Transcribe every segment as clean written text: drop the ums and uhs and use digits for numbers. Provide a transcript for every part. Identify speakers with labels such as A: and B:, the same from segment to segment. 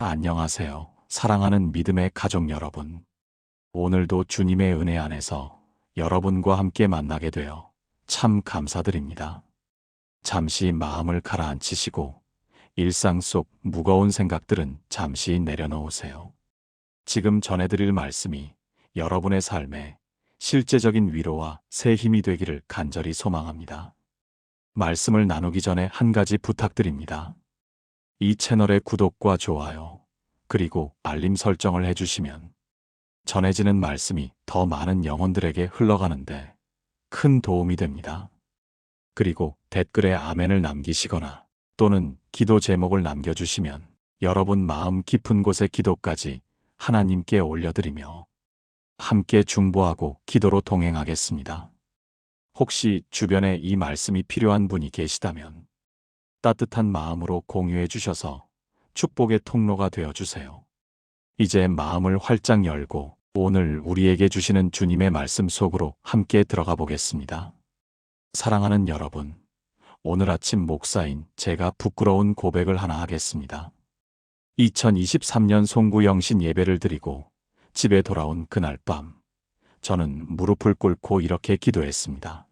A: 안녕하세요. 사랑하는 믿음의 가족 여러분. 오늘도 주님의 은혜 안에서 여러분과 함께 만나게 되어 참 감사드립니다. 잠시 마음을 가라앉히시고 일상 속 무거운 생각들은 잠시 내려놓으세요. 지금 전해드릴 말씀이 여러분의 삶에 실제적인 위로와 새 힘이 되기를 간절히 소망합니다. 말씀을 나누기 전에 한 가지 부탁드립니다. 이 채널의 구독과 좋아요, 그리고 알림 설정을 해주시면 전해지는 말씀이 더 많은 영혼들에게 흘러가는데 큰 도움이 됩니다. 그리고 댓글에 아멘을 남기시거나 또는 기도 제목을 남겨주시면 여러분 마음 깊은 곳의 기도까지 하나님께 올려드리며 함께 중보하고 기도로 동행하겠습니다. 혹시 주변에 이 말씀이 필요한 분이 계시다면 따뜻한 마음으로 공유해 주셔서 축복의 통로가 되어 주세요. 이제 마음을 활짝 열고 오늘 우리에게 주시는 주님의 말씀 속으로 함께 들어가 보겠습니다. 사랑하는 여러분, 오늘 아침 목사인 제가 부끄러운 고백을 하나 하겠습니다. 2023년 송구영신 예배를 드리고 집에 돌아온 그날 밤, 저는 무릎을 꿇고 이렇게 기도했습니다.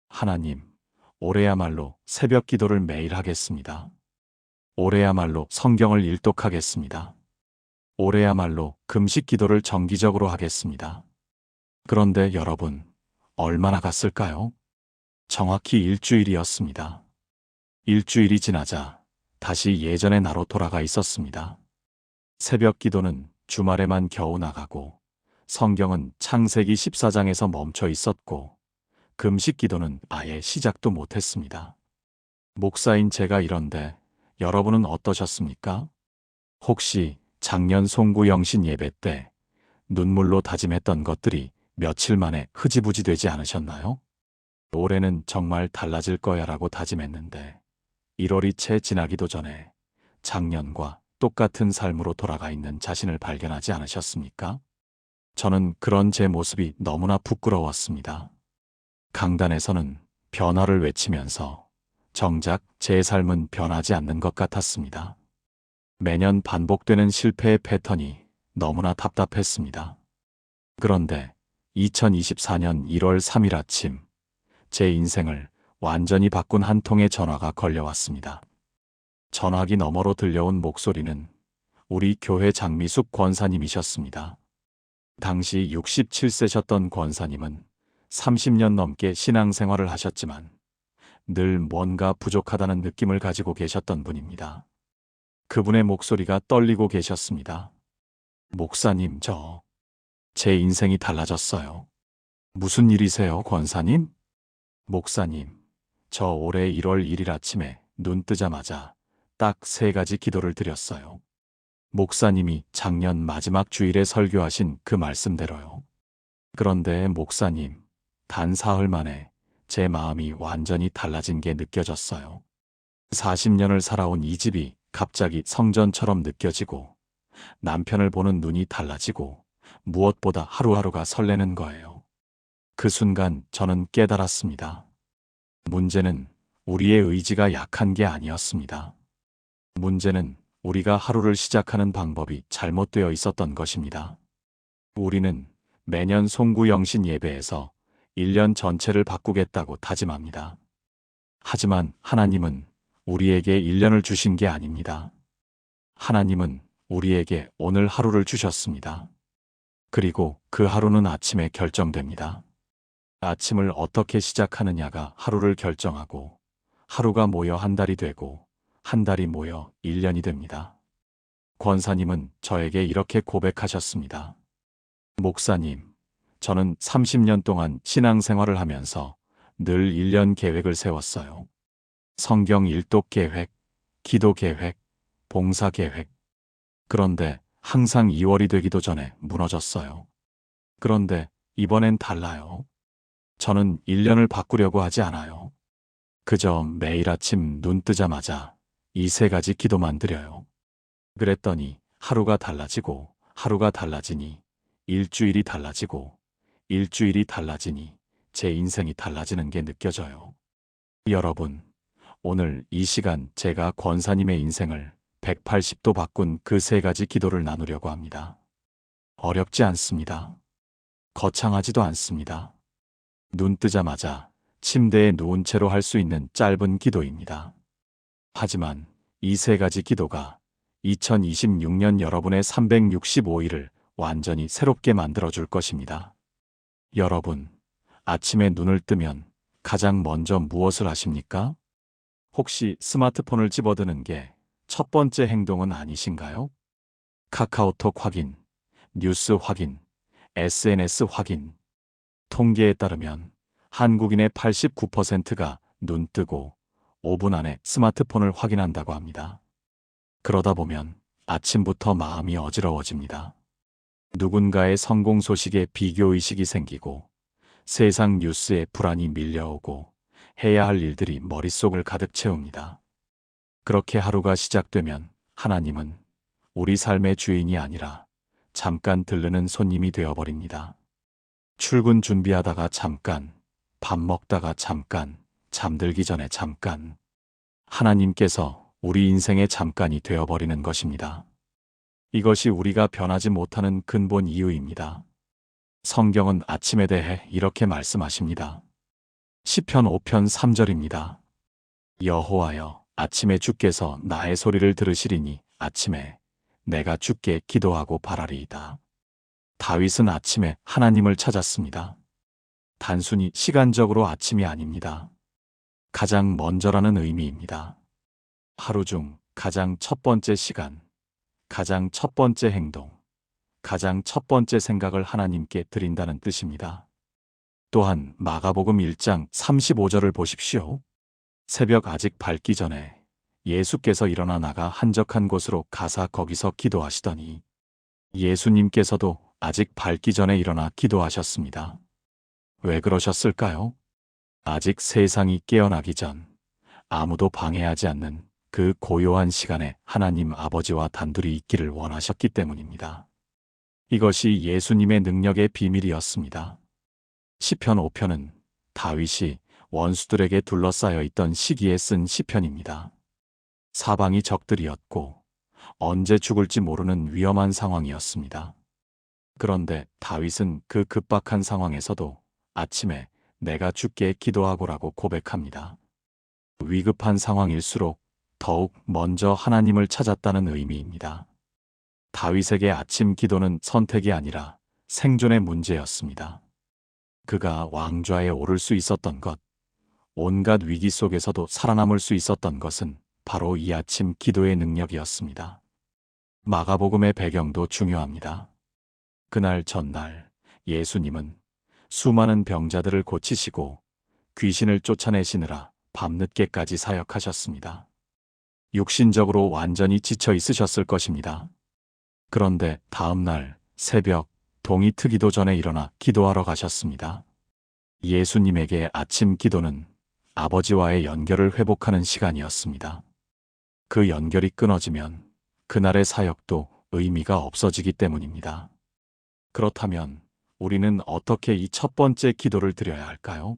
A: 하나님, 올해야말로 새벽 기도를 매일 하겠습니다. 올해야말로 성경을 일독하겠습니다. 올해야말로 금식 기도를 정기적으로 하겠습니다. 그런데 여러분, 얼마나 갔을까요? 정확히 일주일이었습니다. 일주일이 지나자 다시 예전의 나로 돌아가 있었습니다. 새벽 기도는 주말에만 겨우 나가고 성경은 창세기 14장에서 멈춰 있었고 금식 기도는 아예 시작도 못했습니다. 목사인 제가 이런데 여러분은 어떠셨습니까? 혹시 작년 송구영신 예배 때 눈물로 다짐했던 것들이 며칠 만에 흐지부지 되지 않으셨나요? 올해는 정말 달라질 거야 라고 다짐했는데 1월이 채 지나기도 전에 작년과 똑같은 삶으로 돌아가 있는 자신을 발견하지 않으셨습니까? 저는 그런 제 모습이 너무나 부끄러웠습니다. 강단에서는 변화를 외치면서 정작 제 삶은 변하지 않는 것 같았습니다. 매년 반복되는 실패의 패턴이 너무나 답답했습니다. 그런데 2024년 1월 3일 아침, 제 인생을 완전히 바꾼 한 통의 전화가 걸려왔습니다. 전화기 너머로 들려온 목소리는 우리 교회 장미숙 권사님이셨습니다. 당시 67세셨던 권사님은 30년 넘게 신앙생활을 하셨지만 늘 뭔가 부족하다는 느낌을 가지고 계셨던 분입니다. 그분의 목소리가 떨리고 계셨습니다. 목사님, 제 인생이 달라졌어요. 무슨 일이세요, 권사님? 목사님, 저 올해 1월 1일 아침에 눈 뜨자마자 딱 3가지 기도를 드렸어요. 목사님이 작년 마지막 주일에 설교하신 그 말씀대로요. 그런데 목사님, 단 사흘 만에 제 마음이 완전히 달라진 게 느껴졌어요. 40년을 살아온 이 집이 갑자기 성전처럼 느껴지고 남편을 보는 눈이 달라지고 무엇보다 하루하루가 설레는 거예요. 그 순간 저는 깨달았습니다. 문제는 우리의 의지가 약한 게 아니었습니다. 문제는 우리가 하루를 시작하는 방법이 잘못되어 있었던 것입니다. 우리는 매년 송구영신 예배에서 1년 전체를 바꾸겠다고 다짐합니다. 하지만 하나님은 우리에게 1년을 주신 게 아닙니다. 하나님은 우리에게 오늘 하루를 주셨습니다. 그리고 그 하루는 아침에 결정됩니다. 아침을 어떻게 시작하느냐가 하루를 결정하고 하루가 모여 한 달이 되고 한 달이 모여 1년이 됩니다. 권사님은 저에게 이렇게 고백하셨습니다. 목사님, 저는 30년 동안 신앙생활을 하면서 늘 1년 계획을 세웠어요. 성경 일독 계획, 기도 계획, 봉사 계획. 그런데 항상 2월이 되기도 전에 무너졌어요. 그런데 이번엔 달라요. 저는 1년을 바꾸려고 하지 않아요. 그저 매일 아침 눈 뜨자마자 이 3가지 기도만 드려요. 그랬더니 하루가 달라지고 하루가 달라지니 일주일이 달라지고 일주일이 달라지니 제 인생이 달라지는 게 느껴져요. 여러분, 오늘 이 시간 제가 권사님의 인생을 180도 바꾼 그 세 가지 기도를 나누려고 합니다. 어렵지 않습니다. 거창하지도 않습니다. 눈 뜨자마자 침대에 누운 채로 할 수 있는 짧은 기도입니다. 하지만 이 세 가지 기도가 2026년 여러분의 365일을 완전히 새롭게 만들어줄 것입니다. 여러분, 아침에 눈을 뜨면 가장 먼저 무엇을 하십니까? 혹시 스마트폰을 집어드는 게 첫 번째 행동은 아니신가요? 카카오톡 확인, 뉴스 확인, SNS 확인. 통계에 따르면 한국인의 89%가 눈 뜨고 5분 안에 스마트폰을 확인한다고 합니다. 그러다 보면 아침부터 마음이 어지러워집니다. 누군가의 성공 소식에 비교의식이 생기고 세상 뉴스에 불안이 밀려오고 해야 할 일들이 머릿속을 가득 채웁니다. 그렇게 하루가 시작되면 하나님은 우리 삶의 주인이 아니라 잠깐 들르는 손님이 되어버립니다. 출근 준비하다가 잠깐, 밥 먹다가 잠깐, 잠들기 전에 잠깐. 하나님께서 우리 인생의 잠깐이 되어버리는 것입니다. 이것이 우리가 변하지 못하는 근본 이유입니다. 성경은 아침에 대해 이렇게 말씀하십니다. 시편 5편 3절입니다. 여호와여, 아침에 주께서 나의 소리를 들으시리니 아침에 내가 주께 기도하고 바라리이다. 다윗은 아침에 하나님을 찾았습니다. 단순히 시간적으로 아침이 아닙니다. 가장 먼저라는 의미입니다. 하루 중 가장 첫 번째 시간, 가장 첫 번째 행동, 가장 첫 번째 생각을 하나님께 드린다는 뜻입니다. 또한 마가복음 1장 35절을 보십시오. 새벽 아직 밝기 전에 예수께서 일어나 나가 한적한 곳으로 가사 거기서 기도하시더니 예수님께서도 아직 밝기 전에 일어나 기도하셨습니다. 왜 그러셨을까요? 아직 세상이 깨어나기 전 아무도 방해하지 않는 그 고요한 시간에 하나님 아버지와 단둘이 있기를 원하셨기 때문입니다. 이것이 예수님의 능력의 비밀이었습니다. 시편 5편은 다윗이 원수들에게 둘러싸여 있던 시기에 쓴 시편입니다. 사방이 적들이었고 언제 죽을지 모르는 위험한 상황이었습니다. 그런데 다윗은 그 급박한 상황에서도 아침에 내가 주께 기도하고라고 고백합니다. 위급한 상황일수록 더욱 먼저 하나님을 찾았다는 의미입니다. 다윗에게 아침 기도는 선택이 아니라 생존의 문제였습니다. 그가 왕좌에 오를 수 있었던 것, 온갖 위기 속에서도 살아남을 수 있었던 것은 바로 이 아침 기도의 능력이었습니다. 마가복음의 배경도 중요합니다. 그날 전날 예수님은 수많은 병자들을 고치시고 귀신을 쫓아내시느라 밤늦게까지 사역하셨습니다. 육신적으로 완전히 지쳐 있으셨을 것입니다. 그런데 다음 날 새벽 동이 트기도 전에 일어나 기도하러 가셨습니다. 예수님에게 아침 기도는 아버지와의 연결을 회복하는 시간이었습니다. 그 연결이 끊어지면 그날의 사역도 의미가 없어지기 때문입니다. 그렇다면 우리는 어떻게 이 첫 번째 기도를 드려야 할까요?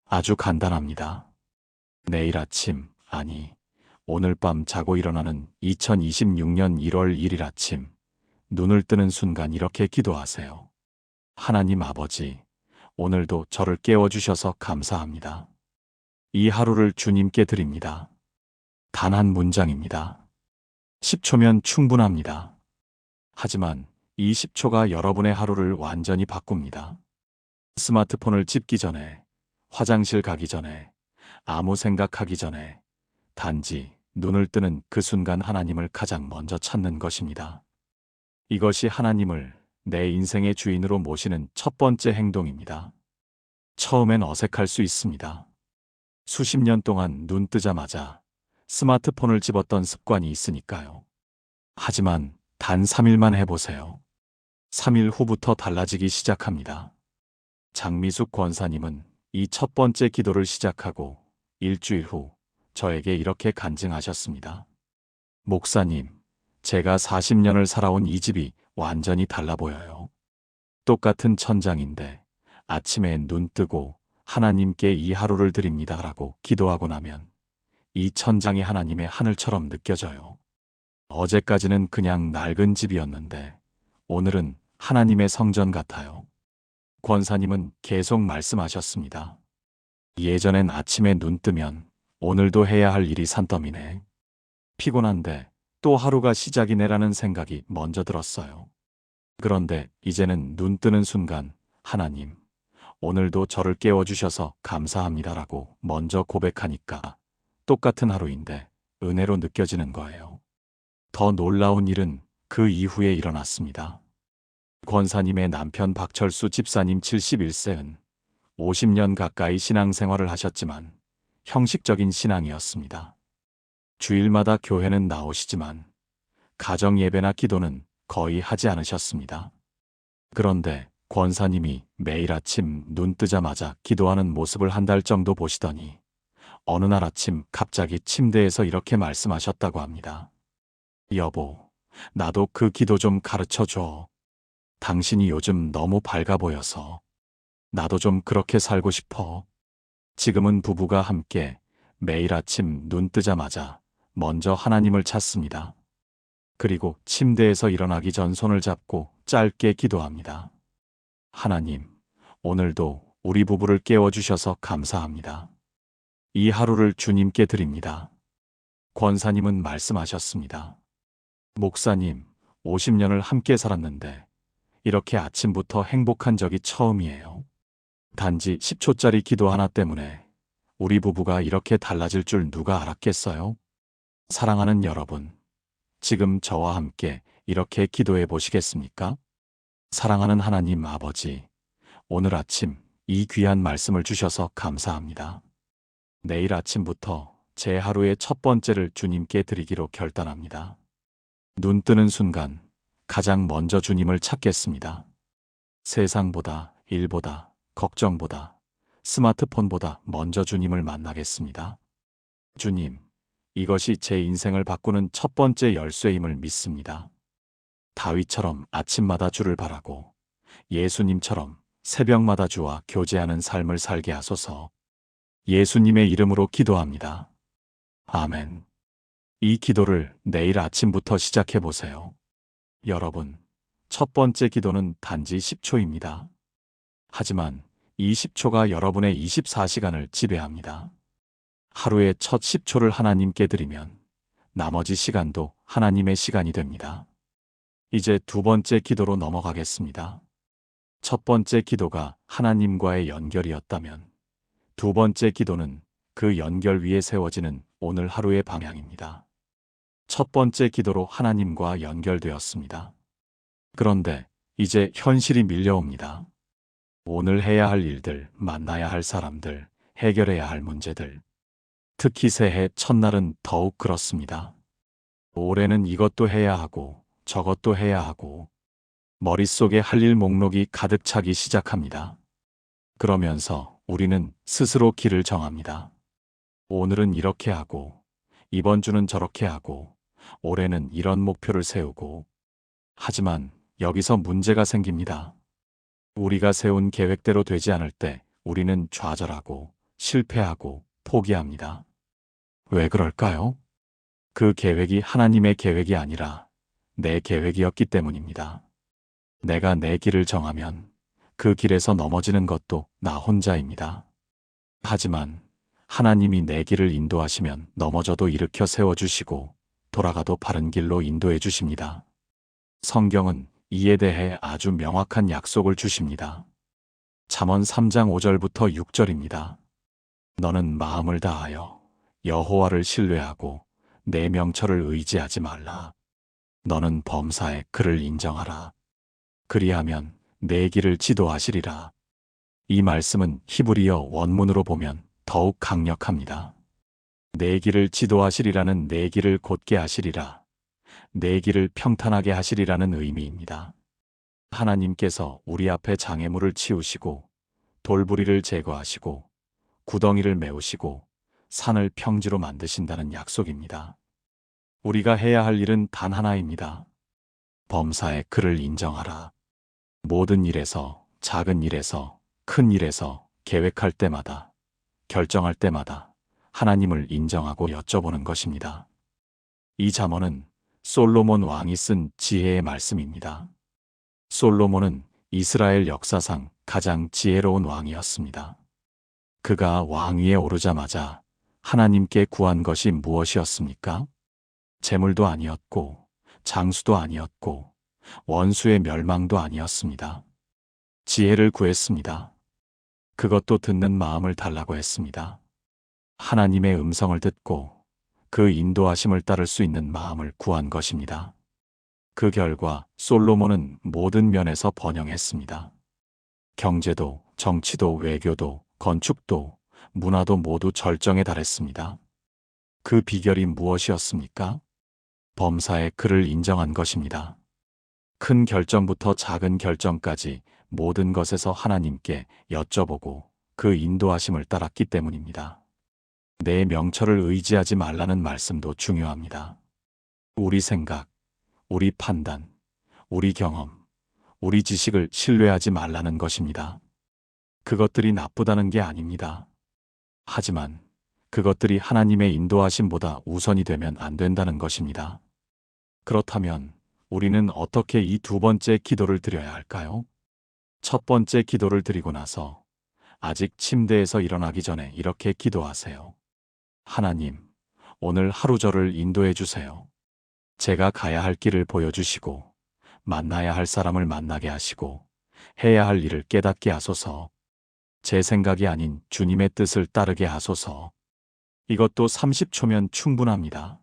A: 아주 간단합니다. 내일 아침, 아니, 오늘 밤 자고 일어나는 2026년 1월 1일 아침, 눈을 뜨는 순간 이렇게 기도하세요. 하나님 아버지, 오늘도 저를 깨워주셔서 감사합니다. 이 하루를 주님께 드립니다. 단 한 문장입니다. 10초면 충분합니다. 하지만 이 10초가 여러분의 하루를 완전히 바꿉니다. 스마트폰을 집기 전에, 화장실 가기 전에, 아무 생각하기 전에 단지 눈을 뜨는 그 순간 하나님을 가장 먼저 찾는 것입니다. 이것이 하나님을 내 인생의 주인으로 모시는 첫 번째 행동입니다. 처음엔 어색할 수 있습니다. 수십 년 동안 눈 뜨자마자 스마트폰을 집었던 습관이 있으니까요. 하지만 단 3일만 해보세요. 3일 후부터 달라지기 시작합니다. 장미숙 권사님은 이 첫 번째 기도를 시작하고 일주일 후 저에게 이렇게 간증하셨습니다. 목사님, 제가 40년을 살아온 이 집이 완전히 달라 보여요. 똑같은 천장인데 아침에 눈 뜨고 하나님께 이 하루를 드립니다라고 기도하고 나면 이 천장이 하나님의 하늘처럼 느껴져요. 어제까지는 그냥 낡은 집이었는데 오늘은 하나님의 성전 같아요. 권사님은 계속 말씀하셨습니다. 예전엔 아침에 눈 뜨면 오늘도 해야 할 일이 산더미네. 피곤한데 또 하루가 시작이네라는 생각이 먼저 들었어요. 그런데 이제는 눈 뜨는 순간 하나님, 오늘도 저를 깨워주셔서 감사합니다라고 먼저 고백하니까 똑같은 하루인데 은혜로 느껴지는 거예요. 더 놀라운 일은 그 이후에 일어났습니다. 권사님의 남편 박철수 집사님 71세은 50년 가까이 신앙생활을 하셨지만 형식적인 신앙이었습니다. 주일마다 교회는 나오시지만 가정 예배나 기도는 거의 하지 않으셨습니다. 그런데 권사님이 매일 아침 눈 뜨자마자 기도하는 모습을 한 달 정도 보시더니 어느 날 아침 갑자기 침대에서 이렇게 말씀하셨다고 합니다. 여보, 나도 그 기도 좀 가르쳐 줘. 당신이 요즘 너무 밝아 보여서 나도 좀 그렇게 살고 싶어. 지금은 부부가 함께 매일 아침 눈 뜨자마자 먼저 하나님을 찾습니다. 그리고 침대에서 일어나기 전 손을 잡고 짧게 기도합니다. 하나님, 오늘도 우리 부부를 깨워주셔서 감사합니다. 이 하루를 주님께 드립니다. 권사님은 말씀하셨습니다. 목사님, 50년을 함께 살았는데 이렇게 아침부터 행복한 적이 처음이에요. 단지 10초짜리 기도 하나 때문에 우리 부부가 이렇게 달라질 줄 누가 알았겠어요? 사랑하는 여러분, 지금 저와 함께 이렇게 기도해 보시겠습니까? 사랑하는 하나님 아버지, 오늘 아침 이 귀한 말씀을 주셔서 감사합니다. 내일 아침부터 제 하루의 첫 번째를 주님께 드리기로 결단합니다. 눈 뜨는 순간 가장 먼저 주님을 찾겠습니다. 세상보다, 일보다, 걱정보다, 스마트폰보다 먼저 주님을 만나겠습니다. 주님, 이것이 제 인생을 바꾸는 첫 번째 열쇠임을 믿습니다. 다윗처럼 아침마다 주를 바라고 예수님처럼 새벽마다 주와 교제하는 삶을 살게 하소서. 예수님의 이름으로 기도합니다. 아멘. 이 기도를 내일 아침부터 시작해 보세요. 여러분, 첫 번째 기도는 단지 10초입니다. 하지만 이 10초가 여러분의 24시간을 지배합니다. 하루의 첫 10초를 하나님께 드리면 나머지 시간도 하나님의 시간이 됩니다. 이제 두 번째 기도로 넘어가겠습니다. 첫 번째 기도가 하나님과의 연결이었다면 두 번째 기도는 그 연결 위에 세워지는 오늘 하루의 방향입니다. 첫 번째 기도로 하나님과 연결되었습니다. 그런데 이제 현실이 밀려옵니다. 오늘 해야 할 일들, 만나야 할 사람들, 해결해야 할 문제들. 특히 새해 첫날은 더욱 그렇습니다. 올해는 이것도 해야 하고 저것도 해야 하고 머릿속에 할 일 목록이 가득 차기 시작합니다. 그러면서 우리는 스스로 길을 정합니다. 오늘은 이렇게 하고 이번 주는 저렇게 하고 올해는 이런 목표를 세우고 하지만 여기서 문제가 생깁니다. 우리가 세운 계획대로 되지 않을 때 우리는 좌절하고 실패하고 포기합니다. 왜 그럴까요? 그 계획이 하나님의 계획이 아니라 내 계획이었기 때문입니다. 내가 내 길을 정하면 그 길에서 넘어지는 것도 나 혼자입니다. 하지만 하나님이 내 길을 인도하시면 넘어져도 일으켜 세워주시고 돌아가도 바른 길로 인도해 주십니다. 성경은 이에 대해 아주 명확한 약속을 주십니다. 잠언 3장 5절부터 6절입니다. 너는 마음을 다하여 여호와를 신뢰하고 내 명철을 의지하지 말라. 너는 범사에 그를 인정하라. 그리하면 내 길을 지도하시리라. 이 말씀은 히브리어 원문으로 보면 더욱 강력합니다. 내 길을 지도하시리라는 내 길을 곧게 하시리라. 내 길을 평탄하게 하시리라는 의미입니다. 하나님께서 우리 앞에 장애물을 치우시고 돌부리를 제거하시고 구덩이를 메우시고 산을 평지로 만드신다는 약속입니다. 우리가 해야 할 일은 단 하나입니다. 범사에 그를 인정하라. 모든 일에서, 작은 일에서, 큰 일에서 계획할 때마다, 결정할 때마다 하나님을 인정하고 여쭤보는 것입니다. 이 잠언은 솔로몬 왕이 쓴 지혜의 말씀입니다. 솔로몬은 이스라엘 역사상 가장 지혜로운 왕이었습니다. 그가 왕위에 오르자마자 하나님께 구한 것이 무엇이었습니까? 재물도 아니었고, 장수도 아니었고, 원수의 멸망도 아니었습니다. 지혜를 구했습니다. 그것도 듣는 마음을 달라고 했습니다. 하나님의 음성을 듣고 그 인도하심을 따를 수 있는 마음을 구한 것입니다. 그 결과 솔로몬은 모든 면에서 번영했습니다. 경제도, 정치도, 외교도, 건축도, 문화도 모두 절정에 달했습니다. 그 비결이 무엇이었습니까? 범사에 그를 인정한 것입니다. 큰 결정부터 작은 결정까지 모든 것에서 하나님께 여쭤보고 그 인도하심을 따랐기 때문입니다. 내 명철을 의지하지 말라는 말씀도 중요합니다. 우리 생각, 우리 판단, 우리 경험, 우리 지식을 신뢰하지 말라는 것입니다. 그것들이 나쁘다는 게 아닙니다. 하지만 그것들이 하나님의 인도하심보다 우선이 되면 안 된다는 것입니다. 그렇다면 우리는 어떻게 이 두 번째 기도를 드려야 할까요? 첫 번째 기도를 드리고 나서 아직 침대에서 일어나기 전에 이렇게 기도하세요. 하나님, 오늘 하루 저를 인도해 주세요. 제가 가야 할 길을 보여주시고, 만나야 할 사람을 만나게 하시고, 해야 할 일을 깨닫게 하소서. 제 생각이 아닌 주님의 뜻을 따르게 하소서. 이것도 30초면 충분합니다.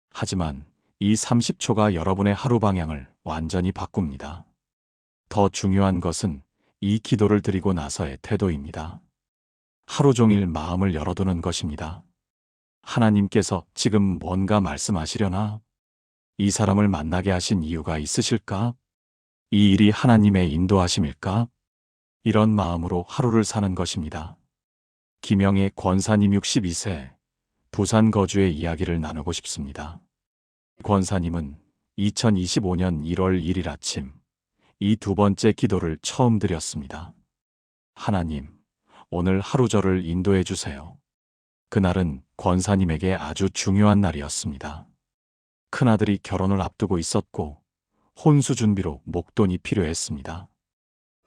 A: 하지만 이 30초가 여러분의 하루 방향을 완전히 바꿉니다. 더 중요한 것은 이 기도를 드리고 나서의 태도입니다. 하루 종일 마음을 열어두는 것입니다. 하나님께서 지금 뭔가 말씀하시려나? 이 사람을 만나게 하신 이유가 있으실까? 이 일이 하나님의 인도하심일까? 이런 마음으로 하루를 사는 것입니다. 김영애 권사님 62세, 부산 거주의 이야기를 나누고 싶습니다. 권사님은 2025년 1월 1일 아침 이 두 번째 기도를 처음 드렸습니다. 하나님, 오늘 하루 저를 인도해 주세요. 그날은 권사님에게 아주 중요한 날이었습니다. 큰아들이 결혼을 앞두고 있었고 혼수 준비로 목돈이 필요했습니다.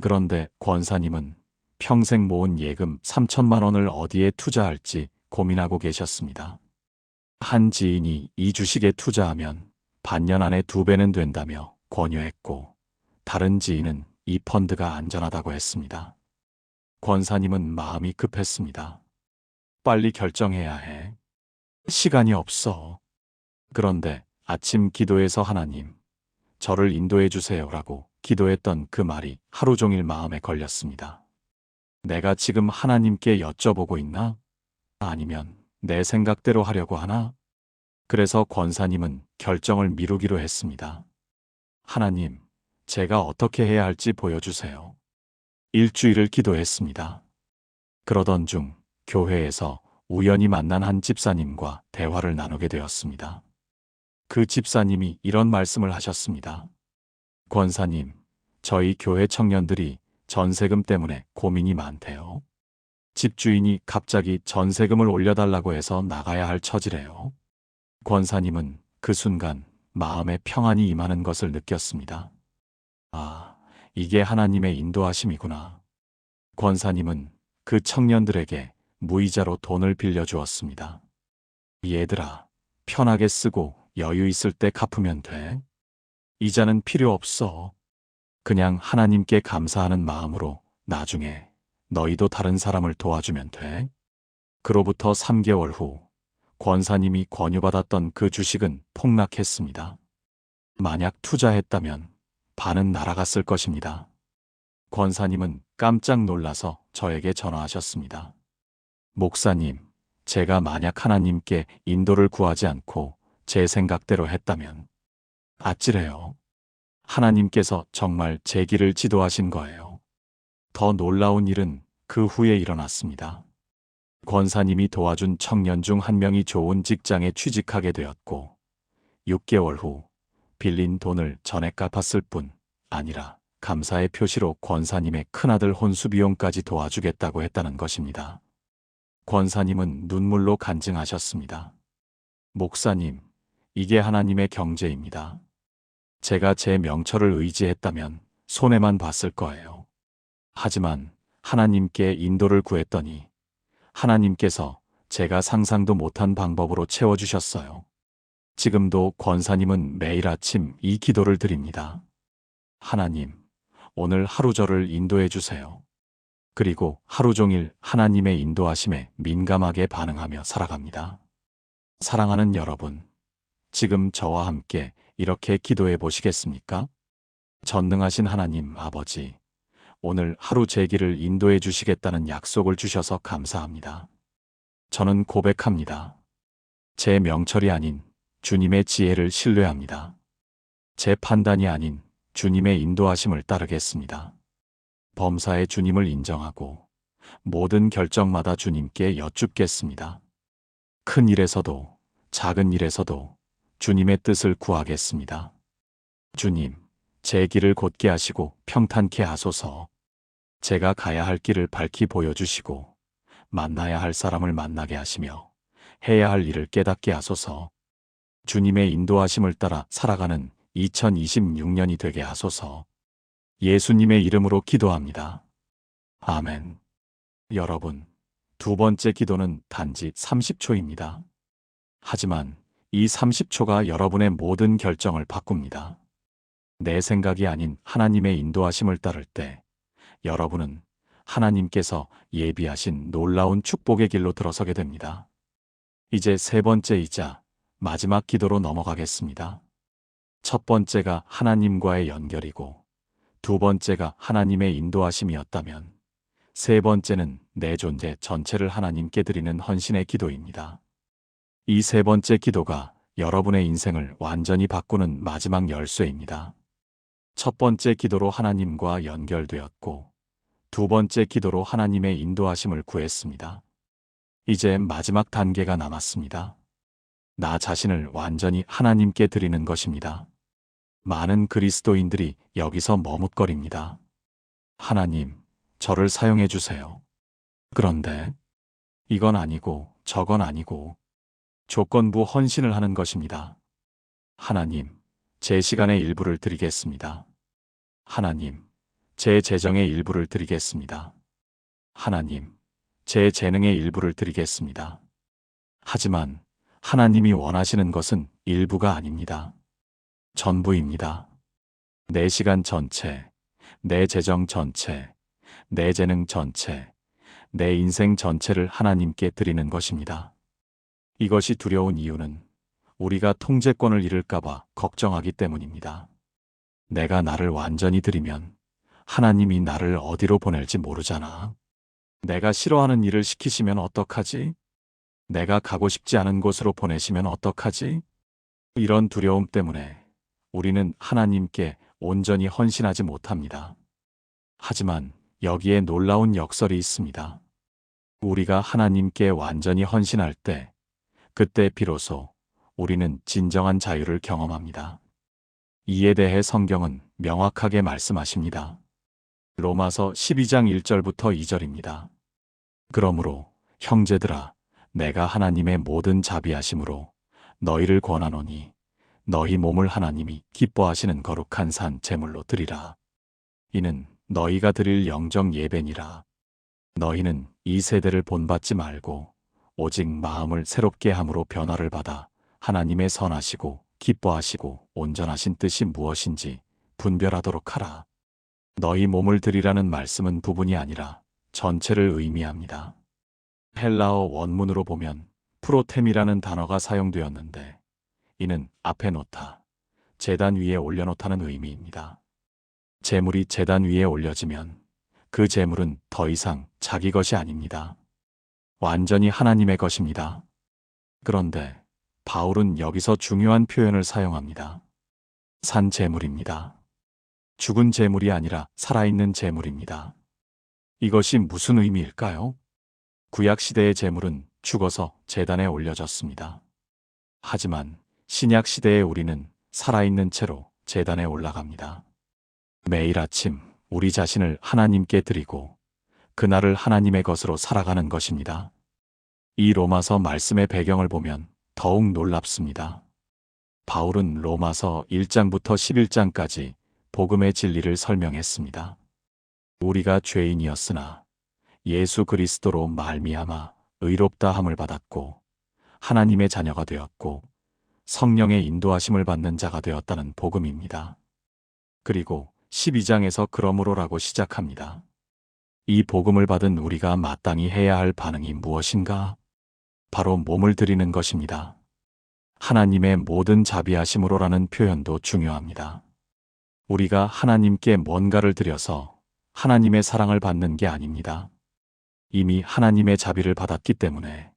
A: 그런데 권사님은 평생 모은 예금 3천만 원을 어디에 투자할지 고민하고 계셨습니다. 한 지인이 이 주식에 투자하면 반년 안에 2배는 된다며 권유했고, 다른 지인은 이 펀드가 안전하다고 했습니다. 권사님은 마음이 급했습니다. 빨리 결정해야 해. 시간이 없어. 그런데 아침 기도에서 하나님, 저를 인도해 주세요라고 기도했던 그 말이 하루 종일 마음에 걸렸습니다. 내가 지금 하나님께 여쭤보고 있나? 아니면 내 생각대로 하려고 하나? 그래서 권사님은 결정을 미루기로 했습니다. 하나님, 제가 어떻게 해야 할지 보여주세요. 일주일을 기도했습니다. 그러던 중 교회에서 우연히 만난 한 집사님과 대화를 나누게 되었습니다. 그 집사님이 이런 말씀을 하셨습니다. 권사님, 저희 교회 청년들이 전세금 때문에 고민이 많대요. 집주인이 갑자기 전세금을 올려달라고 해서 나가야 할 처지래요. 권사님은 그 순간 마음에 평안이 임하는 것을 느꼈습니다. 아, 이게 하나님의 인도하심이구나. 권사님은 그 청년들에게 무이자로 돈을 빌려주었습니다. 얘들아, 편하게 쓰고 여유 있을 때 갚으면 돼. 이자는 필요 없어. 그냥 하나님께 감사하는 마음으로 나중에 너희도 다른 사람을 도와주면 돼. 그로부터 3개월 후 권사님이 권유받았던 그 주식은 폭락했습니다. 만약 투자했다면 반은 날아갔을 것입니다. 권사님은 깜짝 놀라서 저에게 전화하셨습니다. 목사님, 제가 만약 하나님께 인도를 구하지 않고 제 생각대로 했다면 아찔해요. 하나님께서 정말 제 길을 지도하신 거예요. 더 놀라운 일은 그 후에 일어났습니다. 권사님이 도와준 청년 중 한 명이 좋은 직장에 취직하게 되었고 6개월 후 빌린 돈을 전액 갚았을 뿐 아니라 감사의 표시로 권사님의 큰아들 혼수 비용까지 도와주겠다고 했다는 것입니다. 권사님은 눈물로 간증하셨습니다. 목사님, 이게 하나님의 경제입니다. 제가 제 명철을 의지했다면 손해만 봤을 거예요. 하지만 하나님께 인도를 구했더니 하나님께서 제가 상상도 못한 방법으로 채워주셨어요. 지금도 권사님은 매일 아침 이 기도를 드립니다. 하나님, 오늘 하루 저를 인도해 주세요. 그리고 하루 종일 하나님의 인도하심에 민감하게 반응하며 살아갑니다. 사랑하는 여러분, 지금 저와 함께 이렇게 기도해 보시겠습니까? 전능하신 하나님 아버지, 오늘 하루 제 길을 인도해 주시겠다는 약속을 주셔서 감사합니다. 저는 고백합니다. 제 명철이 아닌 주님의 지혜를 신뢰합니다. 제 판단이 아닌 주님의 인도하심을 따르겠습니다. 범사의 주님을 인정하고 모든 결정마다 주님께 여쭙겠습니다. 큰 일에서도 작은 일에서도 주님의 뜻을 구하겠습니다. 주님, 제 길을 곧게 하시고 평탄케 하소서. 제가 가야 할 길을 밝히 보여주시고 만나야 할 사람을 만나게 하시며 해야 할 일을 깨닫게 하소서. 주님의 인도하심을 따라 살아가는 2026년이 되게 하소서. 예수님의 이름으로 기도합니다. 아멘. 여러분, 두 번째 기도는 단지 30초입니다. 하지만 이 30초가 여러분의 모든 결정을 바꿉니다. 내 생각이 아닌 하나님의 인도하심을 따를 때 여러분은 하나님께서 예비하신 놀라운 축복의 길로 들어서게 됩니다. 이제 세 번째이자 마지막 기도로 넘어가겠습니다. 첫 번째가 하나님과의 연결이고 두 번째가 하나님의 인도하심이었다면 세 번째는 내 존재 전체를 하나님께 드리는 헌신의 기도입니다. 이 세 번째 기도가 여러분의 인생을 완전히 바꾸는 마지막 열쇠입니다. 첫 번째 기도로 하나님과 연결되었고 두 번째 기도로 하나님의 인도하심을 구했습니다. 이제 마지막 단계가 남았습니다. 나 자신을 완전히 하나님께 드리는 것입니다. 많은 그리스도인들이 여기서 머뭇거립니다. 하나님, 저를 사용해 주세요. 그런데 이건 아니고 저건 아니고 조건부 헌신을 하는 것입니다. 하나님, 제 시간의 일부를 드리겠습니다. 하나님, 제 재정의 일부를 드리겠습니다. 하나님, 제 재능의 일부를 드리겠습니다. 하지만 하나님이 원하시는 것은 일부가 아닙니다. 전부입니다. 내 시간 전체, 내 재정 전체, 내 재능 전체, 내 인생 전체를 하나님께 드리는 것입니다. 이것이 두려운 이유는 우리가 통제권을 잃을까봐 걱정하기 때문입니다. 내가 나를 완전히 드리면 하나님이 나를 어디로 보낼지 모르잖아. 내가 싫어하는 일을 시키시면 어떡하지? 내가 가고 싶지 않은 곳으로 보내시면 어떡하지? 이런 두려움 때문에 우리는 하나님께 온전히 헌신하지 못합니다. 하지만 여기에 놀라운 역설이 있습니다. 우리가 하나님께 완전히 헌신할 때 그때 비로소 우리는 진정한 자유를 경험합니다. 이에 대해 성경은 명확하게 말씀하십니다. 로마서 12장 1절부터 2절입니다. 그러므로 형제들아, 내가 하나님의 모든 자비하심으로 너희를 권하노니 너희 몸을 하나님이 기뻐하시는 거룩한 산 제물로 드리라. 이는 너희가 드릴 영적 예배니라. 너희는 이 세대를 본받지 말고 오직 마음을 새롭게 함으로 변화를 받아 하나님의 선하시고 기뻐하시고 온전하신 뜻이 무엇인지 분별하도록 하라. 너희 몸을 드리라는 말씀은 부분이 아니라 전체를 의미합니다. 헬라어 원문으로 보면 프로템이라는 단어가 사용되었는데 이는 앞에 놓다, 제단 위에 올려놓다는 의미입니다. 제물이 제단 위에 올려지면 그 제물은 더 이상 자기 것이 아닙니다. 완전히 하나님의 것입니다. 그런데 바울은 여기서 중요한 표현을 사용합니다. 산 제물입니다. 죽은 제물이 아니라 살아있는 제물입니다. 이것이 무슨 의미일까요? 구약시대의 제물은 죽어서 제단에 올려졌습니다. 하지만 신약시대의 우리는 살아있는 채로 제단에 올라갑니다. 매일 아침 우리 자신을 하나님께 드리고 그날을 하나님의 것으로 살아가는 것입니다. 이 로마서 말씀의 배경을 보면 더욱 놀랍습니다. 바울은 로마서 1장부터 11장까지 복음의 진리를 설명했습니다. 우리가 죄인이었으나 예수 그리스도로 말미암아 의롭다 함을 받았고 하나님의 자녀가 되었고 성령의 인도하심을 받는 자가 되었다는 복음입니다. 그리고 12장에서 그러므로라고 시작합니다. 이 복음을 받은 우리가 마땅히 해야 할 반응이 무엇인가? 바로 몸을 드리는 것입니다. 하나님의 모든 자비하심으로라는 표현도 중요합니다. 우리가 하나님께 뭔가를 드려서 하나님의 사랑을 받는 게 아닙니다. 이미 하나님의 자비를 받았기 때문에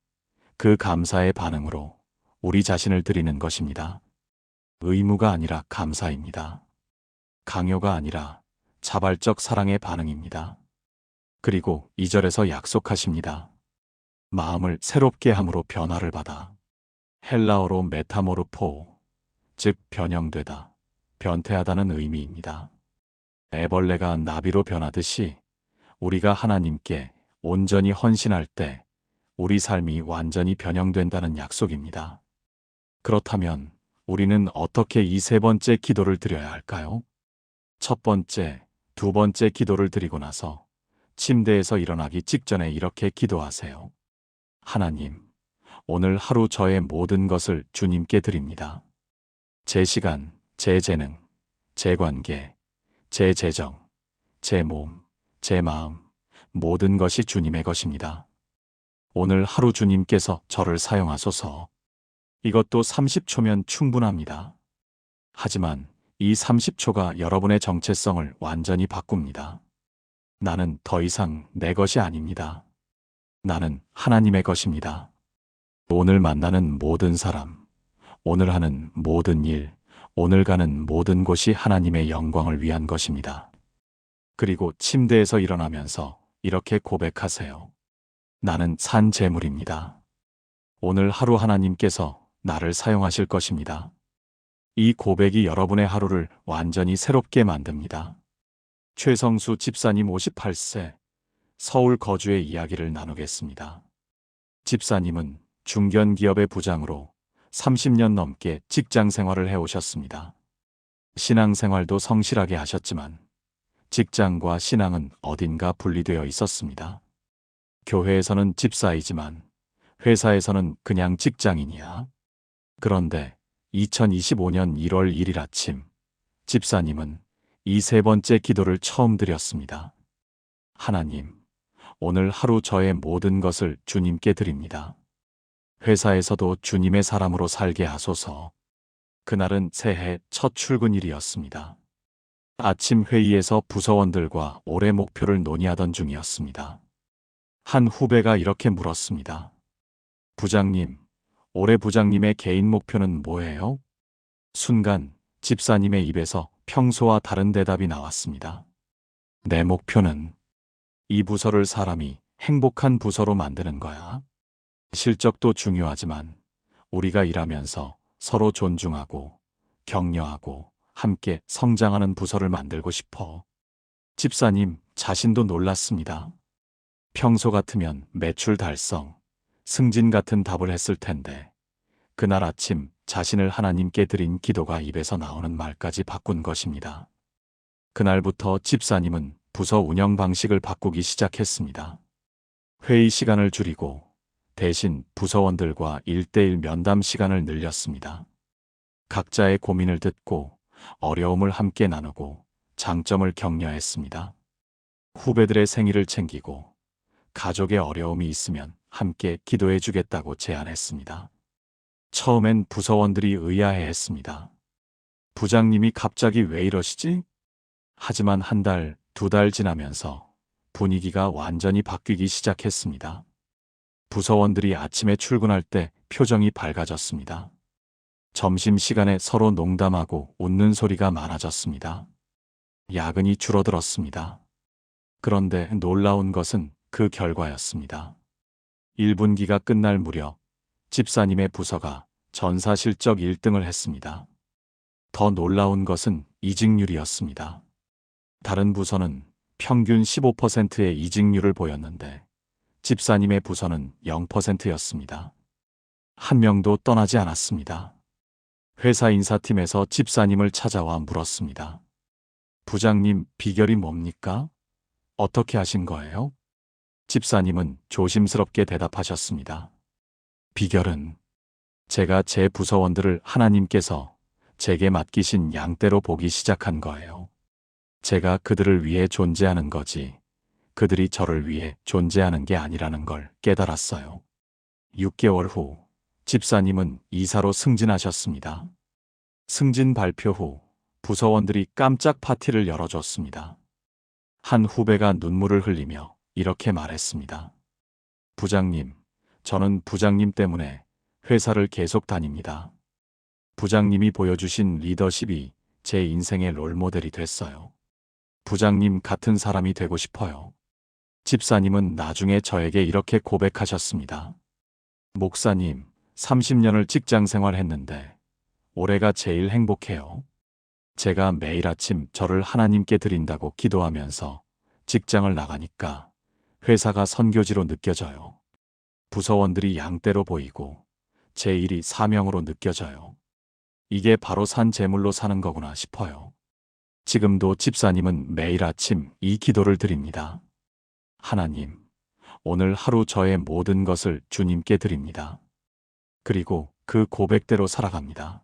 A: 그 감사의 반응으로 우리 자신을 드리는 것입니다. 의무가 아니라 감사입니다. 강요가 아니라 자발적 사랑의 반응입니다. 그리고 2절에서 약속하십니다. 마음을 새롭게 함으로 변화를 받아. 헬라어로 메타모르포, 즉 변형되다, 변태하다는 의미입니다. 애벌레가 나비로 변하듯이 우리가 하나님께 온전히 헌신할 때 우리 삶이 완전히 변형된다는 약속입니다. 그렇다면 우리는 어떻게 이 세 번째 기도를 드려야 할까요? 첫 번째, 두 번째 기도를 드리고 나서 침대에서 일어나기 직전에 이렇게 기도하세요. 하나님, 오늘 하루 저의 모든 것을 주님께 드립니다. 제 시간, 제 재능, 제 관계, 제 재정, 제 몸, 제 마음, 모든 것이 주님의 것입니다. 오늘 하루 주님께서 저를 사용하소서. 이것도 30초면 충분합니다. 하지만 이 30초가 여러분의 정체성을 완전히 바꿉니다. 나는 더 이상 내 것이 아닙니다. 나는 하나님의 것입니다. 오늘 만나는 모든 사람, 오늘 하는 모든 일, 오늘 가는 모든 곳이 하나님의 영광을 위한 것입니다. 그리고 침대에서 일어나면서 이렇게 고백하세요. 나는 산 제물입니다. 오늘 하루 하나님께서 나를 사용하실 것입니다. 이 고백이 여러분의 하루를 완전히 새롭게 만듭니다. 최성수 집사님 58세, 서울 거주의 이야기를 나누겠습니다. 집사님은 중견기업의 부장으로 30년 넘게 직장 생활을 해오셨습니다. 신앙생활도 성실하게 하셨지만 직장과 신앙은 어딘가 분리되어 있었습니다. 교회에서는 집사이지만 회사에서는 그냥 직장인이야. 그런데 2025년 1월 1일 아침, 집사님은 이 세 번째 기도를 처음 드렸습니다. 하나님, 오늘 하루 저의 모든 것을 주님께 드립니다. 회사에서도 주님의 사람으로 살게 하소서. 그날은 새해 첫 출근일이었습니다. 아침 회의에서 부서원들과 올해 목표를 논의하던 중이었습니다. 한 후배가 이렇게 물었습니다. 부장님, 올해 부장님의 개인 목표는 뭐예요? 순간 집사님의 입에서 평소와 다른 대답이 나왔습니다. 내 목표는 이 부서를 사람이 행복한 부서로 만드는 거야. 실적도 중요하지만 우리가 일하면서 서로 존중하고 격려하고 함께 성장하는 부서를 만들고 싶어. 집사님 자신도 놀랐습니다. 평소 같으면 매출 달성, 승진 같은 답을 했을 텐데 그날 아침 자신을 하나님께 드린 기도가 입에서 나오는 말까지 바꾼 것입니다. 그날부터 집사님은 부서 운영 방식을 바꾸기 시작했습니다. 회의 시간을 줄이고 대신 부서원들과 1:1 면담 시간을 늘렸습니다. 각자의 고민을 듣고 어려움을 함께 나누고 장점을 격려했습니다. 후배들의 생일을 챙기고 가족의 어려움이 있으면 함께 기도해 주겠다고 제안했습니다. 처음엔 부서원들이 의아해했습니다. 부장님이 갑자기 왜 이러시지? 하지만 한 달, 두 달 지나면서 분위기가 완전히 바뀌기 시작했습니다. 부서원들이 아침에 출근할 때 표정이 밝아졌습니다. 점심시간에 서로 농담하고 웃는 소리가 많아졌습니다. 야근이 줄어들었습니다. 그런데 놀라운 것은 그 결과였습니다. 1분기가 끝날 무렵 집사님의 부서가 전사 실적 1등을 했습니다. 더 놀라운 것은 이직률이었습니다. 다른 부서는 평균 15%의 이직률을 보였는데 집사님의 부서는 0%였습니다. 한 명도 떠나지 않았습니다. 회사 인사팀에서 집사님을 찾아와 물었습니다. 부장님, 비결이 뭡니까? 어떻게 하신 거예요? 집사님은 조심스럽게 대답하셨습니다. 비결은 제가 제 부서원들을 하나님께서 제게 맡기신 양떼로 보기 시작한 거예요. 제가 그들을 위해 존재하는 거지, 그들이 저를 위해 존재하는 게 아니라는 걸 깨달았어요. 6개월 후, 집사님은 이사로 승진하셨습니다. 승진 발표 후, 부서원들이 깜짝 파티를 열어줬습니다. 한 후배가 눈물을 흘리며 이렇게 말했습니다. 부장님, 저는 부장님 때문에 회사를 계속 다닙니다. 부장님이 보여주신 리더십이 제 인생의 롤모델이 됐어요. 부장님 같은 사람이 되고 싶어요. 집사님은 나중에 저에게 이렇게 고백하셨습니다. 목사님, 30년을 직장 생활했는데 올해가 제일 행복해요. 제가 매일 아침 저를 하나님께 드린다고 기도하면서 직장을 나가니까 회사가 선교지로 느껴져요. 부서원들이 양떼로 보이고 제 일이 사명으로 느껴져요. 이게 바로 산 제물로 사는 거구나 싶어요. 지금도 집사님은 매일 아침 이 기도를 드립니다. 하나님, 오늘 하루 저의 모든 것을 주님께 드립니다. 그리고 그 고백대로 살아갑니다.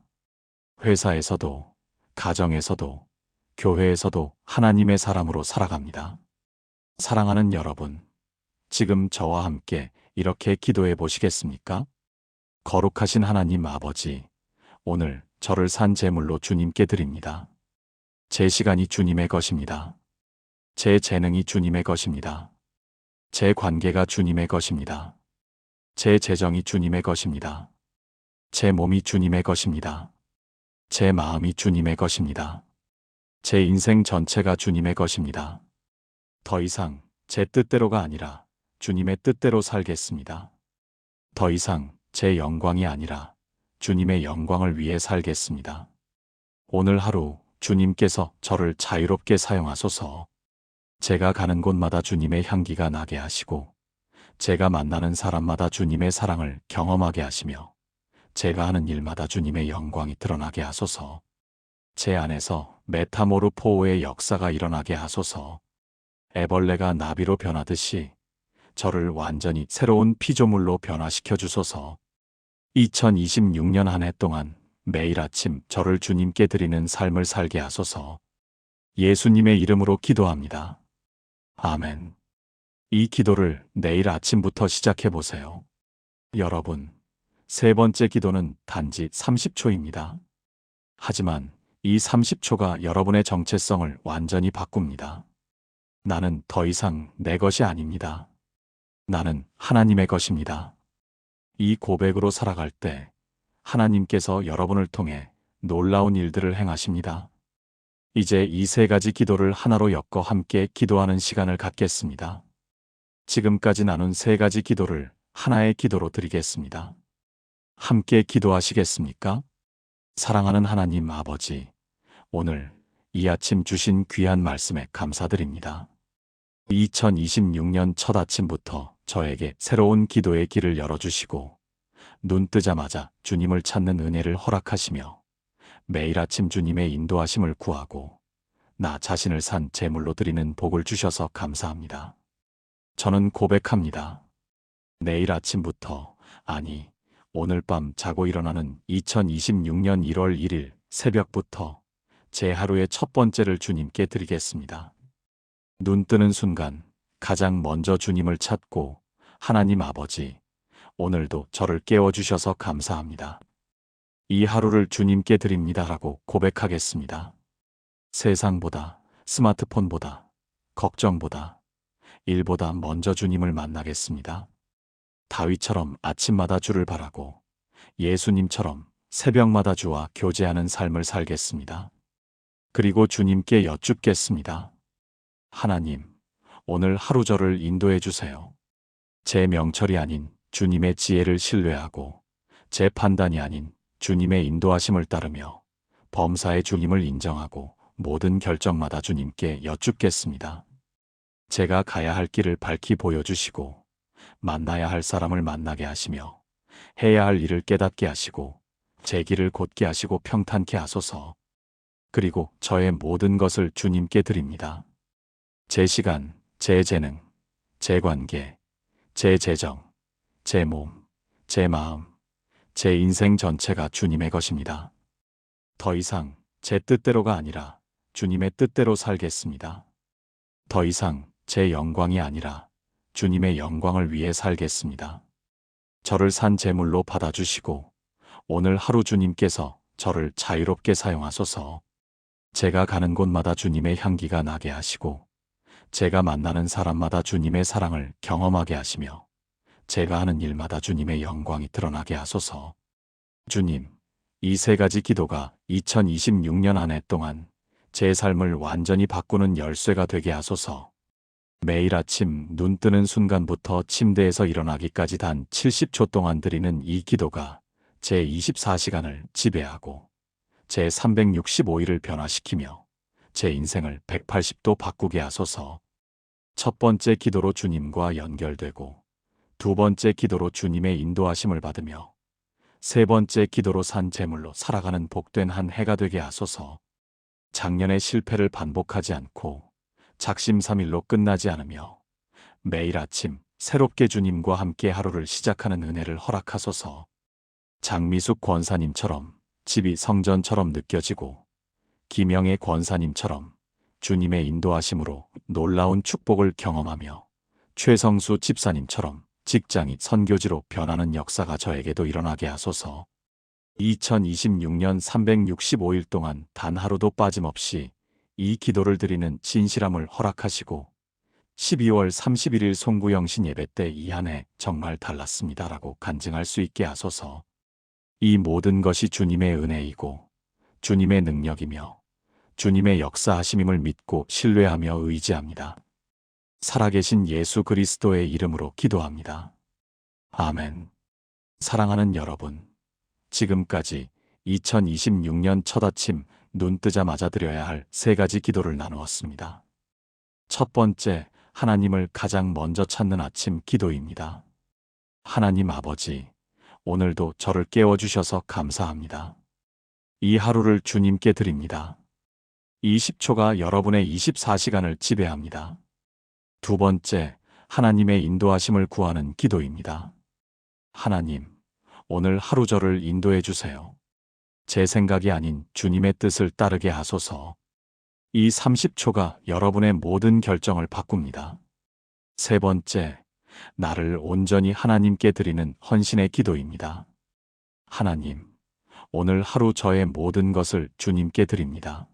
A: 회사에서도, 가정에서도, 교회에서도 하나님의 사람으로 살아갑니다. 사랑하는 여러분, 지금 저와 함께 이렇게 기도해 보시겠습니까? 거룩하신 하나님 아버지, 오늘 저를 산 제물로 주님께 드립니다. 제 시간이 주님의 것입니다. 제 재능이 주님의 것입니다. 제 관계가 주님의 것입니다. 제 재정이 주님의 것입니다. 제 몸이 주님의 것입니다. 제 마음이 주님의 것입니다. 제 인생 전체가 주님의 것입니다. 더 이상 제 뜻대로가 아니라 주님의 뜻대로 살겠습니다. 더 이상 제 영광이 아니라 주님의 영광을 위해 살겠습니다. 오늘 하루 주님께서 저를 자유롭게 사용하소서. 제가 가는 곳마다 주님의 향기가 나게 하시고 제가 만나는 사람마다 주님의 사랑을 경험하게 하시며 제가 하는 일마다 주님의 영광이 드러나게 하소서. 제 안에서 메타모르포의 역사가 일어나게 하소서. 애벌레가 나비로 변하듯이 저를 완전히 새로운 피조물로 변화시켜 주소서. 2026년 한 해 동안 매일 아침 저를 주님께 드리는 삶을 살게 하소서. 예수님의 이름으로 기도합니다. 아멘. 이 기도를 내일 아침부터 시작해 보세요. 여러분, 세 번째 기도는 단지 30초입니다. 하지만 이 30초가 여러분의 정체성을 완전히 바꿉니다. 나는 더 이상 내 것이 아닙니다. 나는 하나님의 것입니다. 이 고백으로 살아갈 때 하나님께서 여러분을 통해 놀라운 일들을 행하십니다. 이제 이 세 가지 기도를 하나로 엮어 함께 기도하는 시간을 갖겠습니다. 지금까지 나눈 세 가지 기도를 하나의 기도로 드리겠습니다. 함께 기도하시겠습니까? 사랑하는 하나님 아버지, 오늘 이 아침 주신 귀한 말씀에 감사드립니다. 2026년 첫 아침부터 저에게 새로운 기도의 길을 열어주시고 눈 뜨자마자 주님을 찾는 은혜를 허락하시며 매일 아침 주님의 인도하심을 구하고 나 자신을 산 제물로 드리는 복을 주셔서 감사합니다. 저는 고백합니다. 내일 아침부터, 아니 오늘 밤 자고 일어나는 2026년 1월 1일 새벽부터 제 하루의 첫 번째를 주님께 드리겠습니다. 눈 뜨는 순간 가장 먼저 주님을 찾고 하나님 아버지, 오늘도 저를 깨워주셔서 감사합니다. 이 하루를 주님께 드립니다라고 고백하겠습니다. 세상보다, 스마트폰보다, 걱정보다, 일보다 먼저 주님을 만나겠습니다. 다윗처럼 아침마다 주를 바라고 예수님처럼 새벽마다 주와 교제하는 삶을 살겠습니다. 그리고 주님께 여쭙겠습니다. 하나님, 오늘 하루 저를 인도해 주세요. 제 명철이 아닌 주님의 지혜를 신뢰하고 제 판단이 아닌 주님의 인도하심을 따르며 범사의 주님을 인정하고 모든 결정마다 주님께 여쭙겠습니다. 제가 가야 할 길을 밝히 보여주시고 만나야 할 사람을 만나게 하시며 해야 할 일을 깨닫게 하시고 제 길을 곧게 하시고 평탄케 하소서. 그리고 저의 모든 것을 주님께 드립니다. 제 시간, 제 재능, 제 관계, 제 재정, 제 몸, 제 마음, 제 인생 전체가 주님의 것입니다. 더 이상 제 뜻대로가 아니라 주님의 뜻대로 살겠습니다. 더 이상 제 영광이 아니라 주님의 영광을 위해 살겠습니다. 저를 산 제물로 받아주시고 오늘 하루 주님께서 저를 자유롭게 사용하소서. 제가 가는 곳마다 주님의 향기가 나게 하시고 제가 만나는 사람마다 주님의 사랑을 경험하게 하시며 제가 하는 일마다 주님의 영광이 드러나게 하소서. 주님, 이 세 가지 기도가 2026년 한 해 동안 제 삶을 완전히 바꾸는 열쇠가 되게 하소서. 매일 아침 눈 뜨는 순간부터 침대에서 일어나기까지 단 70초 동안 드리는 이 기도가 제 24시간을 지배하고 제 365일을 변화시키며 제 인생을 180도 바꾸게 하소서. 첫 번째 기도로 주님과 연결되고 두 번째 기도로 주님의 인도하심을 받으며 세 번째 기도로 산 제물로 살아가는 복된 한 해가 되게 하소서. 작년의 실패를 반복하지 않고 작심삼일로 끝나지 않으며 매일 아침 새롭게 주님과 함께 하루를 시작하는 은혜를 허락하소서. 장미숙 권사님처럼 집이 성전처럼 느껴지고 김영애 권사님처럼 주님의 인도하심으로 놀라운 축복을 경험하며 최성수 집사님처럼 직장이 선교지로 변하는 역사가 저에게도 일어나게 하소서. 2026년 365일 동안 단 하루도 빠짐없이 이 기도를 드리는 진실함을 허락하시고 12월 31일 송구영신 예배 때 이 한 해 정말 달랐습니다라고 간증할 수 있게 하소서. 이 모든 것이 주님의 은혜이고 주님의 능력이며 주님의 역사하심임을 믿고 신뢰하며 의지합니다. 살아계신 예수 그리스도의 이름으로 기도합니다. 아멘. 사랑하는 여러분, 지금까지 2026년 첫 아침 눈 뜨자마자 드려야 할 세 가지 기도를 나누었습니다. 첫 번째, 하나님을 가장 먼저 찾는 아침 기도입니다. 하나님 아버지, 오늘도 저를 깨워주셔서 감사합니다. 이 하루를 주님께 드립니다. 20초가 여러분의 24시간을 지배합니다. 두 번째, 하나님의 인도하심을 구하는 기도입니다. 하나님, 오늘 하루 저를 인도해 주세요. 제 생각이 아닌 주님의 뜻을 따르게 하소서. 이 30초가 여러분의 모든 결정을 바꿉니다. 세 번째, 나를 온전히 하나님께 드리는 헌신의 기도입니다. 하나님, 오늘 하루 저의 모든 것을 주님께 드립니다.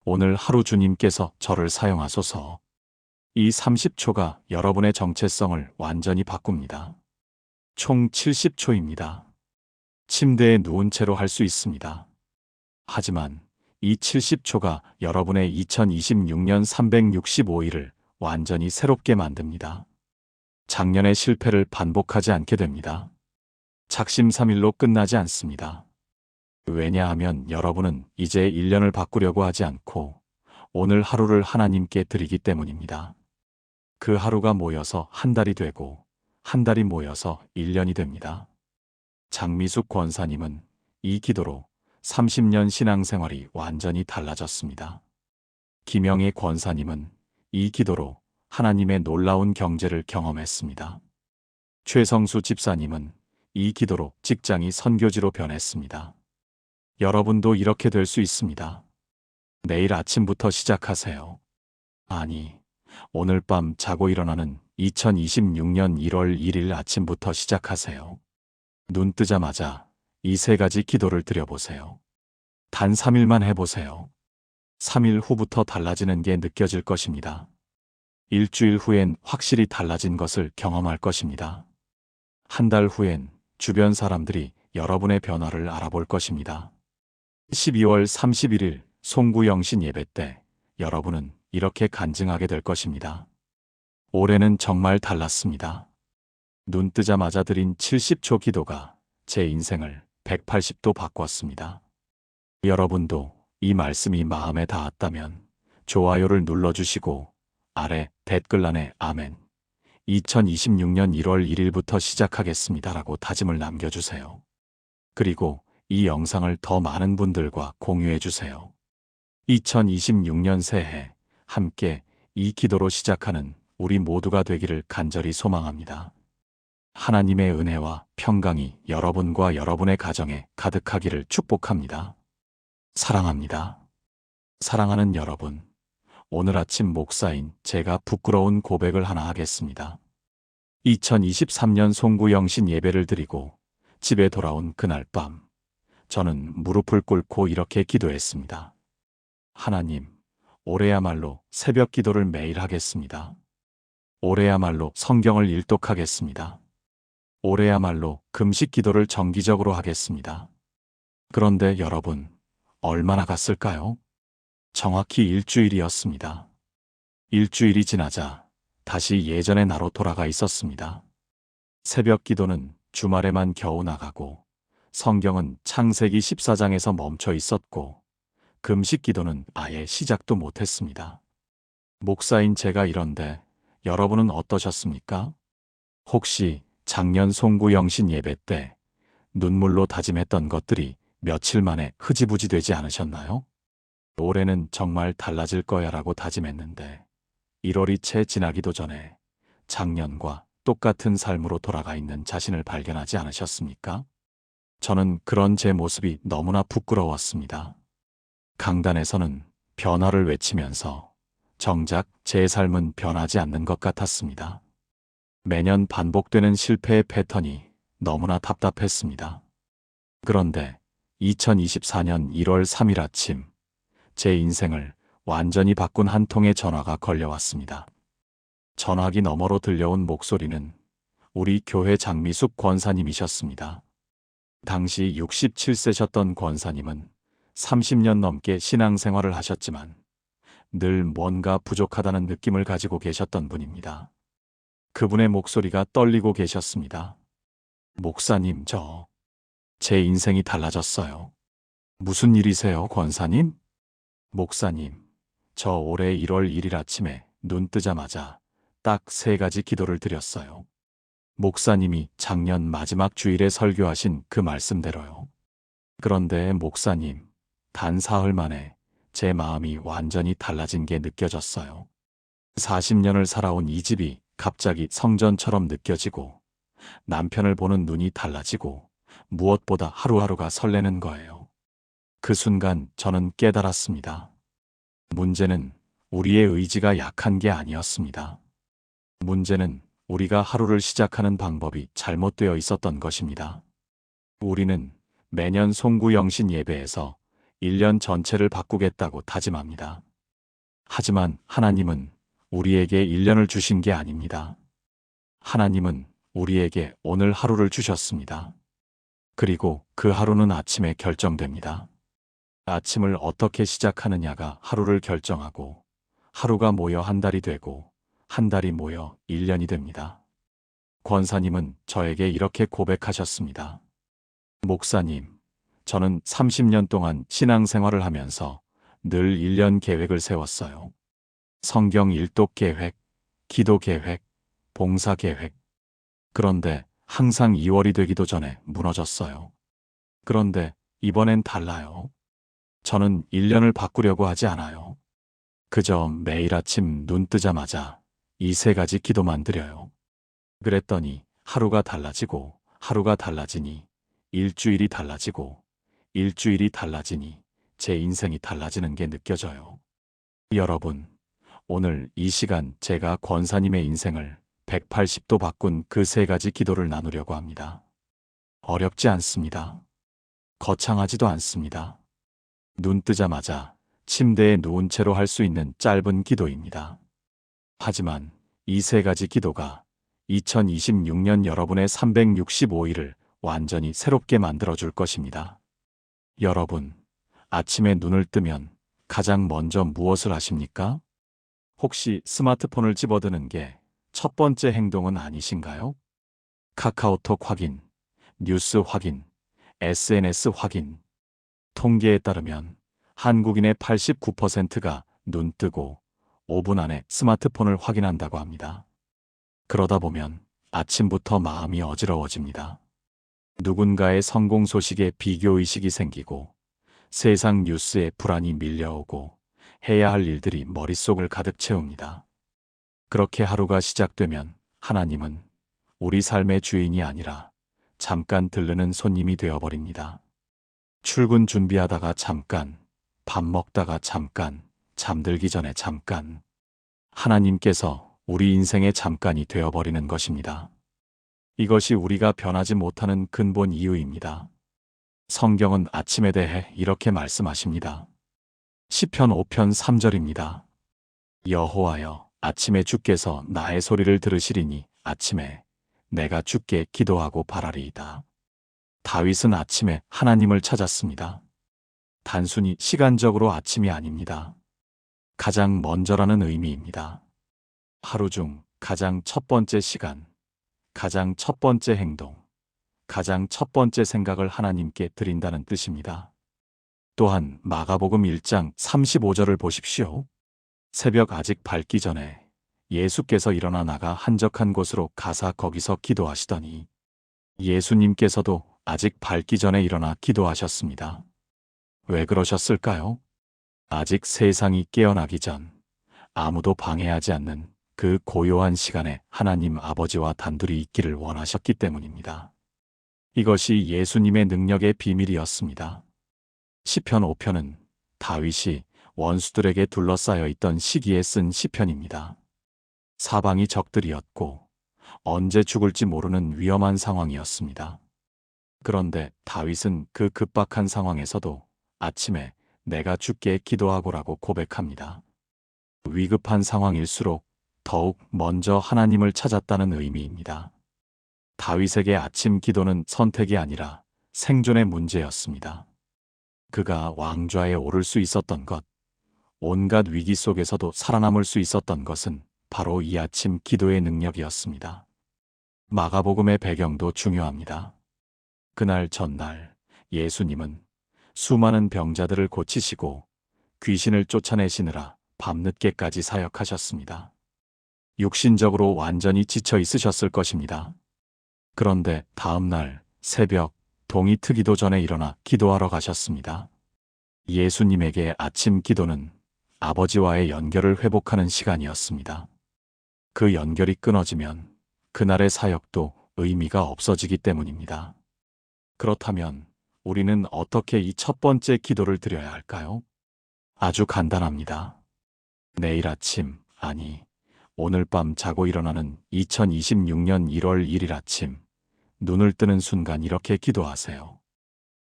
A: 오늘 하루 주님께서 저를 사용하소서. 이 30초가 여러분의 정체성을 완전히 바꿉니다. 총 70초입니다. 침대에 누운 채로 할 수 있습니다. 하지만 이 70초가 여러분의 2026년 365일을 완전히 새롭게 만듭니다. 작년의 실패를 반복하지 않게 됩니다. 작심삼일로 끝나지 않습니다. 왜냐하면 여러분은 이제 1년을 바꾸려고 하지 않고 오늘 하루를 하나님께 드리기 때문입니다. 그 하루가 모여서 한 달이 되고 한 달이 모여서 1년이 됩니다. 장미숙 권사님은 이 기도로 30년 신앙생활이 완전히 달라졌습니다. 김영애 권사님은 이 기도로 하나님의 놀라운 경제를 경험했습니다. 최성수 집사님은 이 기도로 직장이 선교지로 변했습니다. 여러분도 이렇게 될 수 있습니다. 내일 아침부터 시작하세요. 아니, 오늘 밤 자고 일어나는 2026년 1월 1일 아침부터 시작하세요. 눈 뜨자마자 이 세 가지 기도를 드려보세요. 단 3일만 해보세요. 3일 후부터 달라지는 게 느껴질 것입니다. 일주일 후엔 확실히 달라진 것을 경험할 것입니다. 한 달 후엔 주변 사람들이 여러분의 변화를 알아볼 것입니다. 12월 31일 송구영신 예배 때 여러분은 이렇게 간증하게 될 것입니다. 올해는 정말 달랐습니다. 눈 뜨자마자 드린 70초 기도가 제 인생을 180도 바꿨습니다. 여러분도 이 말씀이 마음에 닿았다면 좋아요를 눌러주시고 아래 댓글란에 아멘 2026년 1월 1일부터 시작하겠습니다라고 다짐을 남겨주세요. 그리고 이 영상을 더 많은 분들과 공유해 주세요. 2026년 새해 함께 이 기도로 시작하는 우리 모두가 되기를 간절히 소망합니다. 하나님의 은혜와 평강이 여러분과 여러분의 가정에 가득하기를 축복합니다. 사랑합니다. 사랑하는 여러분, 오늘 아침 목사인 제가 부끄러운 고백을 하나 하겠습니다. 2023년 송구영신 예배를 드리고 집에 돌아온 그날 밤, 저는 무릎을 꿇고 이렇게 기도했습니다. 하나님, 올해야말로 새벽 기도를 매일 하겠습니다. 올해야말로 성경을 일독하겠습니다. 올해야말로 금식 기도를 정기적으로 하겠습니다. 그런데 여러분, 얼마나 갔을까요? 정확히 일주일이었습니다. 일주일이 지나자 다시 예전의 나로 돌아가 있었습니다. 새벽 기도는 주말에만 겨우 나가고 성경은 창세기 14장에서 멈춰 있었고 금식 기도는 아예 시작도 못했습니다. 목사인 제가 이런데 여러분은 어떠셨습니까? 혹시 작년 송구영신 예배 때 눈물로 다짐했던 것들이 며칠 만에 흐지부지 되지 않으셨나요? 올해는 정말 달라질 거야 라고 다짐했는데 1월이 채 지나기도 전에 작년과 똑같은 삶으로 돌아가 있는 자신을 발견하지 않으셨습니까? 저는 그런 제 모습이 너무나 부끄러웠습니다. 강단에서는 변화를 외치면서 정작 제 삶은 변하지 않는 것 같았습니다. 매년 반복되는 실패의 패턴이 너무나 답답했습니다. 그런데 2024년 1월 3일 아침, 제 인생을 완전히 바꾼 한 통의 전화가 걸려왔습니다. 전화기 너머로 들려온 목소리는 우리 교회 장미숙 권사님이셨습니다. 당시 67세셨던 권사님은 30년 넘게 신앙생활을 하셨지만 늘 뭔가 부족하다는 느낌을 가지고 계셨던 분입니다. 그분의 목소리가 떨리고 계셨습니다. 목사님, 제 인생이 달라졌어요. 무슨 일이세요, 권사님? 목사님, 저 올해 1월 1일 아침에 눈 뜨자마자 딱 3가지 기도를 드렸어요. 목사님이 작년 마지막 주일에 설교하신 그 말씀대로요. 그런데 목사님, 단 사흘 만에 제 마음이 완전히 달라진 게 느껴졌어요. 40년을 살아온 이 집이 갑자기 성전처럼 느껴지고 남편을 보는 눈이 달라지고 무엇보다 하루하루가 설레는 거예요. 그 순간 저는 깨달았습니다. 문제는 우리의 의지가 약한 게 아니었습니다. 문제는 우리가 하루를 시작하는 방법이 잘못되어 있었던 것입니다. 우리는 매년 송구영신 예배에서 1년 전체를 바꾸겠다고 다짐합니다. 하지만 하나님은 우리에게 1년을 주신 게 아닙니다. 하나님은 우리에게 오늘 하루를 주셨습니다. 그리고 그 하루는 아침에 결정됩니다. 아침을 어떻게 시작하느냐가 하루를 결정하고 하루가 모여 한 달이 되고 한 달이 모여 1년이 됩니다. 권사님은 저에게 이렇게 고백하셨습니다. 목사님, 저는 30년 동안 신앙생활을 하면서 늘 1년 계획을 세웠어요. 성경 일독 계획, 기도 계획, 봉사 계획. 그런데 항상 2월이 되기도 전에 무너졌어요. 그런데 이번엔 달라요. 저는 1년을 바꾸려고 하지 않아요. 그저 매일 아침 눈 뜨자마자 이 3가지 기도만 드려요. 그랬더니 하루가 달라지고 하루가 달라지니 일주일이 달라지고 일주일이 달라지니 제 인생이 달라지는 게 느껴져요. 여러분, 오늘 이 시간 제가 권사님의 인생을 180도 바꾼 그 3가지 기도를 나누려고 합니다. 어렵지 않습니다. 거창하지도 않습니다. 눈 뜨자마자 침대에 누운 채로 할 수 있는 짧은 기도입니다. 하지만 이 3가지 기도가 2026년 여러분의 365일을 완전히 새롭게 만들어줄 것입니다. 여러분, 아침에 눈을 뜨면 가장 먼저 무엇을 하십니까? 혹시 스마트폰을 집어드는 게 첫 번째 행동은 아니신가요? 카카오톡 확인, 뉴스 확인, SNS 확인. 통계에 따르면 한국인의 89%가 눈 뜨고 5분 안에 스마트폰을 확인한다고 합니다. 그러다 보면 아침부터 마음이 어지러워집니다. 누군가의 성공 소식에 비교의식이 생기고 세상 뉴스에 불안이 밀려오고 해야 할 일들이 머릿속을 가득 채웁니다. 그렇게 하루가 시작되면 하나님은 우리 삶의 주인이 아니라 잠깐 들르는 손님이 되어버립니다. 출근 준비하다가 잠깐, 밥 먹다가 잠깐, 잠들기 전에 잠깐. 하나님께서 우리 인생의 잠깐이 되어버리는 것입니다. 이것이 우리가 변하지 못하는 근본 이유입니다. 성경은 아침에 대해 이렇게 말씀하십니다. 시편 5편 3절입니다. 여호와여, 아침에 주께서 나의 소리를 들으시리니 아침에 내가 주께 기도하고 바라리이다. 다윗은 아침에 하나님을 찾았습니다. 단순히 시간적으로 아침이 아닙니다. 가장 먼저라는 의미입니다. 하루 중 가장 첫 번째 시간, 가장 첫 번째 행동, 가장 첫 번째 생각을 하나님께 드린다는 뜻입니다. 또한 마가복음 1장 35절을 보십시오. 새벽 아직 밝기 전에 예수께서 일어나 나가 한적한 곳으로 가사 거기서 기도하시더니 예수님께서도 아직 밝기 전에 일어나 기도하셨습니다. 왜 그러셨을까요? 아직 세상이 깨어나기 전 아무도 방해하지 않는 그 고요한 시간에 하나님 아버지와 단둘이 있기를 원하셨기 때문입니다. 이것이 예수님의 능력의 비밀이었습니다. 시편 5편은 다윗이 원수들에게 둘러싸여 있던 시기에 쓴 시편입니다. 사방이 적들이었고 언제 죽을지 모르는 위험한 상황이었습니다. 그런데 다윗은 그 급박한 상황에서도 아침에 내가 주께 기도하고라고 고백합니다. 위급한 상황일수록 더욱 먼저 하나님을 찾았다는 의미입니다. 다윗에게 아침 기도는 선택이 아니라 생존의 문제였습니다. 그가 왕좌에 오를 수 있었던 것, 온갖 위기 속에서도 살아남을 수 있었던 것은 바로 이 아침 기도의 능력이었습니다. 마가복음의 배경도 중요합니다. 그날 전날 예수님은 수많은 병자들을 고치시고 귀신을 쫓아내시느라 밤늦게까지 사역하셨습니다. 육신적으로 완전히 지쳐 있으셨을 것입니다. 그런데 다음 날 새벽 동이 트기도 전에 일어나 기도하러 가셨습니다. 예수님에게 아침 기도는 아버지와의 연결을 회복하는 시간이었습니다. 그 연결이 끊어지면 그날의 사역도 의미가 없어지기 때문입니다. 그렇다면 우리는 어떻게 이 첫 번째 기도를 드려야 할까요? 아주 간단합니다. 내일 아침, 아니, 오늘 밤 자고 일어나는 2026년 1월 1일 아침, 눈을 뜨는 순간 이렇게 기도하세요.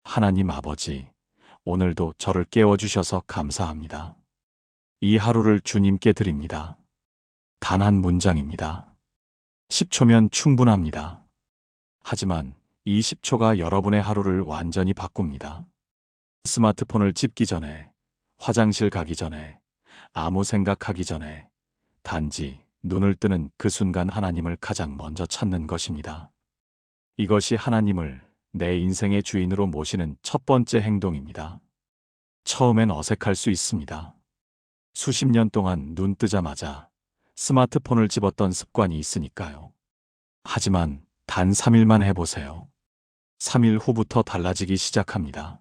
A: 하나님 아버지, 오늘도 저를 깨워주셔서 감사합니다. 이 하루를 주님께 드립니다. 단 한 문장입니다. 10초면 충분합니다. 하지만 이 10초가 여러분의 하루를 완전히 바꿉니다. 스마트폰을 짚기 전에, 화장실 가기 전에, 아무 생각하기 전에 단지 눈을 뜨는 그 순간 하나님을 가장 먼저 찾는 것입니다. 이것이 하나님을 내 인생의 주인으로 모시는 첫 번째 행동입니다. 처음엔 어색할 수 있습니다. 수십 년 동안 눈 뜨자마자 스마트폰을 집었던 습관이 있으니까요. 하지만 단 3일만 해보세요. 3일 후부터 달라지기 시작합니다.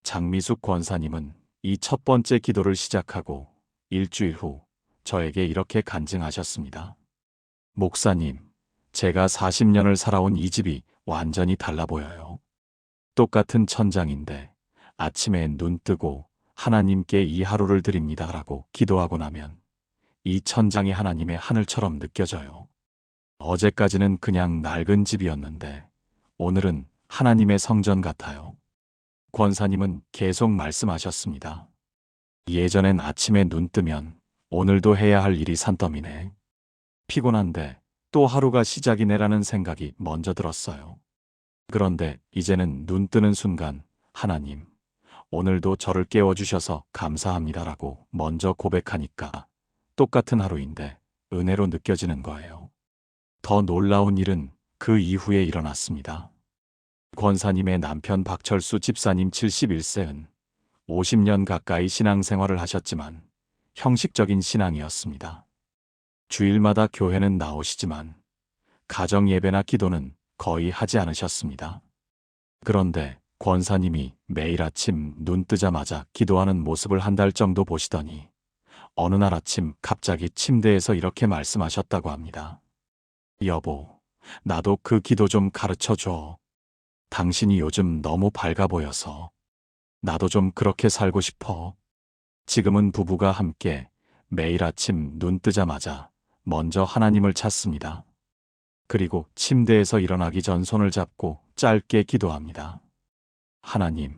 A: 장미숙 권사님은 이 첫 번째 기도를 시작하고 일주일 후 저에게 이렇게 간증하셨습니다. 목사님, 제가 40년을 살아온 이 집이 완전히 달라 보여요. 똑같은 천장인데 아침에 눈 뜨고 하나님께 이 하루를 드립니다라고 기도하고 나면 이 천장이 하나님의 하늘처럼 느껴져요. 어제까지는 그냥 낡은 집이었는데 오늘은 하나님의 성전 같아요. 권사님은 계속 말씀하셨습니다. 예전엔 아침에 눈 뜨면 오늘도 해야 할 일이 산더미네. 피곤한데 또 하루가 시작이네라는 생각이 먼저 들었어요. 그런데 이제는 눈 뜨는 순간 하나님, 오늘도 저를 깨워주셔서 감사합니다라고 먼저 고백하니까 똑같은 하루인데 은혜로 느껴지는 거예요. 더 놀라운 일은 그 이후에 일어났습니다. 권사님의 남편 박철수 집사님 71세은 50년 가까이 신앙생활을 하셨지만 형식적인 신앙이었습니다. 주일마다 교회는 나오시지만 가정 예배나 기도는 거의 하지 않으셨습니다. 그런데 권사님이 매일 아침 눈 뜨자마자 기도하는 모습을 한 달 정도 보시더니 어느 날 아침 갑자기 침대에서 이렇게 말씀하셨다고 합니다. 여보, 나도 그 기도 좀 가르쳐 줘. 당신이 요즘 너무 밝아 보여서 나도 좀 그렇게 살고 싶어. 지금은 부부가 함께 매일 아침 눈 뜨자마자 먼저 하나님을 찾습니다. 그리고 침대에서 일어나기 전 손을 잡고 짧게 기도합니다. 하나님,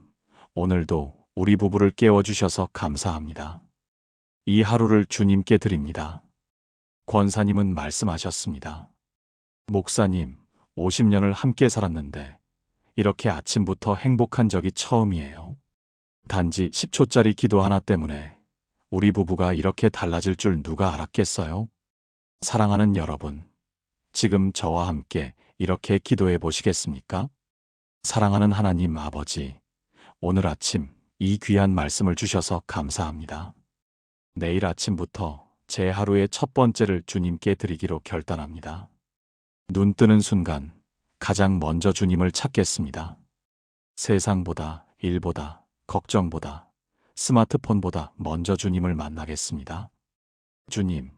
A: 오늘도 우리 부부를 깨워주셔서 감사합니다. 이 하루를 주님께 드립니다. 권사님은 말씀하셨습니다. 목사님, 50년을 함께 살았는데 이렇게 아침부터 행복한 적이 처음이에요. 단지 10초짜리 기도 하나 때문에 우리 부부가 이렇게 달라질 줄 누가 알았겠어요? 사랑하는 여러분, 지금 저와 함께 이렇게 기도해 보시겠습니까? 사랑하는 하나님 아버지, 오늘 아침 이 귀한 말씀을 주셔서 감사합니다. 내일 아침부터 제 하루의 첫 번째를 주님께 드리기로 결단합니다. 눈 뜨는 순간 가장 먼저 주님을 찾겠습니다. 세상보다, 일보다, 걱정보다, 스마트폰보다 먼저 주님을 만나겠습니다. 주님,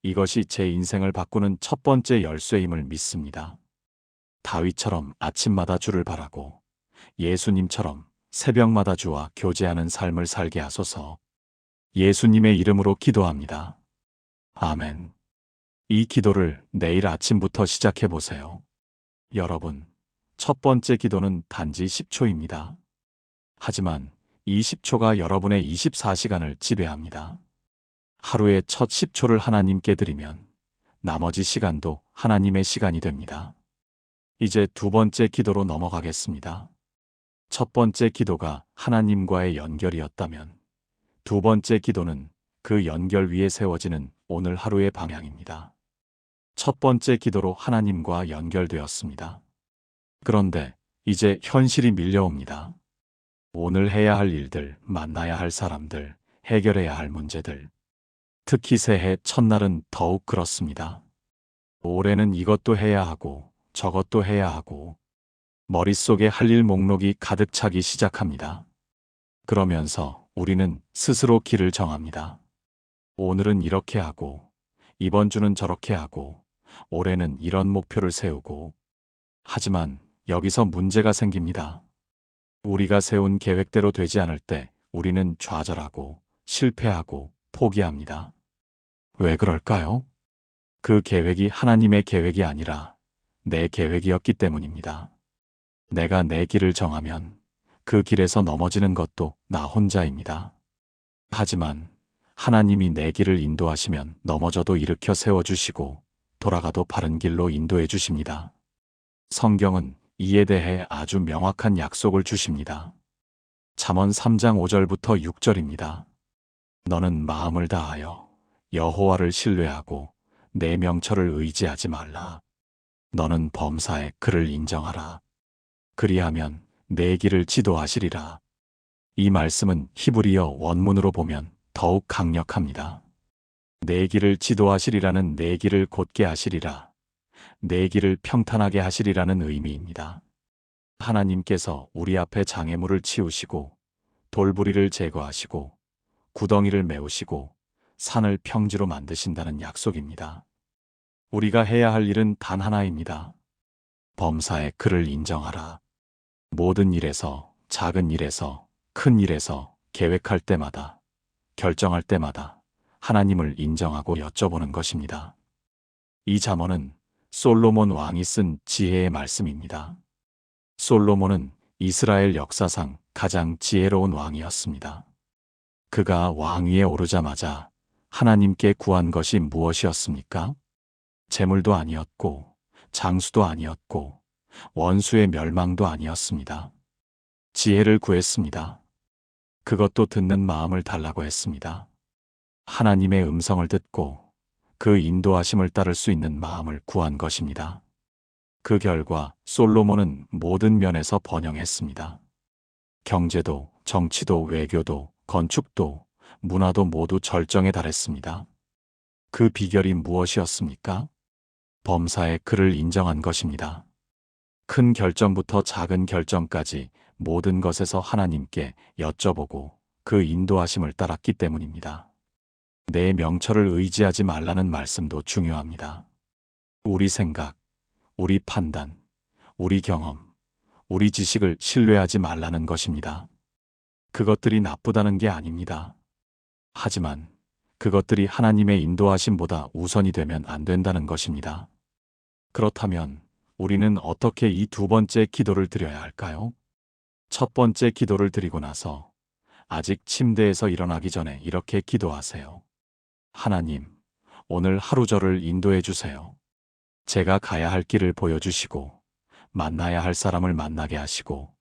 A: 이것이 제 인생을 바꾸는 첫 번째 열쇠임을 믿습니다. 다윗처럼 아침마다 주를 바라고 예수님처럼 새벽마다 주와 교제하는 삶을 살게 하소서. 예수님의 이름으로 기도합니다. 아멘. 이 기도를 내일 아침부터 시작해 보세요. 여러분, 첫 번째 기도는 단지 10초입니다. 하지만 이 10초가 여러분의 24시간을 지배합니다. 하루의 첫 10초를 하나님께 드리면 나머지 시간도 하나님의 시간이 됩니다. 이제 두 번째 기도로 넘어가겠습니다. 첫 번째 기도가 하나님과의 연결이었다면 두 번째 기도는 그 연결 위에 세워지는 오늘 하루의 방향입니다. 첫 번째 기도로 하나님과 연결되었습니다. 그런데 이제 현실이 밀려옵니다. 오늘 해야 할 일들, 만나야 할 사람들, 해결해야 할 문제들. 특히 새해 첫날은 더욱 그렇습니다. 올해는 이것도 해야 하고 저것도 해야 하고 머릿속에 할 일 목록이 가득 차기 시작합니다. 그러면서 우리는 스스로 길을 정합니다. 오늘은 이렇게 하고 이번 주는 저렇게 하고 올해는 이런 목표를 세우고 하지만 여기서 문제가 생깁니다. 우리가 세운 계획대로 되지 않을 때 우리는 좌절하고 실패하고 포기합니다. 왜 그럴까요? 그 계획이 하나님의 계획이 아니라 내 계획이었기 때문입니다. 내가 내 길을 정하면 그 길에서 넘어지는 것도 나 혼자입니다. 하지만 하나님이 내 길을 인도하시면 넘어져도 일으켜 세워주시고 돌아가도 바른 길로 인도해 주십니다. 성경은 이에 대해 아주 명확한 약속을 주십니다. 잠언 3장 5절부터 6절입니다. 너는 마음을 다하여 여호와를 신뢰하고 내 명철을 의지하지 말라. 너는 범사에 그를 인정하라. 그리하면 내 길을 지도하시리라. 이 말씀은 히브리어 원문으로 보면 더욱 강력합니다. 내 길을 지도하시리라는 내 길을 곧게 하시리라. 내 길을 평탄하게 하시리라는 의미입니다. 하나님께서 우리 앞에 장애물을 치우시고 돌부리를 제거하시고 구덩이를 메우시고 산을 평지로 만드신다는 약속입니다. 우리가 해야 할 일은 단 하나입니다. 범사에 그를 인정하라. 모든 일에서, 작은 일에서, 큰 일에서 계획할 때마다, 결정할 때마다 하나님을 인정하고 여쭤보는 것입니다. 이 잠언은 솔로몬 왕이 쓴 지혜의 말씀입니다. 솔로몬은 이스라엘 역사상 가장 지혜로운 왕이었습니다. 그가 왕위에 오르자마자 하나님께 구한 것이 무엇이었습니까? 재물도 아니었고, 장수도 아니었고, 원수의 멸망도 아니었습니다. 지혜를 구했습니다. 그것도 듣는 마음을 달라고 했습니다. 하나님의 음성을 듣고 그 인도하심을 따를 수 있는 마음을 구한 것입니다. 그 결과 솔로몬은 모든 면에서 번영했습니다. 경제도, 정치도, 외교도, 건축도, 문화도 모두 절정에 달했습니다. 그 비결이 무엇이었습니까? 범사에 그를 인정한 것입니다. 큰 결정부터 작은 결정까지 모든 것에서 하나님께 여쭤보고 그 인도하심을 따랐기 때문입니다. 내 명철을 의지하지 말라는 말씀도 중요합니다. 우리 생각, 우리 판단, 우리 경험, 우리 지식을 신뢰하지 말라는 것입니다. 그것들이 나쁘다는 게 아닙니다. 하지만 그것들이 하나님의 인도하심보다 우선이 되면 안 된다는 것입니다. 그렇다면 우리는 어떻게 이 두 번째 기도를 드려야 할까요? 첫 번째 기도를 드리고 나서 아직 침대에서 일어나기 전에 이렇게 기도하세요. 하나님, 오늘 하루 저를 인도해 주세요. 제가 가야 할 길을 보여주시고, 만나야 할 사람을 만나게 하시고,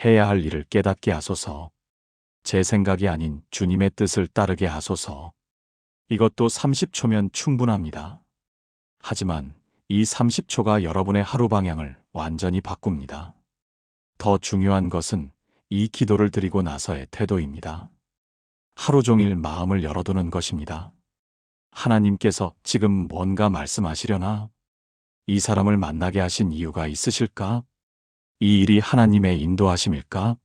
A: 해야 할 일을 깨닫게 하소서. 제 생각이 아닌 주님의 뜻을 따르게 하소서. 이것도 30초면 충분합니다. 하지만 이 30초가 여러분의 하루 방향을 완전히 바꿉니다. 더 중요한 것은 이 기도를 드리고 나서의 태도입니다. 하루 종일 마음을 열어두는 것입니다. 하나님께서 지금 뭔가 말씀하시려나? 이 사람을 만나게 하신 이유가 있으실까? 이 일이 하나님의 인도하심일까?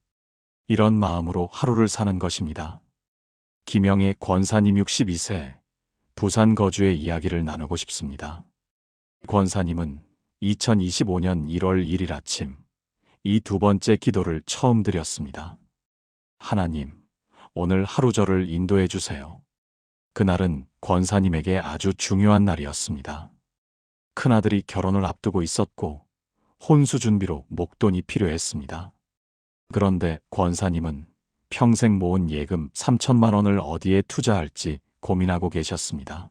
A: 이런 마음으로 하루를 사는 것입니다. 김영애 권사님 62세, 부산 거주의 이야기를 나누고 싶습니다. 권사님은 2025년 1월 1일 아침 이 두 번째 기도를 처음 드렸습니다. 하나님, 오늘 하루 저를 인도해 주세요. 그날은 권사님에게 아주 중요한 날이었습니다. 큰아들이 결혼을 앞두고 있었고 혼수 준비로 목돈이 필요했습니다. 그런데 권사님은 평생 모은 예금 3천만 원을 어디에 투자할지 고민하고 계셨습니다.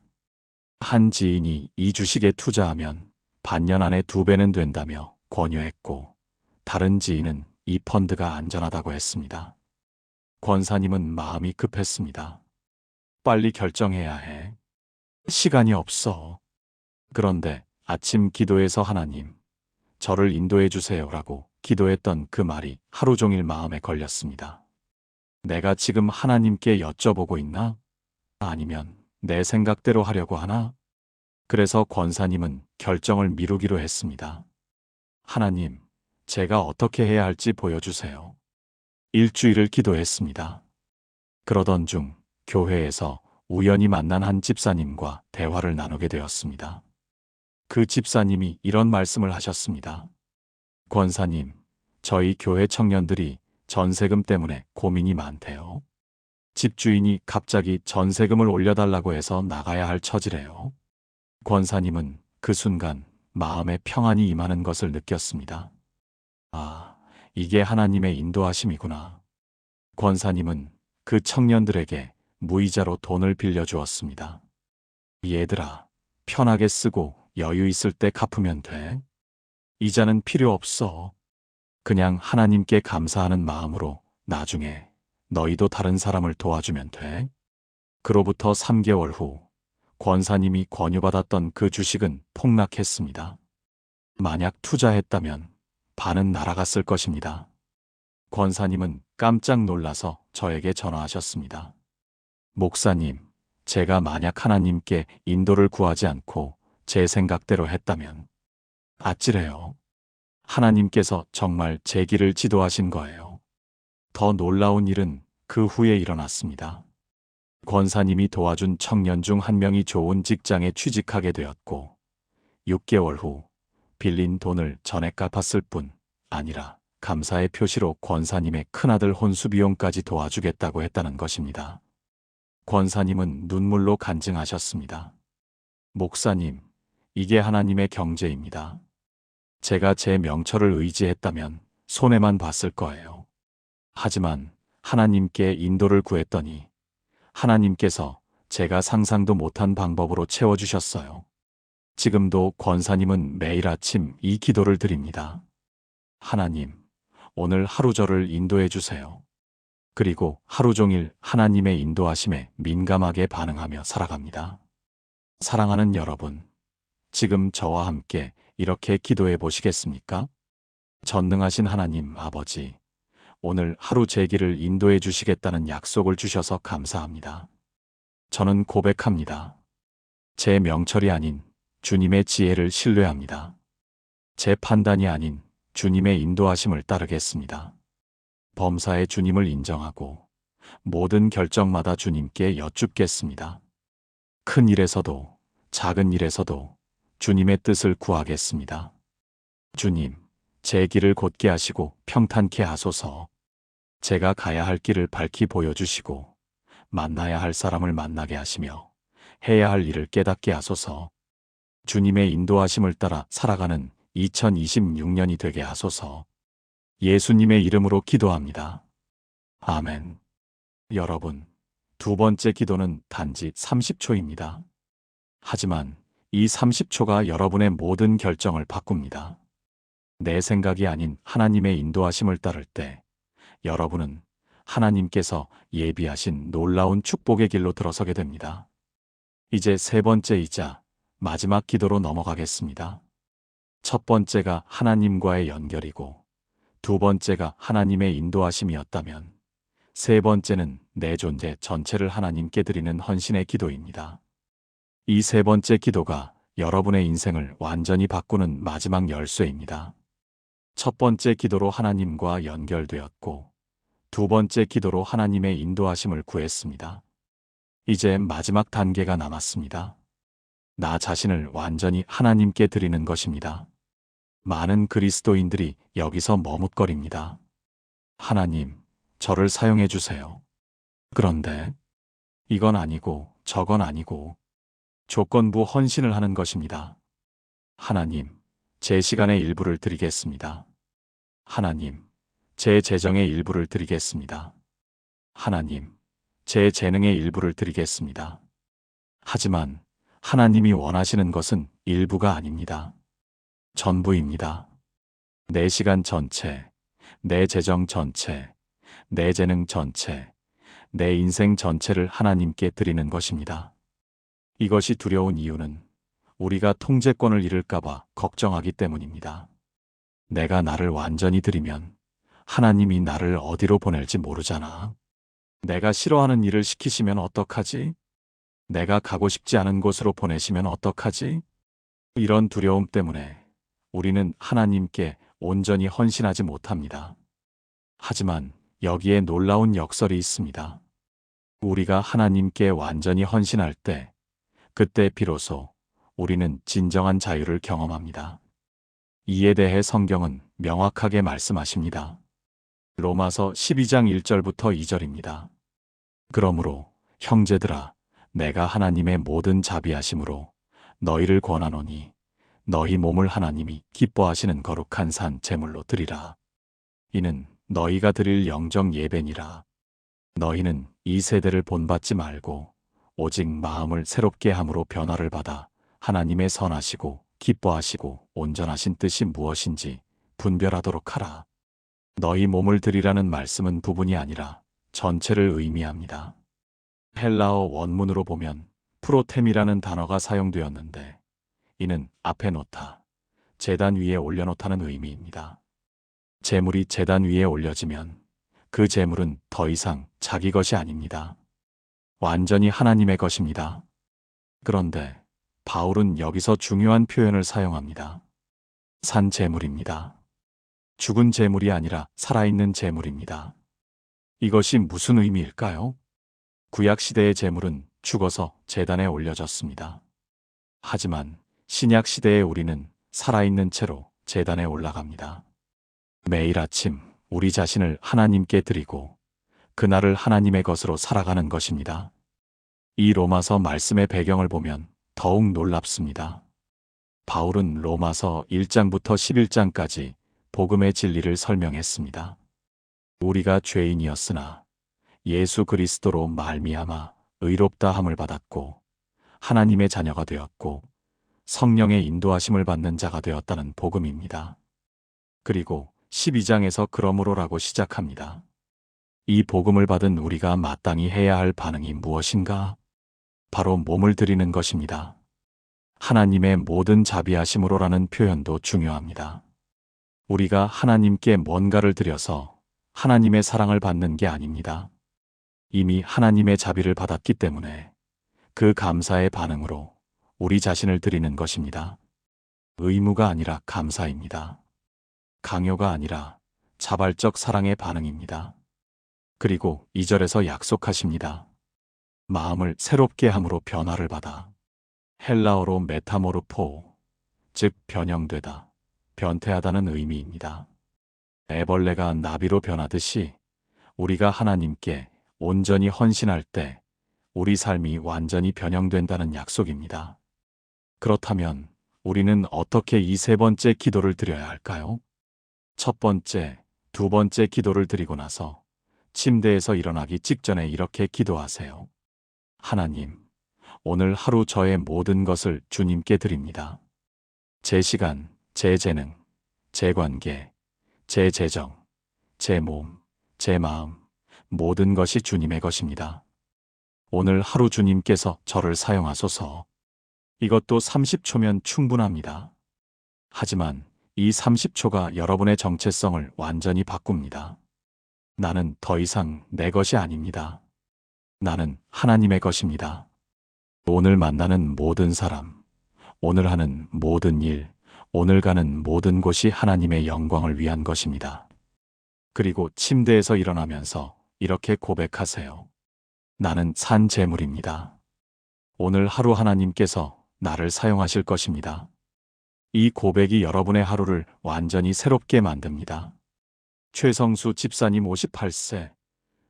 A: 한 지인이 이 주식에 투자하면 반년 안에 2배는 된다며 권유했고, 다른 지인은 이 펀드가 안전하다고 했습니다. 권사님은 마음이 급했습니다. 빨리 결정해야 해. 시간이 없어. 그런데 아침 기도에서 하나님, 저를 인도해 주세요라고 기도했던 그 말이 하루 종일 마음에 걸렸습니다. 내가 지금 하나님께 여쭤보고 있나? 아니면 내 생각대로 하려고 하나? 그래서 권사님은 결정을 미루기로 했습니다. 하나님, 제가 어떻게 해야 할지 보여주세요. 일주일을 기도했습니다. 그러던 중 교회에서 우연히 만난 한 집사님과 대화를 나누게 되었습니다. 그 집사님이 이런 말씀을 하셨습니다. 권사님, 저희 교회 청년들이 전세금 때문에 고민이 많대요. 집주인이 갑자기 전세금을 올려달라고 해서 나가야 할 처지래요. 권사님은 그 순간 마음에 평안이 임하는 것을 느꼈습니다. 아, 이게 하나님의 인도하심이구나. 권사님은 그 청년들에게 무이자로 돈을 빌려주었습니다. 얘들아, 편하게 쓰고 여유 있을 때 갚으면 돼. 이자는 필요 없어. 그냥 하나님께 감사하는 마음으로 나중에 너희도 다른 사람을 도와주면 돼. 그로부터 3개월 후 권사님이 권유받았던 그 주식은 폭락했습니다. 만약 투자했다면 반은 날아갔을 것입니다. 권사님은 깜짝 놀라서 저에게 전화하셨습니다. 목사님, 제가 만약 하나님께 인도를 구하지 않고 제 생각대로 했다면 아찔해요. 하나님께서 정말 제 길을 지도하신 거예요. 더 놀라운 일은 그 후에 일어났습니다. 권사님이 도와준 청년 중 한 명이 좋은 직장에 취직하게 되었고 6개월 후 빌린 돈을 전액 갚았을 뿐 아니라 감사의 표시로 권사님의 큰아들 혼수 비용까지 도와주겠다고 했다는 것입니다. 권사님은 눈물로 간증하셨습니다. 목사님, 이게 하나님의 경제입니다. 제가 제 명철을 의지했다면 손해만 봤을 거예요. 하지만 하나님께 인도를 구했더니 하나님께서 제가 상상도 못한 방법으로 채워주셨어요. 지금도 권사님은 매일 아침 이 기도를 드립니다. 하나님, 오늘 하루 저를 인도해 주세요. 그리고 하루 종일 하나님의 인도하심에 민감하게 반응하며 살아갑니다. 사랑하는 여러분, 지금 저와 함께 이렇게 기도해 보시겠습니까? 전능하신 하나님 아버지, 오늘 하루 제 길을 인도해 주시겠다는 약속을 주셔서 감사합니다. 저는 고백합니다. 제 명철이 아닌 주님의 지혜를 신뢰합니다. 제 판단이 아닌 주님의 인도하심을 따르겠습니다. 범사에 주님을 인정하고 모든 결정마다 주님께 여쭙겠습니다. 큰 일에서도 작은 일에서도 주님의 뜻을 구하겠습니다. 주님, 제 길을 곧게 하시고 평탄케 하소서. 제가 가야 할 길을 밝히 보여주시고 만나야 할 사람을 만나게 하시며 해야 할 일을 깨닫게 하소서. 주님의 인도하심을 따라 살아가는 2026년이 되게 하소서. 예수님의 이름으로 기도합니다. 아멘. 여러분, 두 번째 기도는 단지 30초입니다. 하지만 이 30초가 여러분의 모든 결정을 바꿉니다. 내 생각이 아닌 하나님의 인도하심을 따를 때 여러분은 하나님께서 예비하신 놀라운 축복의 길로 들어서게 됩니다. 이제 세 번째이자 마지막 기도로 넘어가겠습니다. 첫 번째가 하나님과의 연결이고 두 번째가 하나님의 인도하심이었다면 세 번째는 내 존재 전체를 하나님께 드리는 헌신의 기도입니다. 이 세 번째 기도가 여러분의 인생을 완전히 바꾸는 마지막 열쇠입니다. 첫 번째 기도로 하나님과 연결되었고 두 번째 기도로 하나님의 인도하심을 구했습니다. 이제 마지막 단계가 남았습니다. 나 자신을 완전히 하나님께 드리는 것입니다. 많은 그리스도인들이 여기서 머뭇거립니다. 하나님, 저를 사용해 주세요. 그런데 이건 아니고 저건 아니고 조건부 헌신을 하는 것입니다. 하나님, 제 시간의 일부를 드리겠습니다. 하나님, 제 재정의 일부를 드리겠습니다. 하나님, 제 재능의 일부를 드리겠습니다. 하지만 하나님이 원하시는 것은 일부가 아닙니다. 전부입니다. 내 시간 전체, 내 재정 전체, 내 재능 전체, 내 인생 전체를 하나님께 드리는 것입니다. 이것이 두려운 이유는 우리가 통제권을 잃을까봐 걱정하기 때문입니다. 내가 나를 완전히 드리면 하나님이 나를 어디로 보낼지 모르잖아. 내가 싫어하는 일을 시키시면 어떡하지? 내가 가고 싶지 않은 곳으로 보내시면 어떡하지? 이런 두려움 때문에 우리는 하나님께 온전히 헌신하지 못합니다. 하지만 여기에 놀라운 역설이 있습니다. 우리가 하나님께 완전히 헌신할 때, 그때 비로소 우리는 진정한 자유를 경험합니다. 이에 대해 성경은 명확하게 말씀하십니다. 로마서 12장 1절부터 2절입니다. 그러므로 형제들아, 내가 하나님의 모든 자비하심으로 너희를 권하노니 너희 몸을 하나님이 기뻐하시는 거룩한 산 제물로 드리라. 이는 너희가 드릴 영적 예배니라. 너희는 이 세대를 본받지 말고 오직 마음을 새롭게 함으로 변화를 받아 하나님의 선하시고 기뻐하시고 온전하신 뜻이 무엇인지 분별하도록 하라. 너희 몸을 드리라는 말씀은 부분이 아니라 전체를 의미합니다. 헬라어 원문으로 보면 프로템이라는 단어가 사용되었는데 이는 앞에 놓다, 제단 위에 올려놓다는 의미입니다. 제물이 제단 위에 올려지면 그 제물은 더 이상 자기 것이 아닙니다. 완전히 하나님의 것입니다. 그런데 바울은 여기서 중요한 표현을 사용합니다. 산 제물입니다. 죽은 제물이 아니라 살아있는 제물입니다. 이것이 무슨 의미일까요? 구약시대의 제물은 죽어서 제단에 올려졌습니다. 하지만 신약시대의 우리는 살아있는 채로 제단에 올라갑니다. 매일 아침 우리 자신을 하나님께 드리고 그날을 하나님의 것으로 살아가는 것입니다. 이 로마서 말씀의 배경을 보면 더욱 놀랍습니다. 바울은 로마서 1장부터 11장까지 복음의 진리를 설명했습니다. 우리가 죄인이었으나 예수 그리스도로 말미암아 의롭다 함을 받았고 하나님의 자녀가 되었고 성령의 인도하심을 받는 자가 되었다는 복음입니다. 그리고 12장에서 그러므로라고 시작합니다. 이 복음을 받은 우리가 마땅히 해야 할 반응이 무엇인가? 바로 몸을 드리는 것입니다. 하나님의 모든 자비하심으로라는 표현도 중요합니다. 우리가 하나님께 뭔가를 드려서 하나님의 사랑을 받는 게 아닙니다. 이미 하나님의 자비를 받았기 때문에 그 감사의 반응으로 우리 자신을 드리는 것입니다. 의무가 아니라 감사입니다. 강요가 아니라 자발적 사랑의 반응입니다. 그리고 2절에서 약속하십니다. 마음을 새롭게 함으로 변화를 받아. 헬라어로 메타모르포, 즉 변형되다, 변태하다는 의미입니다. 애벌레가 나비로 변하듯이 우리가 하나님께 온전히 헌신할 때 우리 삶이 완전히 변형된다는 약속입니다. 그렇다면 우리는 어떻게 이 세 번째 기도를 드려야 할까요? 첫 번째, 두 번째 기도를 드리고 나서 침대에서 일어나기 직전에 이렇게 기도하세요. 하나님, 오늘 하루 저의 모든 것을 주님께 드립니다. 제 시간, 제 재능, 제 관계, 제 재정, 제 몸, 제 마음, 모든 것이 주님의 것입니다. 오늘 하루 주님께서 저를 사용하소서. 이것도 30초면 충분합니다. 하지만 이 30초가 여러분의 정체성을 완전히 바꿉니다. 나는 더 이상 내 것이 아닙니다. 나는 하나님의 것입니다. 오늘 만나는 모든 사람, 오늘 하는 모든 일, 오늘 가는 모든 곳이 하나님의 영광을 위한 것입니다. 그리고 침대에서 일어나면서 이렇게 고백하세요. 나는 산 제물입니다. 오늘 하루 하나님께서 나를 사용하실 것입니다. 이 고백이 여러분의 하루를 완전히 새롭게 만듭니다. 최성수 집사님 58세,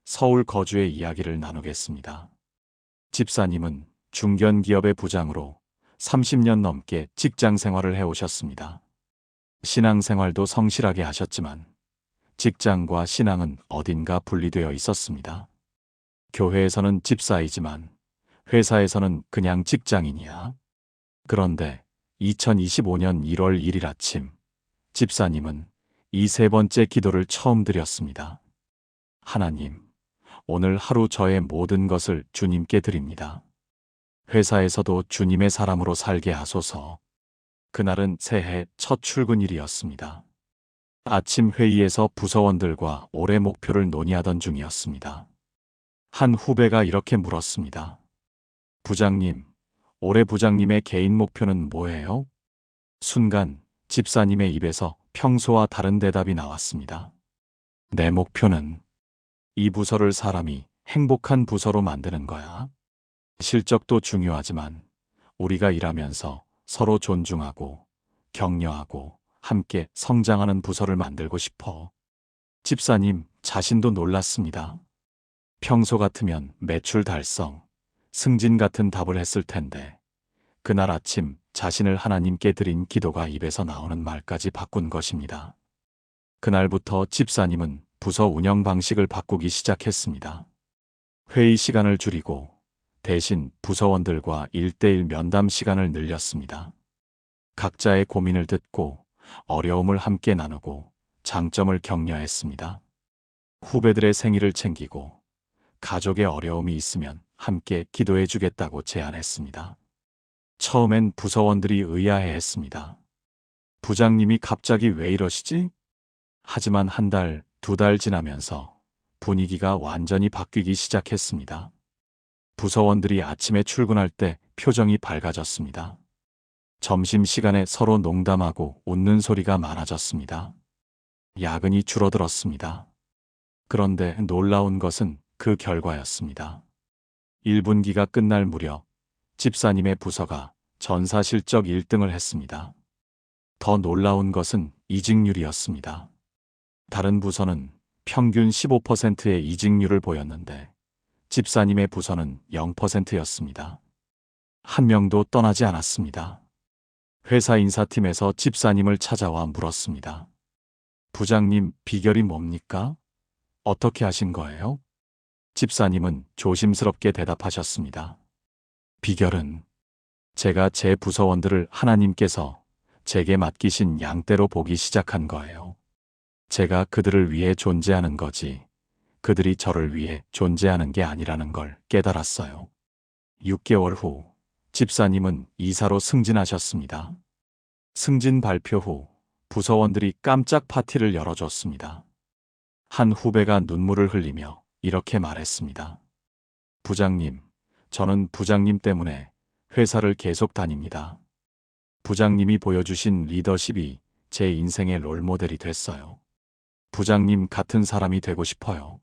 A: 서울 거주의 이야기를 나누겠습니다. 집사님은 중견기업의 부장으로 30년 넘게 직장 생활을 해오셨습니다. 신앙생활도 성실하게 하셨지만 직장과 신앙은 어딘가 분리되어 있었습니다. 교회에서는 집사이지만 회사에서는 그냥 직장인이야. 그런데 2025년 1월 1일 아침, 집사님은 이 세 번째 기도를 처음 드렸습니다. 하나님, 오늘 하루 저의 모든 것을 주님께 드립니다. 회사에서도 주님의 사람으로 살게 하소서. 그날은 새해 첫 출근일이었습니다. 아침 회의에서 부서원들과 올해 목표를 논의하던 중이었습니다. 한 후배가 이렇게 물었습니다. 부장님, 올해 부장님의 개인 목표는 뭐예요? 순간 집사님의 입에서 평소와 다른 대답이 나왔습니다. 내 목표는 이 부서를 사람이 행복한 부서로 만드는 거야. 실적도 중요하지만 우리가 일하면서 서로 존중하고 격려하고 함께 성장하는 부서를 만들고 싶어. 집사님 자신도 놀랐습니다. 평소 같으면 매출 달성, 승진 같은 답을 했을 텐데 그날 아침 자신을 하나님께 드린 기도가 입에서 나오는 말까지 바꾼 것입니다. 그날부터 집사님은 부서 운영 방식을 바꾸기 시작했습니다. 회의 시간을 줄이고 대신 부서원들과 1:1 면담 시간을 늘렸습니다. 각자의 고민을 듣고 어려움을 함께 나누고 장점을 격려했습니다. 후배들의 생일을 챙기고 가족의 어려움이 있으면 함께 기도해 주겠다고 제안했습니다. 처음엔 부서원들이 의아해했습니다. 부장님이 갑자기 왜 이러시지? 하지만 한 달, 두 달 지나면서 분위기가 완전히 바뀌기 시작했습니다. 부서원들이 아침에 출근할 때 표정이 밝아졌습니다. 점심시간에 서로 농담하고 웃는 소리가 많아졌습니다. 야근이 줄어들었습니다. 그런데 놀라운 것은 그 결과였습니다. 1분기가 끝날 무렵 집사님의 부서가 전사 실적 1등을 했습니다. 더 놀라운 것은 이직률이었습니다. 다른 부서는 평균 15%의 이직률을 보였는데 집사님의 부서는 0%였습니다. 한 명도 떠나지 않았습니다. 회사 인사팀에서 집사님을 찾아와 물었습니다. 부장님, 비결이 뭡니까? 어떻게 하신 거예요? 집사님은 조심스럽게 대답하셨습니다. 비결은 제가 제 부서원들을 하나님께서 제게 맡기신 양떼로 보기 시작한 거예요. 제가 그들을 위해 존재하는 거지 그들이 저를 위해 존재하는 게 아니라는 걸 깨달았어요. 6개월 후 집사님은 이사로 승진하셨습니다. 승진 발표 후 부서원들이 깜짝 파티를 열어줬습니다. 한 후배가 눈물을 흘리며 이렇게 말했습니다. 부장님, 저는 부장님 때문에 회사를 계속 다닙니다. 부장님이 보여주신 리더십이 제 인생의 롤모델이 됐어요. 부장님 같은 사람이 되고 싶어요.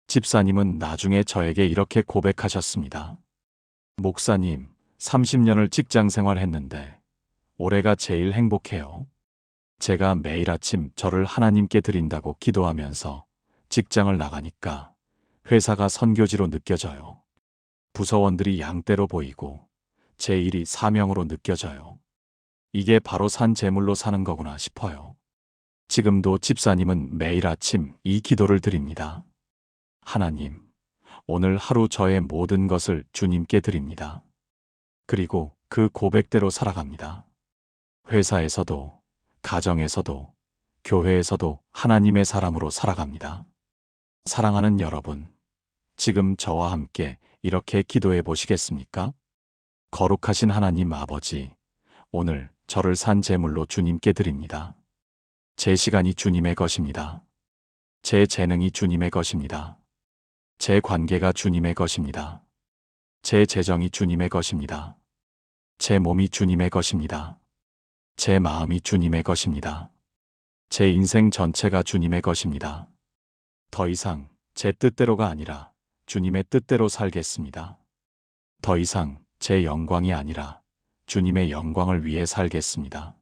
A: 집사님은 나중에 저에게 이렇게 고백하셨습니다. 목사님, 30년을 직장 생활했는데 올해가 제일 행복해요. 제가 매일 아침 저를 하나님께 드린다고 기도하면서 직장을 나가니까 회사가 선교지로 느껴져요. 부서원들이 양떼로 보이고 제 일이 사명으로 느껴져요. 이게 바로 산 제물로 사는 거구나 싶어요. 지금도 집사님은 매일 아침 이 기도를 드립니다. 하나님, 오늘 하루 저의 모든 것을 주님께 드립니다. 그리고 그 고백대로 살아갑니다. 회사에서도, 가정에서도, 교회에서도 하나님의 사람으로 살아갑니다. 사랑하는 여러분, 지금 저와 함께 이렇게 기도해 보시겠습니까? 거룩하신 하나님 아버지, 오늘 저를 산 제물로 주님께 드립니다. 제 시간이 주님의 것입니다. 제 재능이 주님의 것입니다. 제 관계가 주님의 것입니다. 제 재정이 주님의 것입니다. 제 몸이 주님의 것입니다. 제 마음이 주님의 것입니다. 제 인생 전체가 주님의 것입니다. 더 이상 제 뜻대로가 아니라 주님의 뜻대로 살겠습니다. 더 이상 제 영광이 아니라 주님의 영광을 위해 살겠습니다.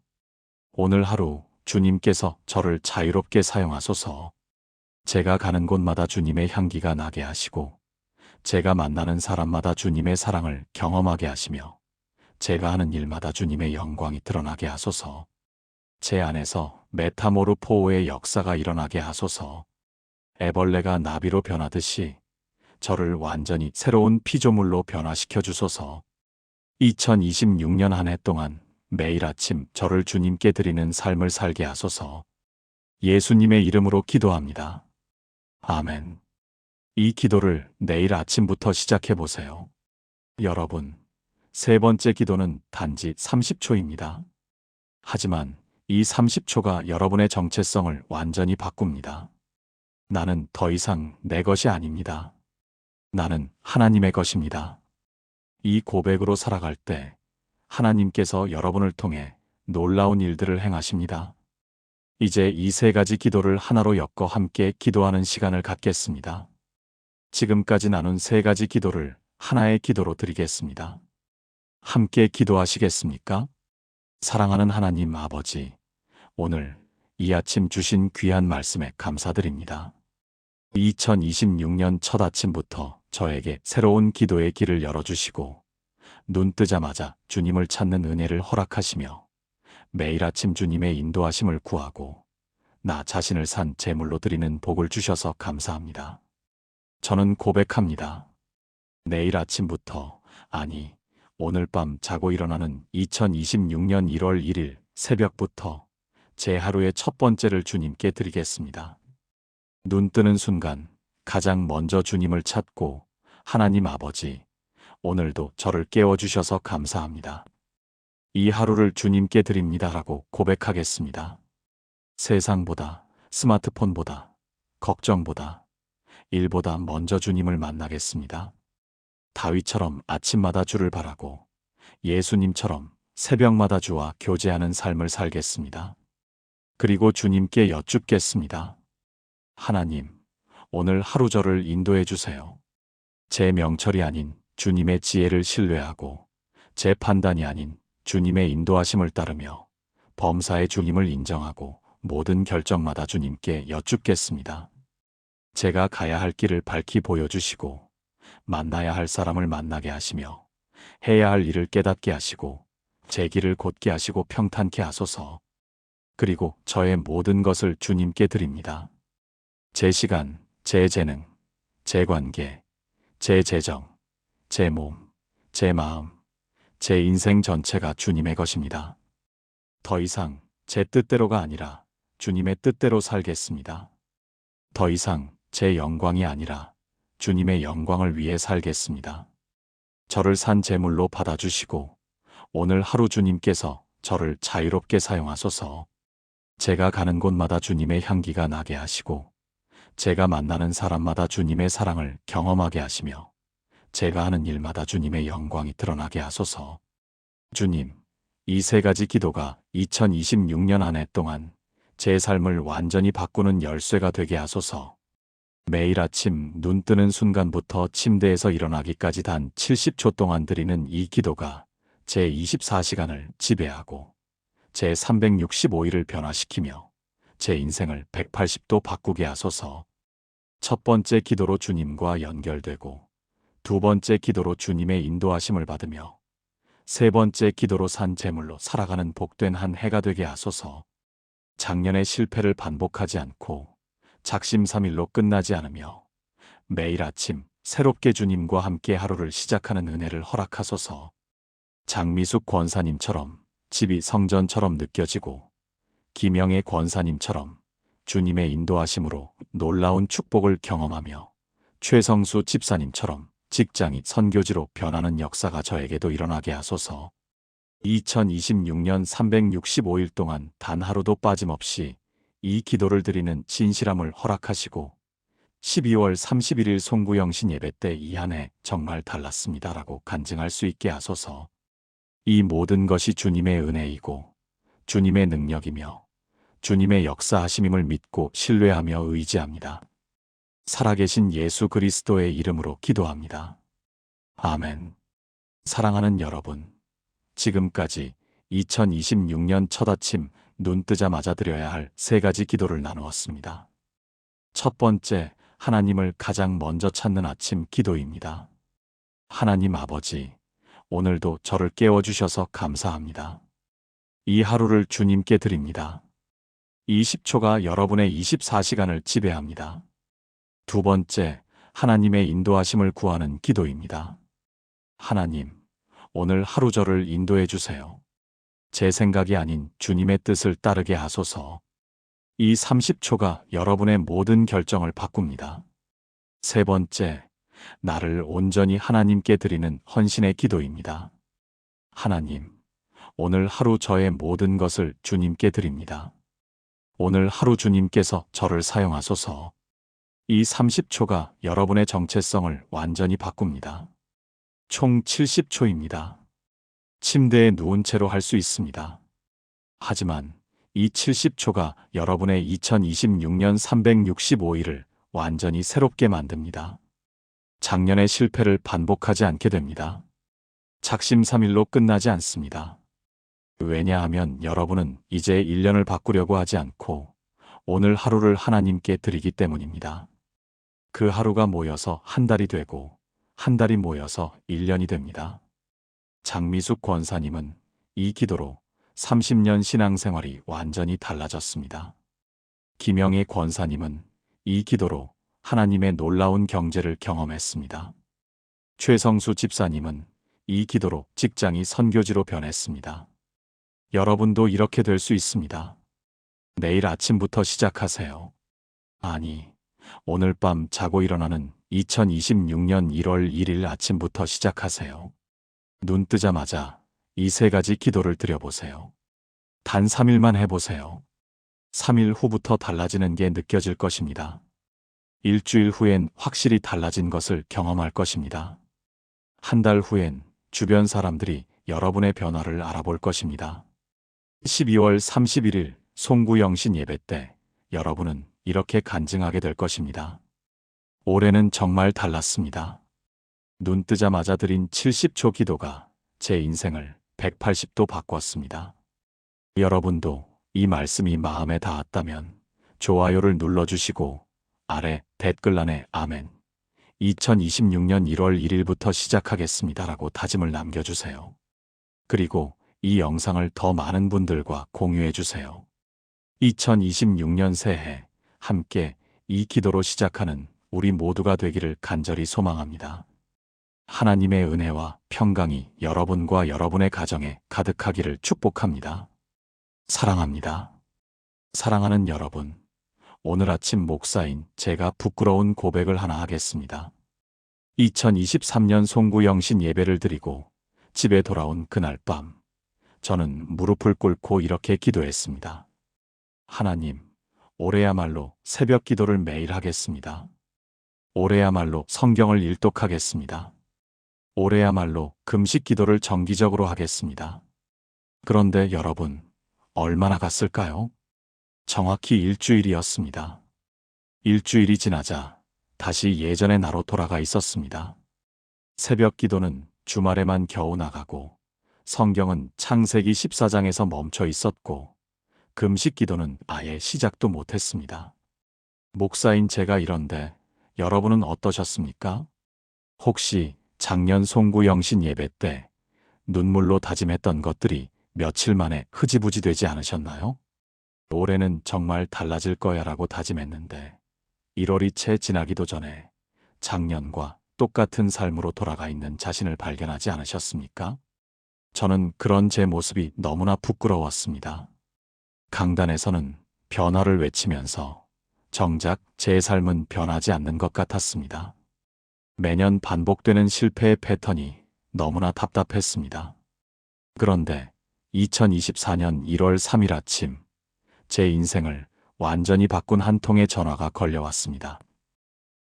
A: 오늘 하루 주님께서 저를 자유롭게 사용하소서. 제가 가는 곳마다 주님의 향기가 나게 하시고 제가 만나는 사람마다 주님의 사랑을 경험하게 하시며 제가 하는 일마다 주님의 영광이 드러나게 하소서. 제 안에서 메타모르포의 역사가 일어나게 하소서. 애벌레가 나비로 변하듯이 저를 완전히 새로운 피조물로 변화시켜 주소서. 2026년 한 해 동안 매일 아침 저를 주님께 드리는 삶을 살게 하소서. 예수님의 이름으로 기도합니다. 아멘. 이 기도를 내일 아침부터 시작해 보세요. 여러분, 세 번째 기도는 단지 30초입니다. 하지만 이 30초가 여러분의 정체성을 완전히 바꿉니다. 나는 더 이상 내 것이 아닙니다. 나는 하나님의 것입니다. 이 고백으로 살아갈 때 하나님께서 여러분을 통해 놀라운 일들을 행하십니다. 이제 이 세 가지 기도를 하나로 엮어 함께 기도하는 시간을 갖겠습니다. 지금까지 나눈 세 가지 기도를 하나의 기도로 드리겠습니다. 함께 기도하시겠습니까? 사랑하는 하나님 아버지, 오늘 이 아침 주신 귀한 말씀에 감사드립니다. 2026년 첫 아침부터 저에게 새로운 기도의 길을 열어주시고 눈 뜨자마자 주님을 찾는 은혜를 허락하시며 매일 아침 주님의 인도하심을 구하고 나 자신을 산 제물로 드리는 복을 주셔서 감사합니다. 저는 고백합니다. 내일 아침부터, 아니 오늘 밤 자고 일어나는 2026년 1월 1일 새벽부터 제 하루의 첫 번째를 주님께 드리겠습니다. 눈 뜨는 순간 가장 먼저 주님을 찾고 하나님 아버지, 오늘도 저를 깨워주셔서 감사합니다. 이 하루를 주님께 드립니다라고 고백하겠습니다. 세상보다, 스마트폰보다, 걱정보다, 일보다 먼저 주님을 만나겠습니다. 다윗처럼 아침마다 주를 바라고 예수님처럼 새벽마다 주와 교제하는 삶을 살겠습니다. 그리고 주님께 여쭙겠습니다. 하나님, 오늘 하루 저를 인도해 주세요. 제 명철이 아닌 주님의 지혜를 신뢰하고 제 판단이 아닌 주님의 인도하심을 따르며 범사의 주님을 인정하고 모든 결정마다 주님께 여쭙겠습니다. 제가 가야 할 길을 밝히 보여주시고 만나야 할 사람을 만나게 하시며 해야 할 일을 깨닫게 하시고 제 길을 곧게 하시고 평탄케 하소서. 그리고 저의 모든 것을 주님께 드립니다. 제 시간, 제 재능, 제 관계, 제 재정, 제 몸, 제 마음, 제 인생 전체가 주님의 것입니다. 더 이상 제 뜻대로가 아니라 주님의 뜻대로 살겠습니다. 더 이상 제 영광이 아니라 주님의 영광을 위해 살겠습니다. 저를 산 제물로 받아주시고 오늘 하루 주님께서 저를 자유롭게 사용하소서. 제가 가는 곳마다 주님의 향기가 나게 하시고 제가 만나는 사람마다 주님의 사랑을 경험하게 하시며 제가 하는 일마다 주님의 영광이 드러나게 하소서. 주님, 이 세 가지 기도가 2026년 한 해 동안 제 삶을 완전히 바꾸는 열쇠가 되게 하소서. 매일 아침 눈 뜨는 순간부터 침대에서 일어나기까지 단 70초 동안 드리는 이 기도가 제 24시간을 지배하고 제 365일을 변화시키며 제 인생을 180도 바꾸게 하소서. 첫 번째 기도로 주님과 연결되고, 두 번째 기도로 주님의 인도하심을 받으며, 세 번째 기도로 산 제물로 살아가는 복된 한 해가 되게 하소서. 작년의 실패를 반복하지 않고 작심삼일로 끝나지 않으며 매일 아침 새롭게 주님과 함께 하루를 시작하는 은혜를 허락하소서. 장미숙 권사님처럼 집이 성전처럼 느껴지고, 김영애 권사님처럼 주님의 인도하심으로 놀라운 축복을 경험하며, 최성수 집사님처럼 직장이 선교지로 변하는 역사가 저에게도 일어나게 하소서. 2026년 365일 동안 단 하루도 빠짐없이 이 기도를 드리는 진실함을 허락하시고, 12월 31일 송구영신 예배 때 이 한 해 정말 달랐습니다라고 간증할 수 있게 하소서. 이 모든 것이 주님의 은혜이고 주님의 능력이며 주님의 역사하심임을 믿고 신뢰하며 의지합니다. 살아계신 예수 그리스도의 이름으로 기도합니다. 아멘. 사랑하는 여러분, 지금까지 2026년 첫 아침 눈 뜨자마자 드려야 할 세 가지 기도를 나누었습니다. 첫 번째, 하나님을 가장 먼저 찾는 아침 기도입니다. 하나님 아버지, 오늘도 저를 깨워주셔서 감사합니다. 이 하루를 주님께 드립니다. 20초가 여러분의 24시간을 지배합니다. 두 번째, 하나님의 인도하심을 구하는 기도입니다. 하나님, 오늘 하루 저를 인도해 주세요. 제 생각이 아닌 주님의 뜻을 따르게 하소서. 이 30초가 여러분의 모든 결정을 바꿉니다. 세 번째, 나를 온전히 하나님께 드리는 헌신의 기도입니다. 하나님, 오늘 하루 저의 모든 것을 주님께 드립니다. 오늘 하루 주님께서 저를 사용하소서. 이 30초가 여러분의 정체성을 완전히 바꿉니다. 총 70초입니다. 침대에 누운 채로 할 수 있습니다. 하지만 이 70초가 여러분의 2026년 365일을 완전히 새롭게 만듭니다. 작년의 실패를 반복하지 않게 됩니다. 작심삼일로 끝나지 않습니다. 왜냐하면 여러분은 이제 1년을 바꾸려고 하지 않고 오늘 하루를 하나님께 드리기 때문입니다. 그 하루가 모여서 한 달이 되고 한 달이 모여서 1년이 됩니다. 장미숙 권사님은 이 기도로 30년 신앙생활이 완전히 달라졌습니다. 김영애 권사님은 이 기도로 하나님의 놀라운 경제를 경험했습니다. 최성수 집사님은 이 기도로 직장이 선교지로 변했습니다. 여러분도 이렇게 될 수 있습니다. 내일 아침부터 시작하세요. 아니, 오늘 밤 자고 일어나는 2026년 1월 1일 아침부터 시작하세요. 눈 뜨자마자 이 세 가지 기도를 드려보세요. 단 3일만 해보세요. 3일 후부터 달라지는 게 느껴질 것입니다. 일주일 후엔 확실히 달라진 것을 경험할 것입니다. 한 달 후엔 주변 사람들이 여러분의 변화를 알아볼 것입니다. 12월 31일 송구영신 예배 때 여러분은 이렇게 간증하게 될 것입니다. 올해는 정말 달랐습니다. 눈 뜨자마자 드린 70초 기도가 제 인생을 180도 바꿨습니다. 여러분도 이 말씀이 마음에 닿았다면 좋아요를 눌러주시고 아래 댓글란에 아멘 2026년 1월 1일부터 시작하겠습니다라고 다짐을 남겨주세요. 그리고 이 영상을 더 많은 분들과 공유해주세요. 2026년 새해 함께 이 기도로 시작하는 우리 모두가 되기를 간절히 소망합니다. 하나님의 은혜와 평강이 여러분과 여러분의 가정에 가득하기를 축복합니다. 사랑합니다. 사랑하는 여러분, 오늘 아침 목사인 제가 부끄러운 고백을 하나 하겠습니다. 2023년 송구영신 예배를 드리고 집에 돌아온 그날 밤, 저는 무릎을 꿇고 이렇게 기도했습니다. 하나님, 올해야말로 새벽 기도를 매일 하겠습니다. 올해야말로 성경을 일독하겠습니다. 올해야말로 금식 기도를 정기적으로 하겠습니다. 그런데 여러분, 얼마나 갔을까요? 정확히 일주일이었습니다. 일주일이 지나자 다시 예전의 나로 돌아가 있었습니다. 새벽 기도는 주말에만 겨우 나가고, 성경은 창세기 14장에서 멈춰 있었고, 금식 기도는 아예 시작도 못했습니다. 목사인 제가 이런데 여러분은 어떠셨습니까? 혹시 작년 송구 영신 예배 때 눈물로 다짐했던 것들이 며칠 만에 흐지부지 되지 않으셨나요? 올해는 정말 달라질 거야 라고 다짐했는데 1월이 채 지나기도 전에 작년과 똑같은 삶으로 돌아가 있는 자신을 발견하지 않으셨습니까? 저는 그런 제 모습이 너무나 부끄러웠습니다. 강단에서는 변화를 외치면서 정작 제 삶은 변하지 않는 것 같았습니다. 매년 반복되는 실패의 패턴이 너무나 답답했습니다. 그런데 2024년 1월 3일 아침, 제 인생을 완전히 바꾼 한 통의 전화가 걸려왔습니다.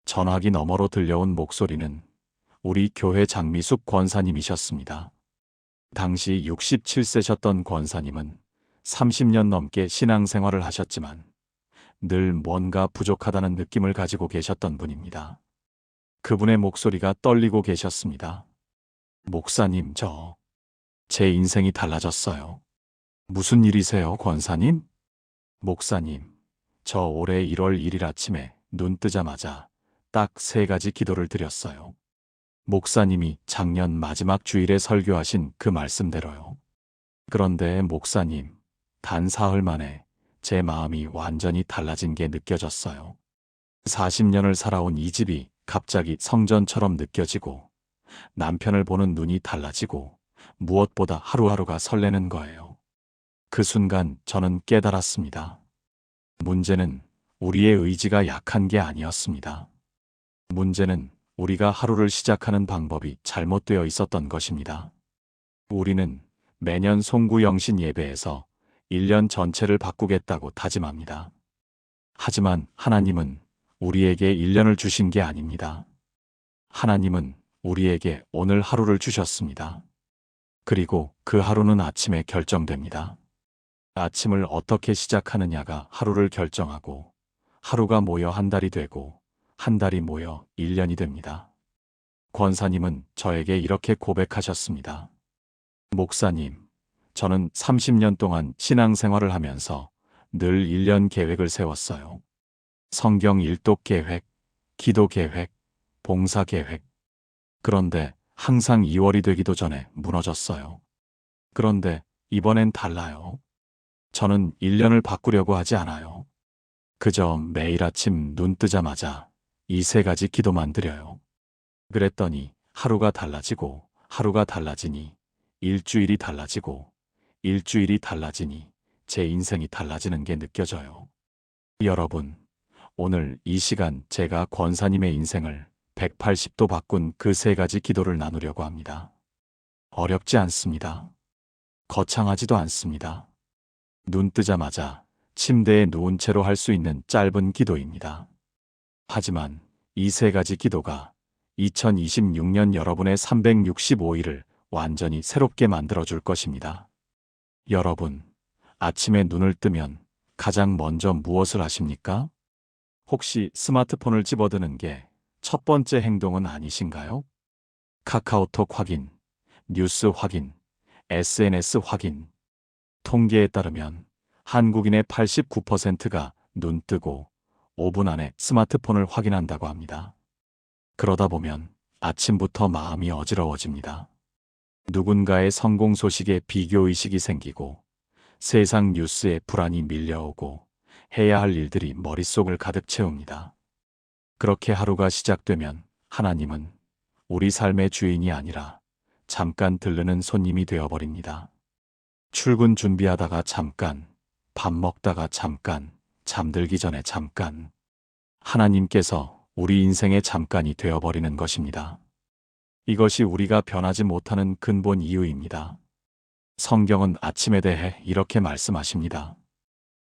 A: 전화기 너머로 들려온 목소리는 우리 교회 장미숙 권사님이셨습니다. 당시 67세셨던 권사님은 30년 넘게 신앙생활을 하셨지만 늘 뭔가 부족하다는 느낌을 가지고 계셨던 분입니다. 그분의 목소리가 떨리고 계셨습니다. 목사님, 제 인생이 달라졌어요. 무슨 일이세요, 권사님? 목사님, 저 올해 1월 1일 아침에 눈 뜨자마자 딱 3가지 기도를 드렸어요. 목사님이 작년 마지막 주일에 설교하신 그 말씀대로요. 그런데 목사님, 단 사흘 만에 제 마음이 완전히 달라진 게 느껴졌어요. 40년을 살아온 이 집이 갑자기 성전처럼 느껴지고 남편을 보는 눈이 달라지고 무엇보다 하루하루가 설레는 거예요. 그 순간 저는 깨달았습니다. 문제는 우리의 의지가 약한 게 아니었습니다. 문제는 우리가 하루를 시작하는 방법이 잘못되어 있었던 것입니다. 우리는 매년 송구 영신 예배에서 1년 전체를 바꾸겠다고 다짐합니다. 하지만 하나님은 우리에게 1년을 주신 게 아닙니다. 하나님은 우리에게 오늘 하루를 주셨습니다. 그리고 그 하루는 아침에 결정됩니다. 아침을 어떻게 시작하느냐가 하루를 결정하고, 하루가 모여 한 달이 되고, 한 달이 모여 1년이 됩니다. 권사님은 저에게 이렇게 고백하셨습니다. 목사님, 저는 30년 동안 신앙생활을 하면서 늘 1년 계획을 세웠어요. 성경 일독 계획, 기도 계획, 봉사 계획. 그런데 항상 2월이 되기도 전에 무너졌어요. 그런데 이번엔 달라요. 저는 1년을 바꾸려고 하지 않아요. 그저 매일 아침 눈 뜨자마자 이 3가지 기도만 드려요. 그랬더니 하루가 달라지고 하루가 달라지니 일주일이 달라지고 일주일이 달라지니 제 인생이 달라지는 게 느껴져요. 여러분, 오늘 이 시간 제가 권사님의 인생을 180도 바꾼 그 3가지 기도를 나누려고 합니다. 어렵지 않습니다. 거창하지도 않습니다. 눈 뜨자마자 침대에 누운 채로 할 수 있는 짧은 기도입니다. 하지만 이 3가지 기도가 2026년 여러분의 365일을 완전히 새롭게 만들어줄 것입니다. 여러분, 아침에 눈을 뜨면 가장 먼저 무엇을 하십니까? 혹시 스마트폰을 집어드는 게 첫 번째 행동은 아니신가요? 카카오톡 확인, 뉴스 확인, SNS 확인. 통계에 따르면 한국인의 89%가 눈 뜨고 5분 안에 스마트폰을 확인한다고 합니다. 그러다 보면 아침부터 마음이 어지러워집니다. 누군가의 성공 소식에 비교의식이 생기고 세상 뉴스에 불안이 밀려오고 해야 할 일들이 머릿속을 가득 채웁니다. 그렇게 하루가 시작되면 하나님은 우리 삶의 주인이 아니라 잠깐 들르는 손님이 되어버립니다. 출근 준비하다가 잠깐, 밥 먹다가 잠깐, 잠들기 전에 잠깐. 하나님께서 우리 인생의 잠깐이 되어버리는 것입니다. 이것이 우리가 변하지 못하는 근본 이유입니다. 성경은 아침에 대해 이렇게 말씀하십니다.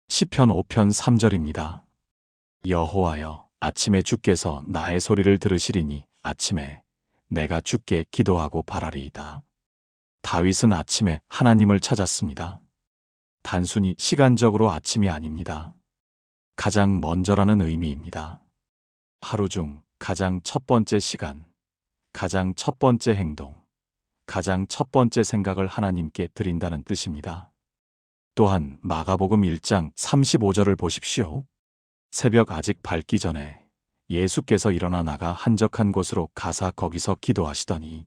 A: 시편 5편 3절입니다. 여호와여, 아침에 주께서 나의 소리를 들으시리니 아침에 내가 주께 기도하고 바라리이다. 다윗은 아침에 하나님을 찾았습니다. 단순히 시간적으로 아침이 아닙니다. 가장 먼저라는 의미입니다. 하루 중 가장 첫 번째 시간, 가장 첫 번째 행동, 가장 첫 번째 생각을 하나님께 드린다는 뜻입니다. 또한 마가복음 1장 35절을 보십시오. 새벽 아직 밝기 전에 예수께서 일어나 나가 한적한 곳으로 가사 거기서 기도하시더니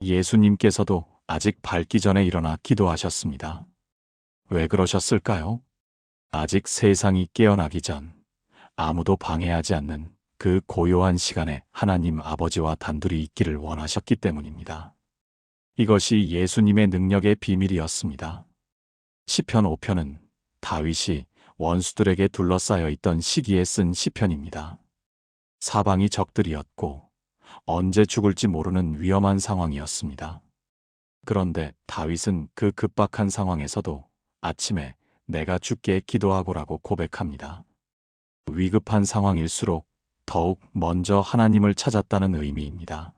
A: 예수님께서도 아직 밝기 전에 일어나 기도하셨습니다. 왜 그러셨을까요? 아직 세상이 깨어나기 전 아무도 방해하지 않는 그 고요한 시간에 하나님 아버지와 단둘이 있기를 원하셨기 때문입니다. 이것이 예수님의 능력의 비밀이었습니다. 시편 5편은 다윗이 원수들에게 둘러싸여 있던 시기에 쓴 시편입니다. 사방이 적들이었고 언제 죽을지 모르는 위험한 상황이었습니다. 그런데 다윗은 그 급박한 상황에서도 아침에 내가 주께 기도하고라고 고백합니다. 위급한 상황일수록 더욱 먼저 하나님을 찾았다는 의미입니다.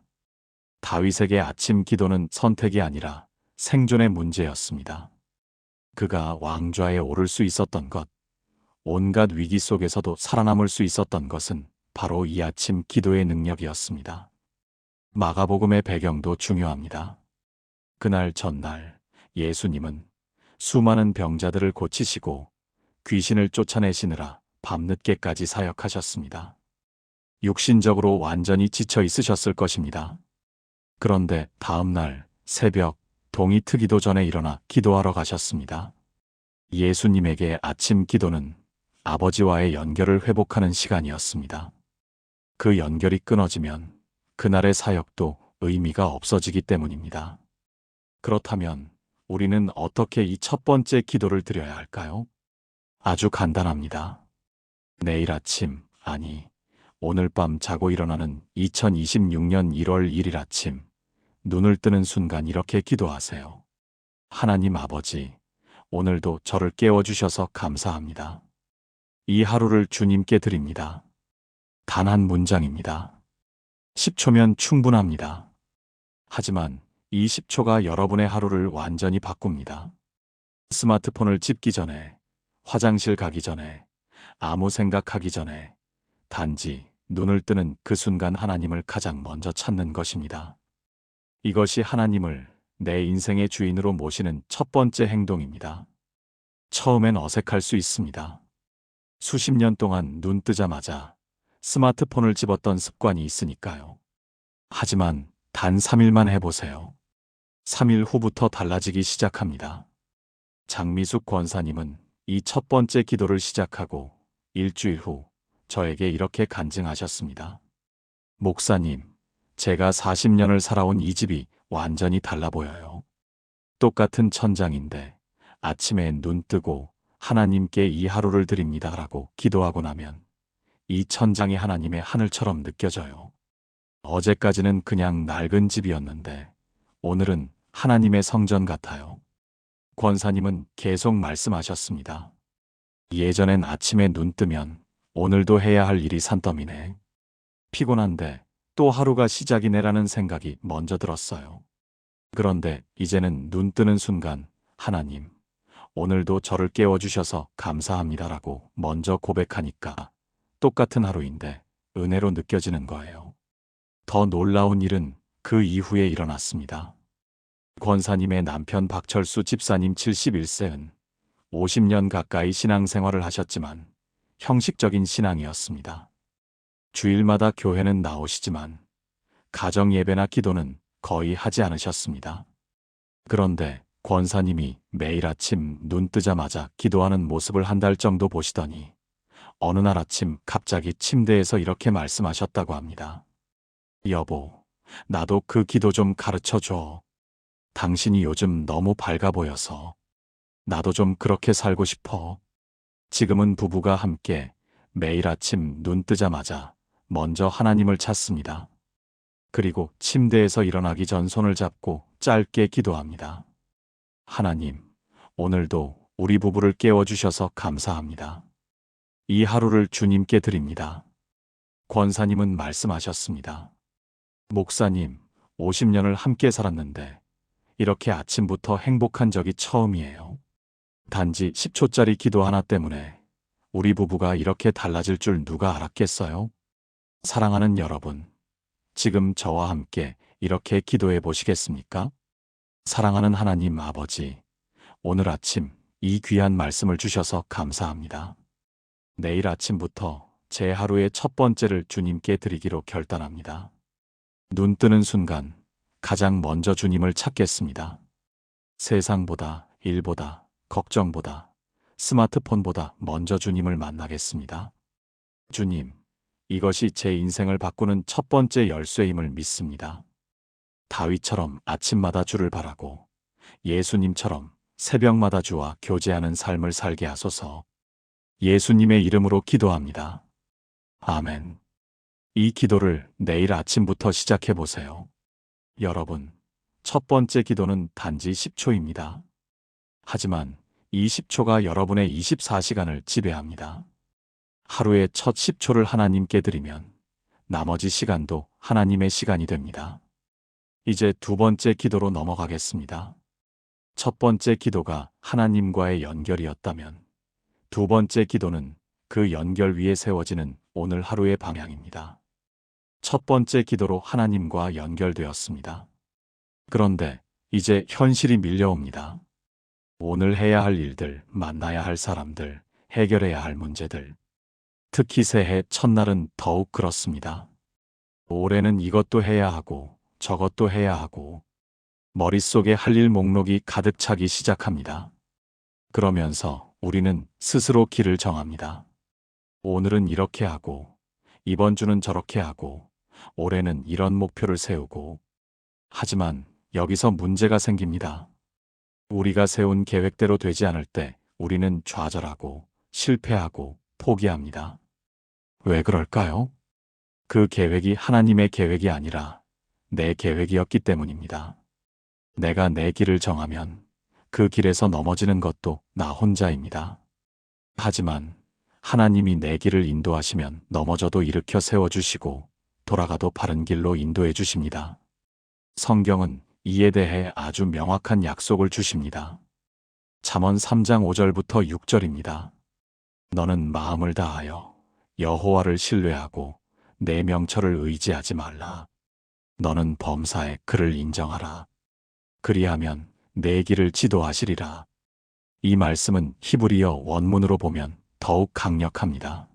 A: 다윗에게 아침 기도는 선택이 아니라 생존의 문제였습니다. 그가 왕좌에 오를 수 있었던 것, 온갖 위기 속에서도 살아남을 수 있었던 것은 바로 이 아침 기도의 능력이었습니다. 마가복음의 배경도 중요합니다. 그날 전날 예수님은 수많은 병자들을 고치시고 귀신을 쫓아내시느라 밤늦게까지 사역하셨습니다. 육신적으로 완전히 지쳐 있으셨을 것입니다. 그런데 다음 날 새벽 동이 트기도 전에 일어나 기도하러 가셨습니다. 예수님에게 아침 기도는 아버지와의 연결을 회복하는 시간이었습니다. 그 연결이 끊어지면 그날의 사역도 의미가 없어지기 때문입니다. 그렇다면 우리는 어떻게 이 첫 번째 기도를 드려야 할까요? 아주 간단합니다. 내일 아침, 아니, 오늘 밤 자고 일어나는 2026년 1월 1일 아침, 눈을 뜨는 순간 이렇게 기도하세요. 하나님 아버지, 오늘도 저를 깨워주셔서 감사합니다. 이 하루를 주님께 드립니다. 단 한 문장입니다. 10초면 충분합니다. 하지만 이 10초가 여러분의 하루를 완전히 바꿉니다. 스마트폰을 짚기 전에, 화장실 가기 전에, 아무 생각하기 전에 단지 눈을 뜨는 그 순간 하나님을 가장 먼저 찾는 것입니다. 이것이 하나님을 내 인생의 주인으로 모시는 첫 번째 행동입니다. 처음엔 어색할 수 있습니다. 수십 년 동안 눈 뜨자마자 스마트폰을 집었던 습관이 있으니까요. 하지만 단 3일만 해보세요. 3일 후부터 달라지기 시작합니다. 장미숙 권사님은 이 첫 번째 기도를 시작하고 일주일 후 저에게 이렇게 간증하셨습니다. 목사님, 제가 40년을 살아온 이 집이 완전히 달라 보여요. 똑같은 천장인데 아침에 눈 뜨고 하나님께 이 하루를 드립니다라고 기도하고 나면 이 천장이 하나님의 하늘처럼 느껴져요. 어제까지는 그냥 낡은 집이었는데 오늘은 하나님의 성전 같아요. 권사님은 계속 말씀하셨습니다. 예전엔 아침에 눈 뜨면 오늘도 해야 할 일이 산더미네. 피곤한데 또 하루가 시작이네라는 생각이 먼저 들었어요. 그런데 이제는 눈 뜨는 순간 하나님, 오늘도 저를 깨워주셔서 감사합니다라고 먼저 고백하니까 똑같은 하루인데 은혜로 느껴지는 거예요. 더 놀라운 일은 그 이후에 일어났습니다. 권사님의 남편 박철수 집사님 71세은 50년 가까이 신앙생활을 하셨지만 형식적인 신앙이었습니다. 주일마다 교회는 나오시지만 가정 예배나 기도는 거의 하지 않으셨습니다. 그런데 권사님이 매일 아침 눈 뜨자마자 기도하는 모습을 한 달 정도 보시더니 어느 날 아침 갑자기 침대에서 이렇게 말씀하셨다고 합니다. 여보, 나도 그 기도 좀 가르쳐 줘. 당신이 요즘 너무 밝아 보여서 나도 좀 그렇게 살고 싶어. 지금은 부부가 함께 매일 아침 눈 뜨자마자 먼저 하나님을 찾습니다. 그리고 침대에서 일어나기 전 손을 잡고 짧게 기도합니다. 하나님, 오늘도 우리 부부를 깨워주셔서 감사합니다. 이 하루를 주님께 드립니다. 권사님은 말씀하셨습니다. 목사님, 50년을 함께 살았는데 이렇게 아침부터 행복한 적이 처음이에요. 단지 10초짜리 기도 하나 때문에 우리 부부가 이렇게 달라질 줄 누가 알았겠어요? 사랑하는 여러분, 지금 저와 함께 이렇게 기도해 보시겠습니까? 사랑하는 하나님 아버지, 오늘 아침 이 귀한 말씀을 주셔서 감사합니다. 내일 아침부터 제 하루의 첫 번째를 주님께 드리기로 결단합니다. 눈 뜨는 순간 가장 먼저 주님을 찾겠습니다. 세상보다, 일보다, 걱정보다, 스마트폰보다 먼저 주님을 만나겠습니다. 주님, 이것이 제 인생을 바꾸는 첫 번째 열쇠임을 믿습니다. 다윗처럼 아침마다 주를 바라고 예수님처럼 새벽마다 주와 교제하는 삶을 살게 하소서. 예수님의 이름으로 기도합니다. 아멘. 이 기도를 내일 아침부터 시작해 보세요. 여러분, 첫 번째 기도는 단지 10초입니다. 하지만 이 10초가 여러분의 24시간을 지배합니다. 하루의 첫 10초를 하나님께 드리면 나머지 시간도 하나님의 시간이 됩니다. 이제 두 번째 기도로 넘어가겠습니다. 첫 번째 기도가 하나님과의 연결이었다면 두 번째 기도는 그 연결 위에 세워지는 오늘 하루의 방향입니다. 첫 번째 기도로 하나님과 연결되었습니다. 그런데 이제 현실이 밀려옵니다. 오늘 해야 할 일들, 만나야 할 사람들, 해결해야 할 문제들. 특히 새해 첫날은 더욱 그렇습니다. 올해는 이것도 해야 하고 저것도 해야 하고 머릿속에 할 일 목록이 가득 차기 시작합니다. 그러면서 우리는 스스로 길을 정합니다. 오늘은 이렇게 하고 이번 주는 저렇게 하고 올해는 이런 목표를 세우고. 하지만 여기서 문제가 생깁니다. 우리가 세운 계획대로 되지 않을 때 우리는 좌절하고 실패하고 포기합니다. 왜 그럴까요? 그 계획이 하나님의 계획이 아니라 내 계획이었기 때문입니다. 내가 내 길을 정하면 그 길에서 넘어지는 것도 나 혼자입니다. 하지만 하나님이 내 길을 인도하시면 넘어져도 일으켜 세워주시고 돌아가도 바른 길로 인도해 주십니다. 성경은 이에 대해 아주 명확한 약속을 주십니다. 잠언 3장 5절부터 6절입니다. 너는 마음을 다하여 여호와를 신뢰하고 내 명철을 의지하지 말라. 너는 범사에 그를 인정하라. 그리하면 내 길을 지도하시리라. 이 말씀은 히브리어 원문으로 보면 더욱 강력합니다.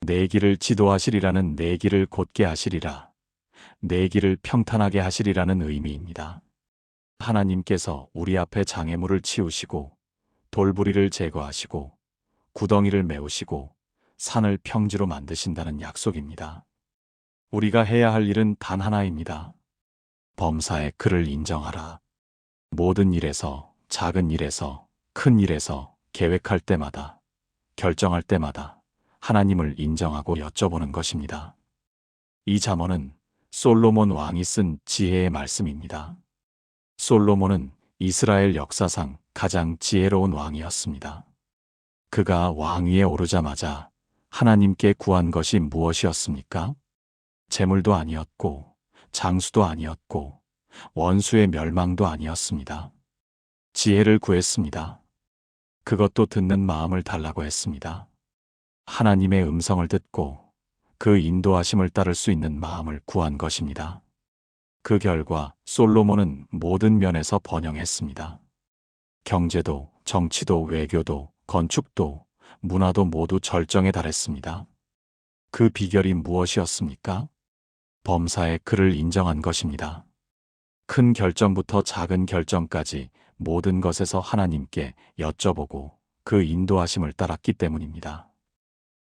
A: 내 길을 지도하시리라는 내 길을 곧게 하시리라. 내 길을 평탄하게 하시리라는 의미입니다. 하나님께서 우리 앞에 장애물을 치우시고 돌부리를 제거하시고 구덩이를 메우시고 산을 평지로 만드신다는 약속입니다. 우리가 해야 할 일은 단 하나입니다. 범사에 그를 인정하라. 모든 일에서, 작은 일에서, 큰 일에서 계획할 때마다, 결정할 때마다 하나님을 인정하고 여쭤보는 것입니다. 이 잠언은 솔로몬 왕이 쓴 지혜의 말씀입니다. 솔로몬은 이스라엘 역사상 가장 지혜로운 왕이었습니다. 그가 왕위에 오르자마자 하나님께 구한 것이 무엇이었습니까? 재물도 아니었고, 장수도 아니었고, 원수의 멸망도 아니었습니다. 지혜를 구했습니다. 그것도 듣는 마음을 달라고 했습니다. 하나님의 음성을 듣고 그 인도하심을 따를 수 있는 마음을 구한 것입니다. 그 결과 솔로몬은 모든 면에서 번영했습니다. 경제도, 정치도, 외교도, 건축도, 문화도 모두 절정에 달했습니다. 그 비결이 무엇이었습니까? 범사에 그를 인정한 것입니다. 큰 결정부터 작은 결정까지 모든 것에서 하나님께 여쭤보고 그 인도하심을 따랐기 때문입니다.